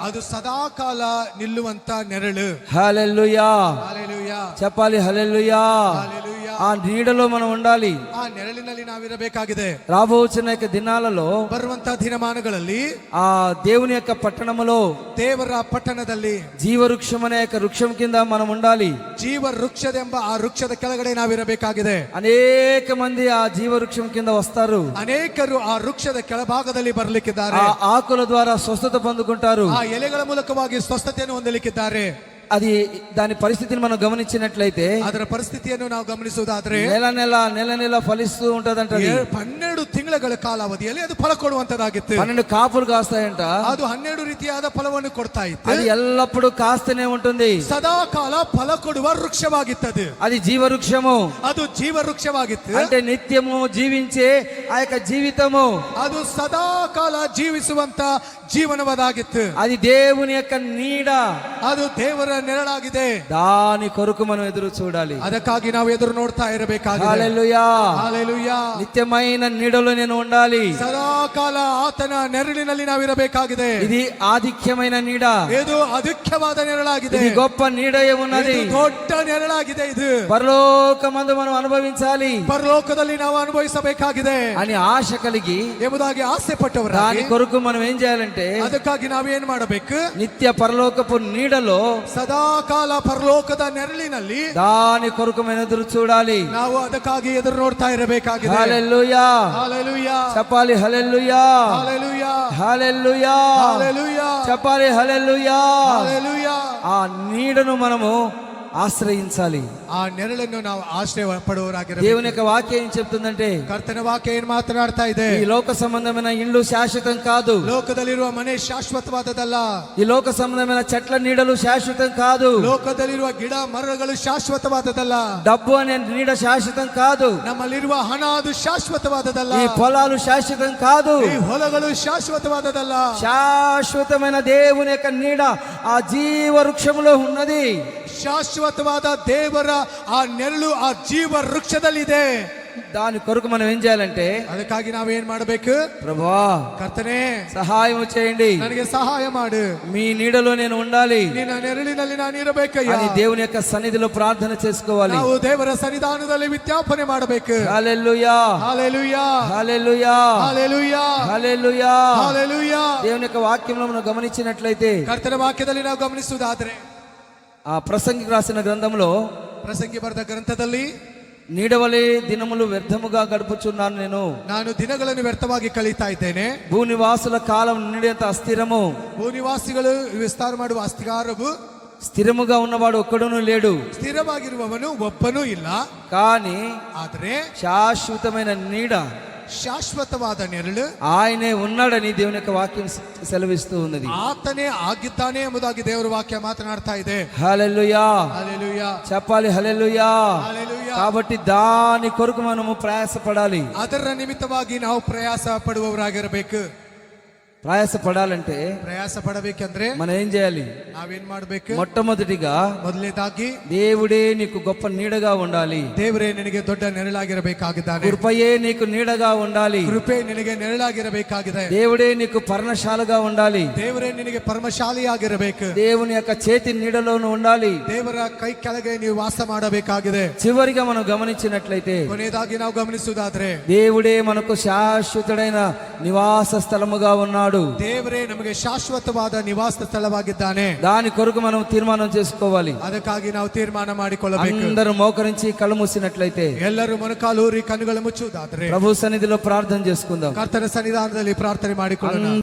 ಅದು ಸದಾಕಾಲ ನಿಲ್ಲುವಂತ ನೆರಳು. హల్లెలూయా, ಹಲ್ಲೆಲೂಯಾ, చెప్పాలి. హల్లెలూయా. ಹಲ್ಲೆಲೂಯಾ. ఆ నీడలో మనం ఉండాలి. ಆ ನೆರಳಿನಲ್ಲಿ ನಾವಿರಬೇಕಾಗಿದೆ. రాబోతున్న యొక్క దినాలలో ಬರುವಂತ ದಿನಮಾನಗಳಲ್ಲಿ ఆ దేవుని యొక్క పట్టణములో, ದೇವರ ಪಟ್ಟಣದಲ್ಲಿ జీవవృక్షం అనే యొక్క వృక్షం కింద మనం ఉండాలి. ಜೀವ ವೃಕ್ಷದೆಂಬ ಆ ವೃಕ್ಷದ ಕೆಳಗಡೆ ನಾವಿರಬೇಕಾಗಿದೆ. అనేక మంది ఆ జీవవృక్షం కింద వస్తారు. ಅನೇಕರು ಆ ವೃಕ್ಷದ ಕೆಳಭಾಗದಲ್ಲಿ ಬರಲಿಕ್ಕಿದ್ದಾರೆ. ఆ ఆకుల ద్వారా స్వస్థత పొందుకుంటారు. ಆ ಎಲೆಗಳ ಮೂಲಕವಾಗಿ ಸ್ವಸ್ಥತೆಯನ್ನು ಹೊಂದಲಿಕ್ಕಿದ್ದಾರೆ. అది దాని పరిస్థితిని మనం గమనించినట్లయితే, ಅದರ ಪರಿಸ್ಥಿತಿಯನ್ನು ನಾವು ಗಮನಿಸುವುದಾದ್ರೆ నెల నెల ఫలిస్తూ ఉంటదంట. 12 ತಿಂಗಳ ಕಾಲಾವಧಿಯಲ್ಲಿ ಅದು ಫಲ ಕೊಡುವಂತದಾಗಿತ್ತು. 12 కాపులు కాస్తాయంట. ಅದು 12 ರೀತಿಯಾದ ಫಲವನ್ನು ಕೊಡ್ತಾ ಇತ್ತು. అది ఎల్లప్పుడూ కాస్తూనే ఉంటుంది. ಸದಾ ಕಾಲ ಫಲ ಕೊಡುವ ವೃಕ್ಷವಾಗಿತ್ತದು. అది జీవవృక్షము. ಅದು ಜೀವ ವೃಕ್ಷವಾಗಿತ್ತು. అంటే నిత్యము జీవించే ఆ యొక్క జీవితము, ಅದು ಸದಾ ಕಾಲ ಜೀವಿಸುವಂತ ಜೀವನವಾದಾಗಿತ್ತು. అది దేవుని యొక్క నీడ. ಅದು ದೇವರ ನೆರಳಾಗಿದೆ. దాని కొరకు మనం ఎదురు చూడాలి. ಅದಕ್ಕಾಗಿ ನಾವು ಎದುರು ನೋಡ್ತಾ ಇರಬೇಕಾಗಿದೆ. హల్లెలూయా. హల్లెలూయా. నిత్యమైన నీడలో నేను ఉండాలి. ಸದಾಕಾಲ ಆತನ ನೆರಳಿನಲ್ಲಿ ನಾವಿರಬೇಕಾಗಿದೆ. ఇది ఆధిక్యమైన నీడ. ಇದು ಅಧಿಕ್ಯವಾದ ನೆರಳಾಗಿದೆ. ఇది గొప్ప నీడ ఉన్నది. ಇದು ದೊಡ್ಡ ನೆರಳಾಗಿದೆ. ಇದು పరలోకమందు మనం అనుభవించాలి ಪರಲೋಕದಲ್ಲಿ ನಾವು ಅನುಭವಿಸಬೇಕಾಗಿದೆ అని ఆశ కలిగి ಎಂಬುದಾಗಿ ಆಸೆ ಪಟ್ಟವರಾಗಿ దాని కొరకు మనం ఏం చేయాలంటే ಅದಕ್ಕಾಗಿ ನಾವೇನ್ ಮಾಡಬೇಕು? నిత్య పరలోకపు నీడలో ಸದಾಕಾಲ ಪರಲೋಕದ ನೆರಳಿನಲ್ಲಿ దాని కొరకు మనం ఎదురు చూడాలి. ನಾವು ಅದಕ್ಕಾಗಿ ಎದುರು ನೋಡ್ತಾ ಇರಬೇಕಾಗಿದೆ. హల్లెలూయా. హల్లెలూయా. చెప్పాలి హల్లెలూయా. హల్లెలూయా. హల్లెలూయా. హల్లెలూయా. చెప్పాలి హల్లెలూయా. హల్లెలూయా. ఆ నీడను మనము ఆశ్రయించాలి. ಆ ನೆರಳನ್ನು ನಾವು ಆಶ್ರಯ ಪಡುವವರಾಗಿರಬೇಕು. దేవుని యొక్క వాక్యం ఏం చెప్తుందంటే ಕರ್ತನ ವಾಕ್ಯ ಏನ್ ಮಾತನಾಡ್ತಾ ಇದೆ? ఈ లోక సంబంధమైన ఇండ్లు శాశ్వతం కాదు. ಲೋಕದಲ್ಲಿರುವ ಮನೆ ಶಾಶ್ವತವಾದದಲ್ಲ. ఈ లోక సంబంధమైన చెట్ల నీడలు శాశ్వతం కాదు. ಲೋಕದಲ್ಲಿರುವ ಗಿಡ ಮರಗಳು ಶಾಶ್ವತವಾದದಲ್ಲ. డబ్బు అనే నీడ శాశ్వతం కాదు. ನಮ್ಮಲ್ಲಿರುವ ಹಣ ಅದು ಶಾಶ್ವತವಾದದಲ್ಲ. ఈ పొలాలు శాశ్వతం కాదు. ಈ ಹೊಲಗಳು ಶಾಶ್ವತವಾದದಲ್ಲ. శాశ్వతమైన దేవుని యొక్క నీడ ఆ జీవ వృక్షములో ఉన్నది. ಶಾಶ್ವತವಾದ ದೇವರ ಆ ನೆರಳು ಆ ಜೀವ ವೃಕ್ಷದಲ್ಲಿದೆ. దాని కొరకు మనం ఏం చేయాలంటే ಅದಕ್ಕಾಗಿ ನಾವೇನ್ ಮಾಡಬೇಕು? ప్రభువా ಕರ್ತನೇ సహాయం చేయండి, ನನಗೆ ಸಹಾಯ ಮಾಡು, మీ నీడలో నేను ఉండాలి ನಿನ್ನ ನೆರಳಿನಲ್ಲಿ ನಾನು ಇರಬೇಕಯ್ಯ అని దేవుని యొక్క సన్నిధిలో ప్రార్థన చేసుకోవాలి. ನಾವು ದೇವರ ಸನ್ನಿಧಾನದಲ್ಲಿ ವಿಜ್ಞಾಪನೆ ಮಾಡಬೇಕು. హల్లెలూయా. హల్లెలూయా. హల్లెలూయా. హల్లెలూయా. హల్లెలూయా. హల్లెలూయా. దేవుని యొక్క వాక్యంలో మనం గమనించినట్లయితే ಕರ್ತನ ವಾಕ್ಯದಲ್ಲಿ ನಾವು ಗಮನಿಸುವುದಾದ್ರೆ ఆ ప్రసంగికి రాసిన గ్రంథంలో ಪ್ರಸಂಗಿ ಬರೆದ ಗ್ರಂಥದಲ್ಲಿ నీడవలే దినములు వ్యర్థముగా గడుపుచున్నాను నేను. ನಾನು ದಿನಗಳನ್ನು ವ್ಯರ್ಥವಾಗಿ ಕಳೀತಾ ಇದ್ದೇನೆ. భూనివాసుల కాలం నీడెంత అస్థిరము. ಭೂನಿವಾಸಿಗಳು ವಿಸ್ತಾರ ಮಾಡುವ ಅಸ್ಥಿಗಾರವು స్థిరముగా ఉన్నవాడు ఒక్కడును లేడు. ಸ್ಥಿರವಾಗಿರುವವನು ಒಬ್ಬನೂ ಇಲ್ಲ. కానీ ಆದರೆ శాశ్వతమైన నీడ ಶಾಶ್ವತವಾದ ನೆರಳು ఆయనే ఉన్నాడని దేవుని యొక్క వాక్యం సెలవిస్తూ ఉన్నది. ಆತನೇ ಆಗಿದ್ದಾನೆ ಎಂಬುದಾಗಿ ದೇವರ ವಾಕ್ಯ ಮಾತನಾಡ್ತಾ ಇದೆ. హల్లెలూయా. హల్లెలూయా. చెప్పాలి హల్లెలూయా. హల్లెలూయా. కాబట్టి దాని కొరకు మనము ప్రయాసపడాలి. ಅದರ ನಿಮಿತ್ತವಾಗಿ ನಾವು ಪ್ರಯಾಸ ಪಡುವವರಾಗಿರಬೇಕು. ప్రయాసపడాలంటే ಪ್ರಯಾಸ ಪಡಬೇಕೆಂದ್ರೆ మనం ఏం చేయాలి? ನಾವೇನ್ ಮಾಡ್ಬೇಕು? మొట్టమొదటిగా ಮೊದಲನೇದಾಗಿ దేవుడే నీకు గొప్ప నీడగా ఉండాలి. ದೇವರೇ ನಿನಗೆ ದೊಡ್ಡ ನೆರಳಾಗಿರಬೇಕಾಗಿದ್ದಾನೆ. కృపయే నీకు నీడగా ఉండాలి. ಕೃಪೆ ನಿನಗೆ ನೆರಳಾಗಿರಬೇಕಾಗಿದೆ. దేవుడే నీకు పర్ణశాలగా ఉండాలి. ದೇವರೇ ನಿನಗೆ ಪರಮಶಾಲಿಯಾಗಿರಬೇಕು. దేవుని యొక్క చేతి నీడలోను ఉండాలి. ದೇವರ ಕೈ ಕೆಳಗೆ ನೀವು ವಾಸ ಮಾಡಬೇಕಾಗಿದೆ. చివరిగా మనం గమనించినట్లయితే ಕೊನೆಯದಾಗಿ ನಾವು ಗಮನಿಸುವುದಾದ್ರೆ దేవుడే మనకు శాశ్వతుడైన నివాస స్థలముగా ఉన్నాడు. ದೇವರೇ ನಮಗೆ ಶಾಶ್ವತವಾದ ನಿವಾಸ ಸ್ಥಳವಾಗಿದ್ದಾನೆ. దాని కొరకు మనం తీర్మానం చేసుకోవాలి. ಅದಕ್ಕಾಗಿ ನಾವು ತೀರ್ಮಾನ ಮಾಡಿಕೊಳ್ಳಬೇಕು. అందరూ మోకరించి కళ్ళు మూసినట్లయితే ಎಲ್ಲರೂ ಮೊಣಕಾಲೂರಿ ಕಣ್ಣುಗಳು ಮುಚ್ಚುವುದಾದ್ರೆ ప్రభు సన్నిధిలో ప్రార్థన చేసుకుందాం. ಕರ್ತನ ಸನ್ನಿಧಾನದಲ್ಲಿ ಪ್ರಾರ್ಥನೆ ಮಾಡಿಕೊಳ್ಳೋಣ.